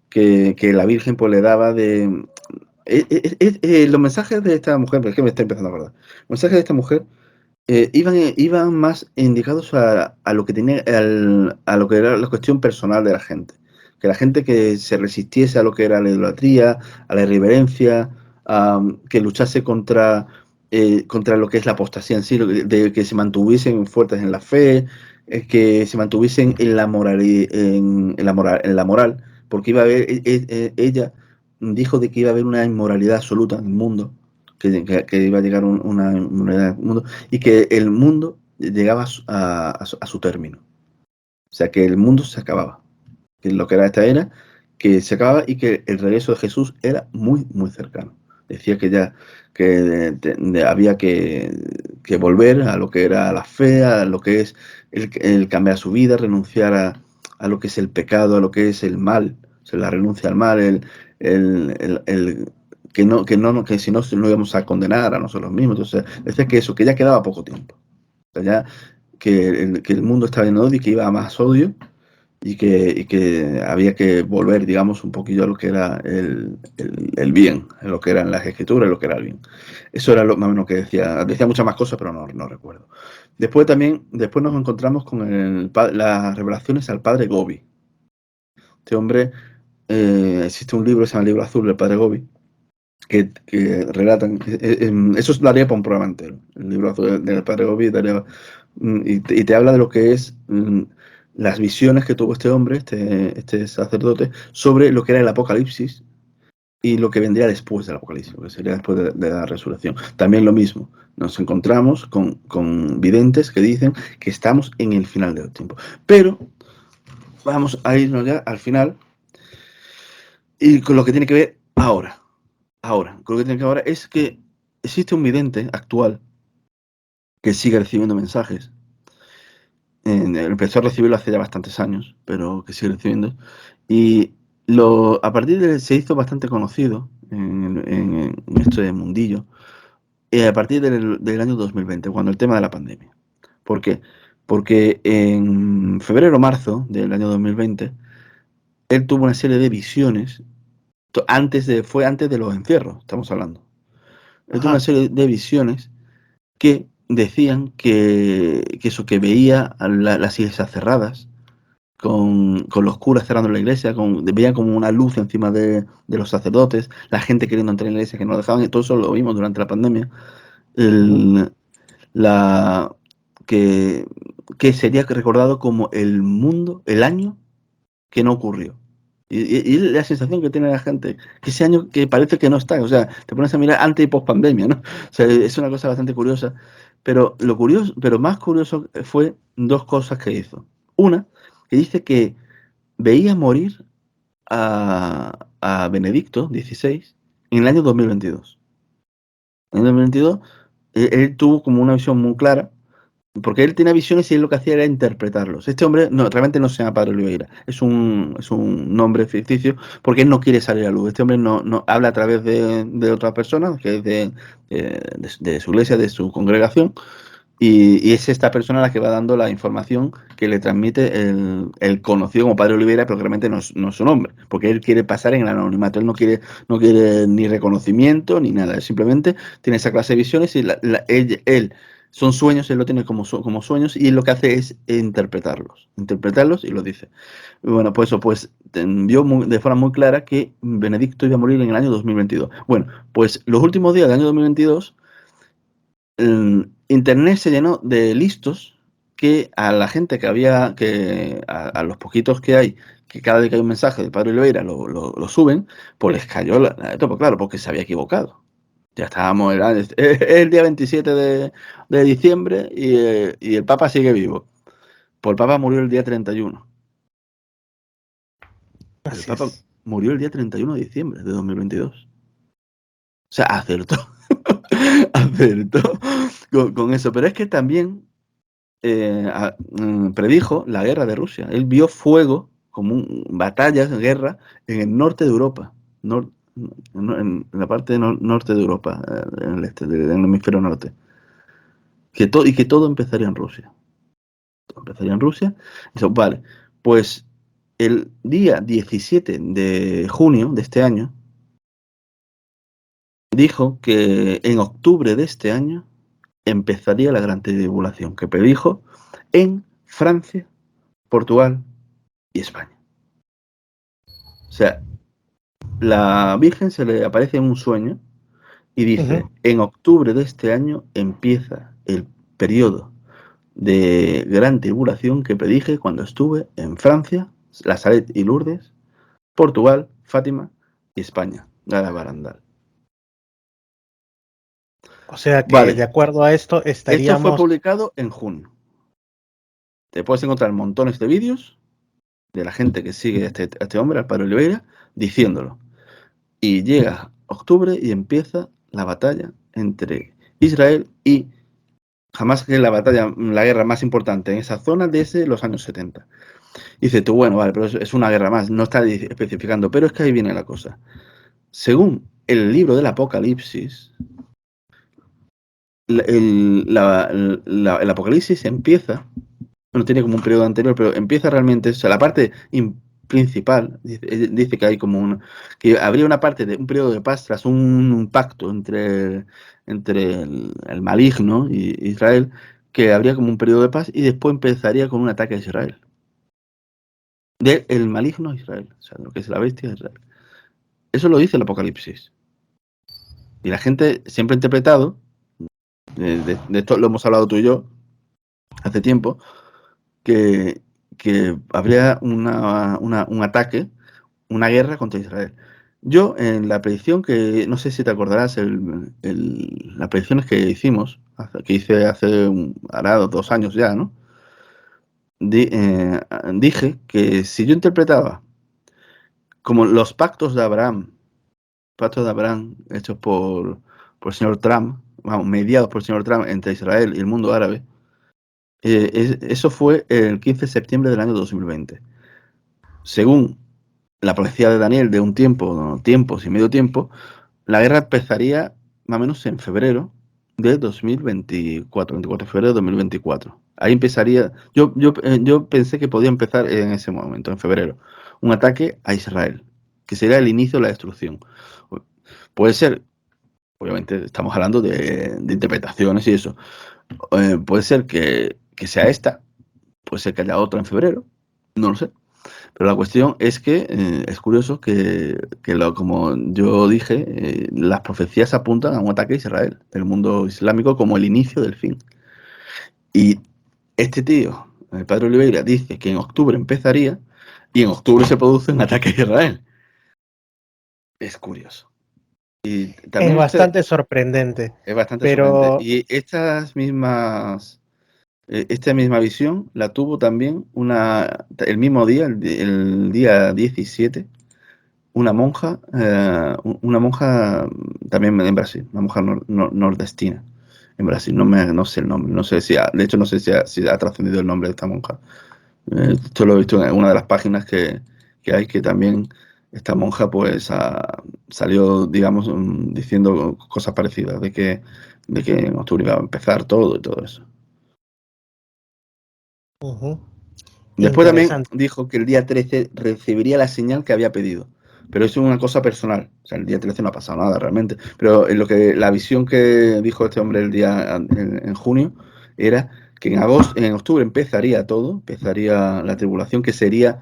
Speaker 5: que la Virgen pues le daba de... los mensajes de esta mujer, pero es que me está empezando a acordar. Los mensajes de esta mujer iban más indicados a lo que tenía, a lo que era la cuestión personal de la gente. Que la gente que se resistiese a lo que era la idolatría, a la irreverencia, que luchase contra lo que es la apostasía en sí, de que se mantuviesen fuertes en la fe, que se mantuviesen en la moral, porque iba a haber, ella dijo de que iba a haber una inmoralidad absoluta en el mundo, que iba a llegar una inmoralidad en el mundo, y que el mundo llegaba a su término. O sea, que el mundo se acababa. Que lo que era esta era, que se acababa, y que el regreso de Jesús era muy, muy cercano. Decía que ya había que volver a lo que era la fe, a lo que es el cambiar su vida, renunciar a lo que es el pecado, a lo que es el mal, o sea, la renuncia al mal, que si no nos íbamos a condenar a nosotros mismos. Entonces, decía que ya quedaba poco tiempo. O sea, ya que el mundo estaba en odio y que iba a más odio, y que había que volver, digamos, un poquillo a lo que era el bien, a lo que eran las escrituras, lo que era el bien. Eso era lo más o menos que decía. Decía muchas más cosas, pero no recuerdo. Después nos encontramos con las revelaciones al padre Gobi. Este hombre, existe un libro, se llama El Libro Azul del padre Gobi, que relatan, eso daría para un programa entero. El Libro Azul del padre Gobi daría, y te habla de lo que es las visiones que tuvo este hombre, este sacerdote, sobre lo que era el Apocalipsis y lo que vendría después del Apocalipsis, lo que sería después de la resurrección. También lo mismo, nos encontramos con videntes que dicen que estamos en el final del tiempo. Pero vamos a irnos ya al final, y con lo que tiene que ver ahora. Con lo que tiene que ver ahora es que existe un vidente actual que sigue recibiendo mensajes. Empezó a recibirlo hace ya bastantes años, pero que sigue recibiendo. Y a partir de él se hizo bastante conocido en este mundillo, a partir del año 2020, cuando el tema de la pandemia. ¿Por qué? Porque en febrero o marzo del año 2020, él tuvo una serie de visiones, fue antes de los encierros, estamos hablando. Él tuvo una serie de visiones que decían que veía las iglesias cerradas, con los curas cerrando la iglesia, veía como una luz encima de los sacerdotes, la gente queriendo entrar en la iglesia que no lo dejaban, y todo eso lo vimos durante la pandemia. La, que sería recordado como el año que no ocurrió. Y la sensación que tiene la gente, que ese año que parece que no está, o sea, te pones a mirar antes y post pandemia, ¿no? O sea, es una cosa bastante curiosa, pero pero más curioso fue dos cosas que hizo. Una, que dice que veía morir a Benedicto XVI en el año 2022. En el 2022, él tuvo como una visión muy clara, porque él tenía visiones y él lo que hacía era interpretarlos. Este hombre realmente no se llama Padre Oliveira, es un nombre ficticio, porque él no quiere salir a luz. Este hombre no habla a través de otras personas, que es de su iglesia, de su congregación, y es esta persona la que va dando la información que le transmite el conocido como Padre Oliveira, pero que realmente no es su nombre, porque él quiere pasar en el anonimato. Él no quiere ni reconocimiento ni nada, él simplemente tiene esa clase de visiones y él son sueños, él lo tiene como sueños, y él lo que hace es interpretarlos y lo dice. Bueno, pues eso, pues vio de forma muy clara que Benedicto iba a morir en el año 2022. Bueno, pues los últimos días del año 2022, Internet se llenó de listos que a la gente a los poquitos que hay, que cada vez que hay un mensaje de Padre Oliveira lo suben, pues les cayó pues claro, porque se había equivocado. Ya estábamos, es el día 27 de diciembre y el Papa sigue vivo. Pues el Papa murió el día 31. El Papa murió el día 31 de diciembre de 2022. O sea, acertó. Acertó con eso. Pero es que también predijo la guerra de Rusia. Él vio fuego, batallas, guerra, en el norte de Europa. En la parte norte de Europa, en el hemisferio norte. Y que todo empezaría en Rusia. Todo empezaría en Rusia. Eso, vale, pues el día 17 de junio de este año, dijo que en octubre de este año empezaría la gran tribulación, que predijo en Francia, Portugal y España. O sea, la Virgen se le aparece en un sueño y dice, en octubre de este año empieza el periodo de gran tribulación que predije cuando estuve en Francia, La Salet y Lourdes, Portugal, Fátima y España, Gara Barandal.
Speaker 4: O sea que, de acuerdo a esto, estaríamos...
Speaker 5: Esto fue publicado en junio. Te puedes encontrar montones de vídeos de la gente que sigue a este hombre, al Padre Oliveira, diciéndolo. Y llega octubre y empieza la batalla entre Israel y jamás, que es la guerra más importante en esa zona desde los años 70. Dice tú, bueno, vale, pero es una guerra más, no está especificando, pero es que ahí viene la cosa. Según el libro del Apocalipsis, el Apocalipsis empieza, bueno, tiene como un periodo anterior, pero empieza realmente, o sea, la parte principal, dice que hay como que habría una parte de un periodo de paz tras un pacto entre el maligno y Israel, que habría como un periodo de paz y después empezaría con un ataque a Israel. El maligno a Israel, o sea, lo que es la bestia de Israel. Eso lo dice el Apocalipsis. Y la gente siempre ha interpretado, de esto lo hemos hablado tú y yo hace tiempo, que habría un ataque, una guerra contra Israel. Yo, en la predicción que, no sé si te acordarás, las predicciones que hicimos, que hice hará 2 años ya, ¿no? Dije que si yo interpretaba como los pactos de Abraham hechos por el señor Trump, vamos, mediados por el señor Trump entre Israel y el mundo árabe, eso fue el 15 de septiembre del año 2020. Según la profecía de Daniel de un tiempos y medio tiempo, la guerra empezaría más o menos en febrero de 2024, 24 de febrero de 2024. Ahí empezaría, yo pensé que podía empezar en ese momento, en febrero, un ataque a Israel, que sería el inicio de la destrucción. Puede ser, obviamente estamos hablando de interpretaciones y eso, puede ser que sea esta, puede ser que haya otra en febrero, no lo sé. Pero la cuestión es que es curioso como yo dije, las profecías apuntan a un ataque a Israel, del mundo islámico, como el inicio del fin. Y este tío, el padre Oliveira, dice que en octubre empezaría y en octubre se produce un ataque a Israel. Es curioso. Y
Speaker 4: Es
Speaker 5: también
Speaker 4: bastante sorprendente,
Speaker 5: es bastante sorprendente.
Speaker 4: pero
Speaker 5: Y esta misma visión la tuvo también el mismo día, el día 17, una monja también en Brasil, una monja nordestina en Brasil, no sé el nombre, no sé de hecho no sé si ha trascendido el nombre de esta monja. Esto lo he visto en una de las páginas que hay, que también esta monja pues salió, digamos, diciendo cosas parecidas, de que en octubre iba a empezar todo y todo eso.
Speaker 4: ujú,
Speaker 5: Después también
Speaker 4: interesante.
Speaker 5: dijo que el día 13 recibiría la señal que había pedido. Pero eso es una cosa personal. O sea, el día 13 no ha pasado nada realmente. Pero la visión que dijo este hombre el día en junio era que en octubre empezaría todo, empezaría la tribulación, que sería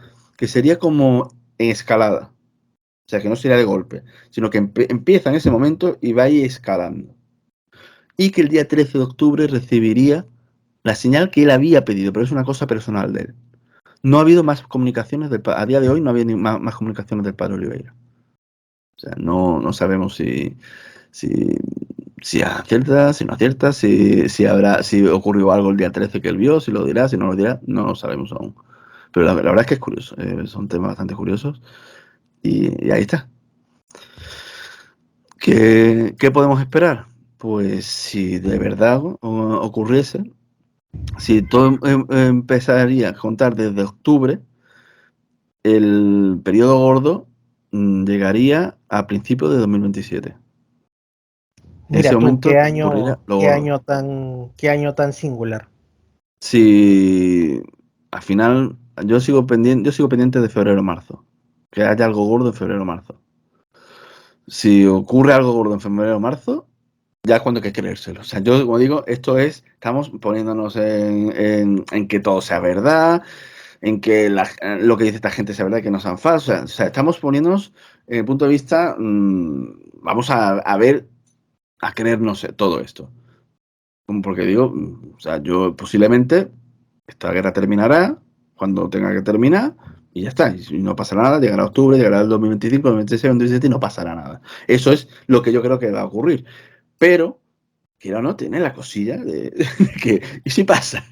Speaker 5: como en escalada. O sea, que no sería de golpe, sino que empieza en ese momento y va a ir escalando. Y que el día 13 de octubre recibiría la señal que él había pedido, pero es una cosa personal de él. No ha habido más comunicaciones a día de hoy no ha habido más comunicaciones del padre Oliveira. O sea, no sabemos si acierta, si no acierta, si ocurrió algo el día 13 que él vio, si lo dirá, si no lo dirá, no lo sabemos aún. Pero la verdad es que es curioso, son temas bastante curiosos y ahí está. ¿Qué podemos esperar? Pues si de verdad ocurriese, si todo empezaría a contar desde octubre, el periodo gordo llegaría a principios de 2027. En ese
Speaker 4: Mira tú,
Speaker 5: momento ocurrirá lo gordo.
Speaker 4: qué año tan singular.
Speaker 5: Si al final yo sigo pendiente de febrero-marzo, que haya algo gordo en febrero-marzo. Si ocurre algo gordo en febrero-marzo, ya es cuando hay que creérselo. O sea, yo como digo, estamos poniéndonos en que todo sea verdad, en que lo que dice esta gente sea verdad y que no sean falsos. O sea, estamos poniéndonos en el punto de vista, vamos a ver, a creernos todo esto. Porque digo, o sea, yo posiblemente esta guerra terminará cuando tenga que terminar y ya está. Y no pasará nada, llegará octubre, llegará el 2025, 2026, 2027 y no pasará nada. Eso es lo que yo creo que va a ocurrir. Pero quiero no tener la cosilla de que, ¿y si pasa?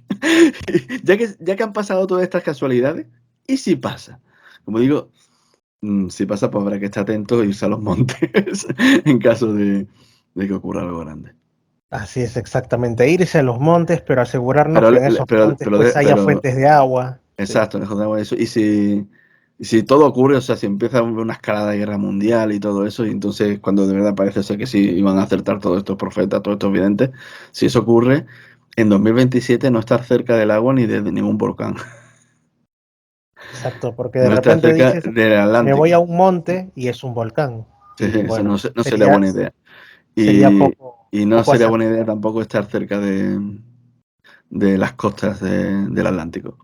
Speaker 5: ya que han pasado todas estas casualidades, ¿y si pasa? Como digo, si pasa, pues habrá que estar atento e irse a los montes en caso de que ocurra algo grande.
Speaker 4: Así es, exactamente. Irse a los montes, pero asegurarnos
Speaker 5: Pero,
Speaker 4: que en esos montes pues haya fuentes de agua. Sí.
Speaker 5: exacto, lejos de agua, eso. Y si todo ocurre, o sea, si empieza una escalada de guerra mundial y todo eso, y entonces cuando de verdad parece ser que sí iban a acertar todos estos profetas, todos estos videntes, si eso ocurre, en 2027 no estar cerca del agua ni de ningún volcán.
Speaker 4: Exacto, porque de
Speaker 5: No estar
Speaker 4: repente
Speaker 5: cerca
Speaker 4: dices,
Speaker 5: del
Speaker 4: me voy a
Speaker 5: Atlántico.
Speaker 4: un monte y es un volcán.
Speaker 5: Sí, sí,
Speaker 4: Y
Speaker 5: eso
Speaker 4: bueno,
Speaker 5: no sería buena idea.
Speaker 4: sería
Speaker 5: Y,
Speaker 4: poco,
Speaker 5: y no
Speaker 4: poco
Speaker 5: sería buena idea
Speaker 4: acertado.
Speaker 5: tampoco estar cerca de las costas del Atlántico.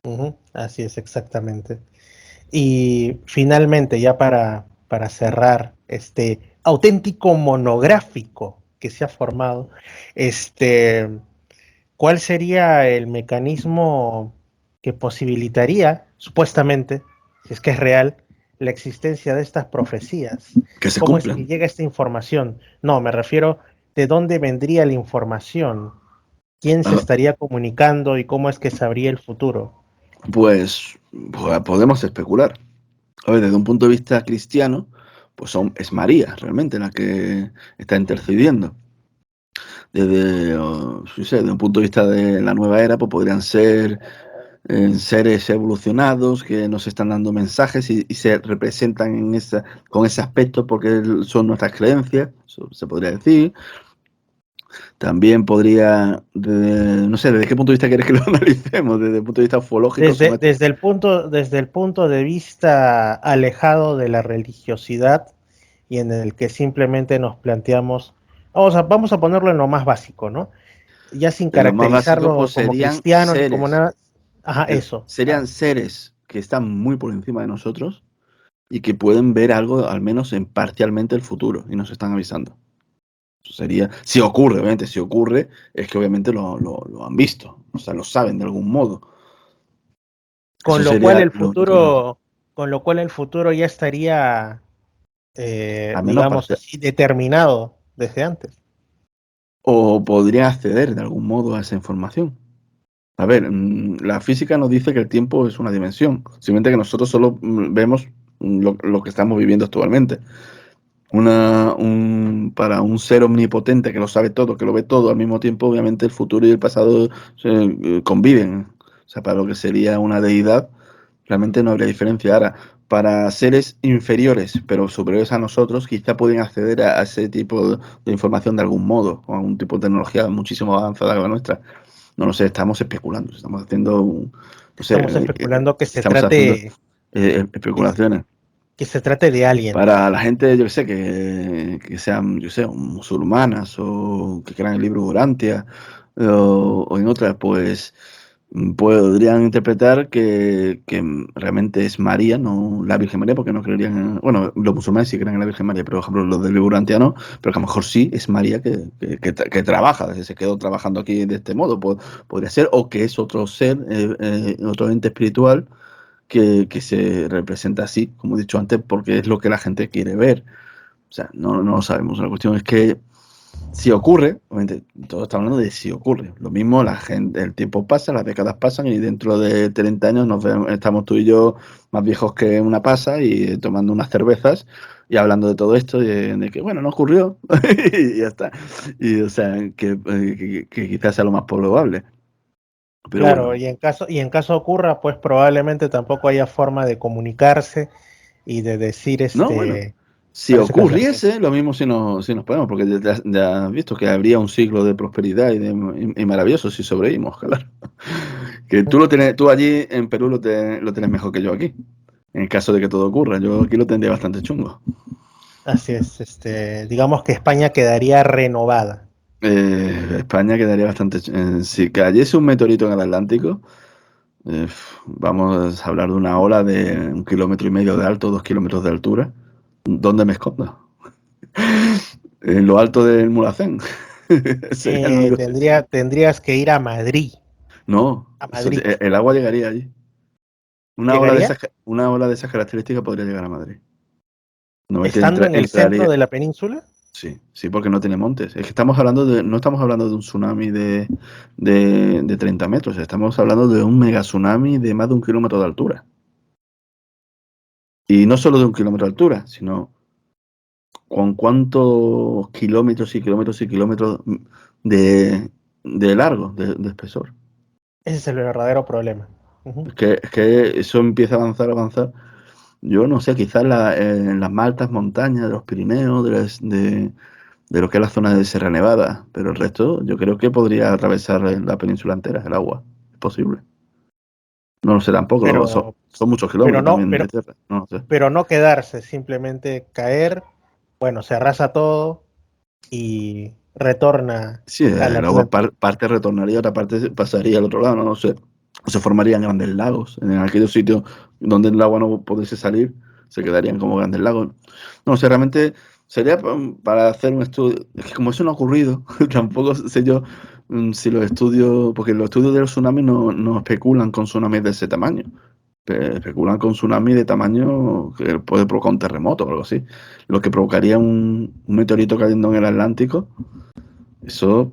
Speaker 4: Ujú, así es, exactamente. Y finalmente, ya para cerrar este auténtico monográfico que se ha formado, este, ¿cuál sería el mecanismo que posibilitaría, supuestamente, si es que es real, la existencia de estas profecías?
Speaker 5: Que se
Speaker 4: ¿Cómo es que
Speaker 5: cumplan.
Speaker 4: llega esta información? No, me refiero de dónde vendría la información, quién se
Speaker 5: Ah,
Speaker 4: estaría comunicando y cómo es que sabría el futuro.
Speaker 5: pues podemos especular. A ver, desde un punto de vista cristiano, pues es María realmente la que está intercediendo. Sí sé, desde un punto de vista de la nueva era, pues podrían ser seres evolucionados que nos están dando mensajes y se representan con ese aspecto porque son nuestras creencias, eso se podría decir. También podría, no sé, ¿desde qué punto de vista quieres que lo analicemos? ¿Desde el punto de vista ufológico?
Speaker 4: Desde el punto de vista alejado de la religiosidad y en el que simplemente nos planteamos, vamos a ponerlo en lo más básico, ¿no? Ya sin
Speaker 5: En lo más básico,
Speaker 4: caracterizarlo
Speaker 5: pues
Speaker 4: como
Speaker 5: serían
Speaker 4: cristiano ni como
Speaker 5: seres.
Speaker 4: nada. Ajá, eso.
Speaker 5: Serían seres que están muy por encima de nosotros y que pueden ver algo, al menos en parcialmente, el futuro y nos están avisando. Eso sería, si ocurre, obviamente, si ocurre, es que obviamente lo han visto, o sea, lo saben de algún modo. Eso
Speaker 4: Con lo cual
Speaker 5: sería
Speaker 4: el
Speaker 5: lo único.
Speaker 4: futuro, con lo cual el futuro ya estaría,
Speaker 5: Al menos
Speaker 4: digamos
Speaker 5: parcial.
Speaker 4: así, determinado desde antes.
Speaker 5: O podría acceder de algún modo a esa información. A ver, la física nos dice que el tiempo es una dimensión, simplemente que nosotros solo vemos lo que estamos viviendo actualmente. Para un ser omnipotente que lo sabe todo, que lo ve todo al mismo tiempo, obviamente el futuro y el pasado conviven. O sea, para lo que sería una deidad, realmente no habría diferencia. Ahora, para seres inferiores, pero superiores a nosotros, quizá pueden acceder a ese tipo de información de algún modo, o a un tipo de tecnología muchísimo más avanzada que la nuestra. No lo sé, estamos especulando, estamos haciendo, no sé,
Speaker 4: Estamos especulando
Speaker 5: estamos haciendo especulaciones.
Speaker 4: que se trate de aliens.
Speaker 5: Para la gente, yo que sé, que sean, yo sé, musulmanas o que crean el libro Urantia o en otras, pues podrían interpretar que realmente es María, no la Virgen María, porque no creerían bueno, los musulmanes sí creen en la Virgen María, pero por ejemplo los del libro Urantia no, pero que a lo mejor sí es María que trabaja, se quedó trabajando aquí de este modo, podría ser, o que es otro ser, otro ente espiritual que se representa así, como he dicho antes, porque es lo que la gente quiere ver. O sea, no lo sabemos. La cuestión es que si ocurre, obviamente, todo está hablando de si ocurre. Lo mismo, la gente, el tiempo pasa, las décadas pasan y dentro de 30 años estamos tú y yo más viejos que una pasa y tomando unas cervezas y hablando de todo esto y de que, bueno, no ocurrió y ya está. Y, o sea, que quizás sea lo más probable. Pero
Speaker 4: Claro,
Speaker 5: bueno,
Speaker 4: y en caso ocurra, pues probablemente tampoco haya forma de comunicarse y de decir
Speaker 5: no, bueno. Si
Speaker 4: parece con certeza.
Speaker 5: ocurriese, lo mismo si nos ponemos, porque ya has visto que habría un siglo de prosperidad y maravilloso si sobrevivimos, claro. Que tú lo tienes, tú allí en Perú lo tienes mejor que yo aquí. En el caso de que todo ocurra, yo aquí lo tendría bastante chungo.
Speaker 4: Así es, digamos que España quedaría renovada.
Speaker 5: España quedaría bastante. Si cayese un meteorito en el Atlántico, vamos a hablar de una ola de 1,5 kilómetros de alto, 2 kilómetros de altura. ¿Dónde me escondo? En lo alto del Mulhacén. Sería el único sitio.
Speaker 4: Tendrías que ir a Madrid.
Speaker 5: No,
Speaker 4: A Madrid.
Speaker 5: el agua llegaría allí.
Speaker 4: ¿Llegaría?
Speaker 5: Una ola de esas características podría llegar a Madrid. No es que
Speaker 4: Estando en el centro
Speaker 5: entraría.
Speaker 4: de la península.
Speaker 5: Sí, sí, porque no tiene montes. Es que no estamos hablando de un tsunami de 30 metros, estamos hablando de un mega tsunami de más de 1 kilómetro de altura. Y no solo de 1 kilómetro de altura, sino con cuántos kilómetros y kilómetros y kilómetros de largo, de espesor.
Speaker 4: Ese es el verdadero problema. Ujú.
Speaker 5: Es que eso empieza a avanzar. Yo no sé, quizás en las más altas montañas de los Pirineos, de lo que es la zona de Sierra Nevada, pero el resto yo creo que podría atravesar la península entera, el agua. Es posible. No lo sé tampoco,
Speaker 4: Pero,
Speaker 5: son muchos
Speaker 4: pero
Speaker 5: kilómetros
Speaker 4: no,
Speaker 5: también de
Speaker 4: pero,
Speaker 5: tierra, no lo sé.
Speaker 4: pero no quedarse, simplemente caer, bueno, se arrasa todo y retorna
Speaker 5: Sí,
Speaker 4: a la
Speaker 5: el agua
Speaker 4: Atlántico.
Speaker 5: parte retornaría, otra parte pasaría al otro lado, no lo sé. O se formarían grandes lagos. En aquellos sitios donde el agua no pudiese salir, se quedarían como grandes lagos. No sé, realmente sería para hacer un estudio. Es que como eso no ha ocurrido, tampoco sé yo si los estudios, porque los estudios de los tsunamis no especulan con tsunamis de ese tamaño. Especulan con tsunamis de tamaño que puede provocar un terremoto o algo así. Lo que provocaría un meteorito cayendo en el Atlántico, eso.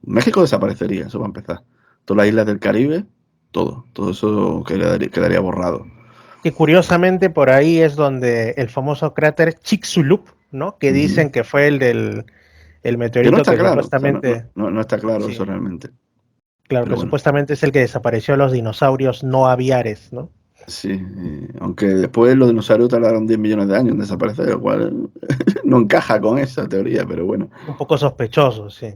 Speaker 5: México desaparecería, eso va a empezar. Todas las islas del Caribe, todo eso quedaría borrado.
Speaker 4: Que curiosamente por ahí es donde el famoso cráter Chicxulub, ¿no? Que
Speaker 5: Ujú.
Speaker 4: dicen que fue el
Speaker 5: Que no
Speaker 4: meteorito
Speaker 5: está
Speaker 4: que
Speaker 5: claro, o sea,
Speaker 4: supuestamente,
Speaker 5: no está claro eso
Speaker 4: sí,
Speaker 5: realmente.
Speaker 4: claro,
Speaker 5: Pero
Speaker 4: que
Speaker 5: bueno,
Speaker 4: supuestamente es el que desapareció a los dinosaurios no aviares, ¿no?
Speaker 5: Sí, aunque después los dinosaurios tardaron 10 millones de años en desaparecer, lo cual no encaja con esa teoría, pero bueno.
Speaker 4: Un poco sospechoso, sí.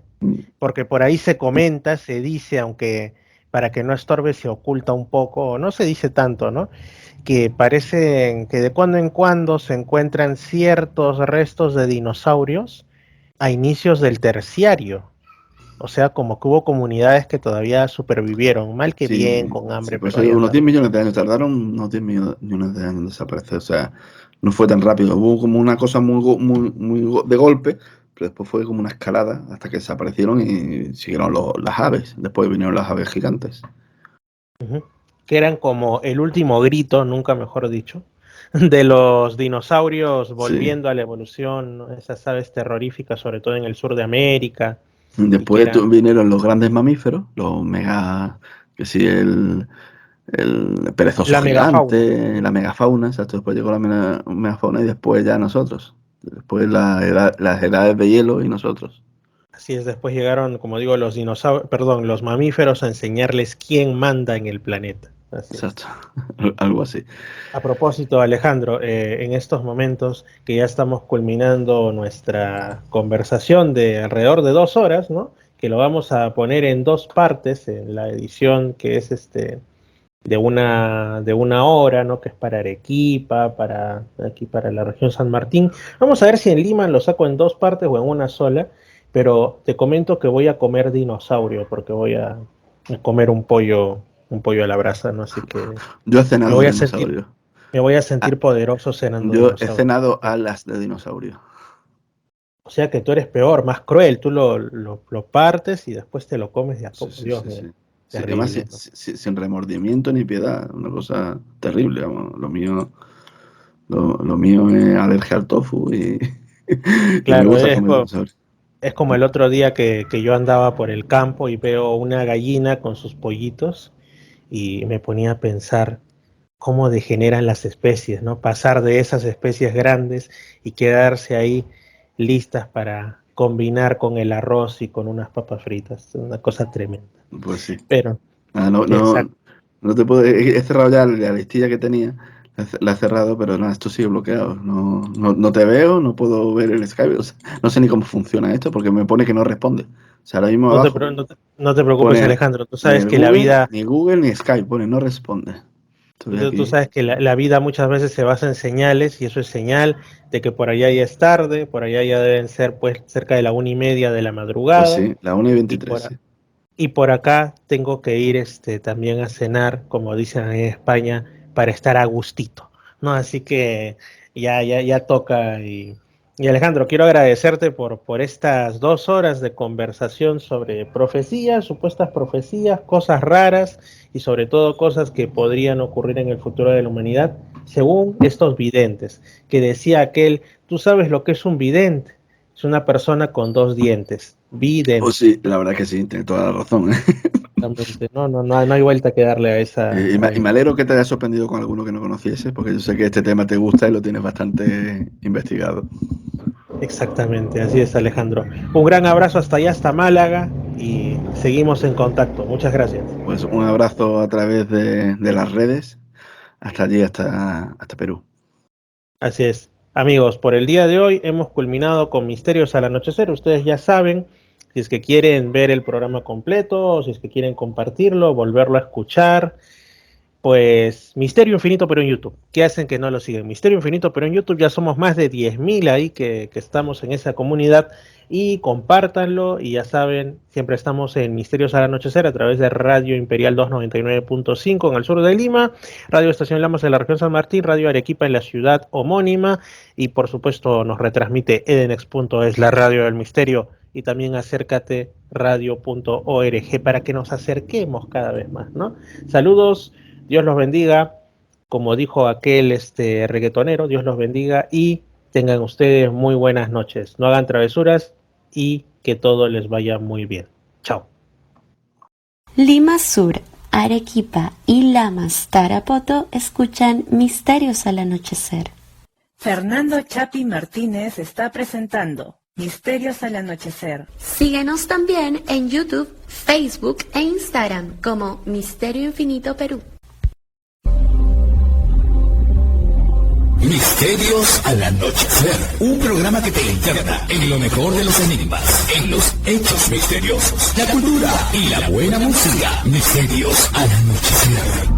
Speaker 4: Porque por ahí se comenta, se dice, aunque para que no estorbe se oculta un poco, o no se dice tanto, ¿no? Que parece que de cuando en cuando se encuentran ciertos restos de dinosaurios a inicios del terciario. O sea, como que hubo comunidades que todavía supervivieron, mal que bien,
Speaker 5: Sí,
Speaker 4: con
Speaker 5: sí,
Speaker 4: hambre,
Speaker 5: por
Speaker 4: pero
Speaker 5: eso
Speaker 4: ahí
Speaker 5: digo, unos
Speaker 4: andaban.
Speaker 5: 10 millones de años, tardaron unos 10 millones de años en desaparecer, o sea, no fue tan rápido, hubo como una cosa muy de golpe, pero después fue como una escalada hasta que desaparecieron y siguieron las aves, después vinieron las aves gigantes.
Speaker 4: Ujú. Que eran como el último grito, nunca mejor dicho, de los dinosaurios
Speaker 5: Sí,
Speaker 4: volviendo a la evolución, ¿no? Esas aves terroríficas, sobre todo en el sur de América, y que
Speaker 5: después
Speaker 4: eran
Speaker 5: vinieron los grandes mamíferos, los mega, que sí, el perezoso
Speaker 4: la megafauna.
Speaker 5: gigante, la megafauna, exacto, después llegó la megafauna y después ya nosotros, después las edades de hielo y nosotros.
Speaker 4: Así es, después llegaron, como digo, los dinosaurios, perdón, los mamíferos a enseñarles quién manda en el planeta. Así es.
Speaker 5: Exacto, algo así.
Speaker 4: A propósito, Alejandro, en estos momentos que ya estamos culminando nuestra conversación de alrededor de 2 horas, ¿no? Que lo vamos a poner en 2 partes en la edición que es de una hora, ¿no? Que es para Arequipa, para aquí para la región San Martín. Vamos a ver si en Lima lo saco en 2 partes o en una sola, pero te comento que voy a comer dinosaurio porque voy a comer un pollo a la brasa, ¿no? Así que
Speaker 5: Yo he
Speaker 4: me
Speaker 5: cenado
Speaker 4: voy a sentir
Speaker 5: dinosaurio.
Speaker 4: me voy a
Speaker 5: Ah,
Speaker 4: sentir poderoso cenando
Speaker 5: yo he
Speaker 4: dinosaurio.
Speaker 5: cenado alas de dinosaurio.
Speaker 4: O sea que tú eres peor, más cruel. Tú lo partes y después te lo comes de a
Speaker 5: Sí,
Speaker 4: poco.
Speaker 5: sí,
Speaker 4: Dios
Speaker 5: sí,
Speaker 4: mío,
Speaker 5: sí. Sí, además
Speaker 4: terrible, ¿no?
Speaker 5: sin remordimiento ni piedad, una cosa terrible. Vamos. Lo mío es alergia al tofu y, y me
Speaker 4: Claro,
Speaker 5: gusta comer dinosaurio.
Speaker 4: es como el otro día que yo andaba por el campo y veo una gallina con sus pollitos y me ponía a pensar cómo degeneran las especies, ¿no? Pasar de esas especies grandes y quedarse ahí listas para combinar con el arroz y con unas papas fritas. Una cosa tremenda.
Speaker 5: Pues sí.
Speaker 4: Pero,
Speaker 5: Ah, no,
Speaker 4: exacto.
Speaker 5: no te puedo. He cerrado ya la listilla que tenía. La he cerrado, pero nada, esto sigue bloqueado. No te veo, no puedo ver el Skype. O sea, no sé ni cómo funciona esto porque me pone que no responde. O sea, ahora mismo
Speaker 4: No te,
Speaker 5: abajo
Speaker 4: pre- no te, no te preocupes,
Speaker 5: pone
Speaker 4: Alejandro. Tú
Speaker 5: ni
Speaker 4: sabes
Speaker 5: el
Speaker 4: que la
Speaker 5: Google,
Speaker 4: vida,
Speaker 5: ni Google ni Skype, pone no responde. Estoy
Speaker 4: tú
Speaker 5: aquí.
Speaker 4: sabes que la vida muchas veces se basa en señales y eso es señal de que por allá ya es tarde, por allá ya deben ser pues cerca de la 1:30 de la
Speaker 5: Pues
Speaker 4: madrugada
Speaker 5: sí, la 1:23,
Speaker 4: y
Speaker 5: sí.
Speaker 4: y por acá tengo que ir también a cenar, como dicen en España, para estar a gustito, ¿no? Así que ya toca. Y Alejandro, quiero agradecerte por estas 2 horas de conversación sobre profecías, supuestas profecías, cosas raras y sobre todo cosas que podrían ocurrir en el futuro de la humanidad, según estos videntes, que decía aquel, tú sabes lo que es un vidente, es una persona con 2 dientes,
Speaker 5: Pues
Speaker 4: vidente.
Speaker 5: sí, la verdad que sí, tiene toda la razón.
Speaker 4: Exactamente. No hay vuelta que darle a esa.
Speaker 5: Y me alegro que te haya sorprendido con alguno que no conociese, porque yo sé que este tema te gusta y lo tienes bastante investigado.
Speaker 4: Exactamente, así es, Alejandro. Un gran abrazo hasta allá, hasta Málaga, y seguimos en contacto. Muchas gracias.
Speaker 5: Pues un abrazo a través de las redes, hasta allí, hasta Perú.
Speaker 4: Así es. Amigos, por el día de hoy hemos culminado con Misterios al Anochecer. Ustedes ya saben, si es que quieren ver el programa completo, o si es que quieren compartirlo, volverlo a escuchar, pues Misterio Infinito, pero en YouTube. ¿Qué hacen que no lo siguen? Misterio Infinito, pero en YouTube ya somos más de 10.000 ahí que estamos en esa comunidad. Y compártanlo. Y ya saben, siempre estamos en Misterios al Anochecer a través de Radio Imperial 299.5 en el sur de Lima, Radio Estación Lamas en la región San Martín, Radio Arequipa en la ciudad homónima. Y por supuesto, nos retransmite edenex.es, la radio del misterio. Y también acércate radio.org para que nos acerquemos cada vez más, ¿no? Saludos. Dios los bendiga, como dijo aquel reggaetonero, Dios los bendiga y tengan ustedes muy buenas noches. No hagan travesuras y que todo les vaya muy bien. Chao.
Speaker 1: Lima Sur, Arequipa y Lamas, Tarapoto escuchan Misterios al Anochecer.
Speaker 3: Fernando Chapi Martínez está presentando Misterios al Anochecer.
Speaker 6: Síguenos también en YouTube, Facebook e Instagram como Misterio Infinito Perú.
Speaker 2: Misterios al anochecer. Un programa que te interna en lo mejor de los enigmas, en los hechos misteriosos, la cultura y la buena música. Misterios al anochecer.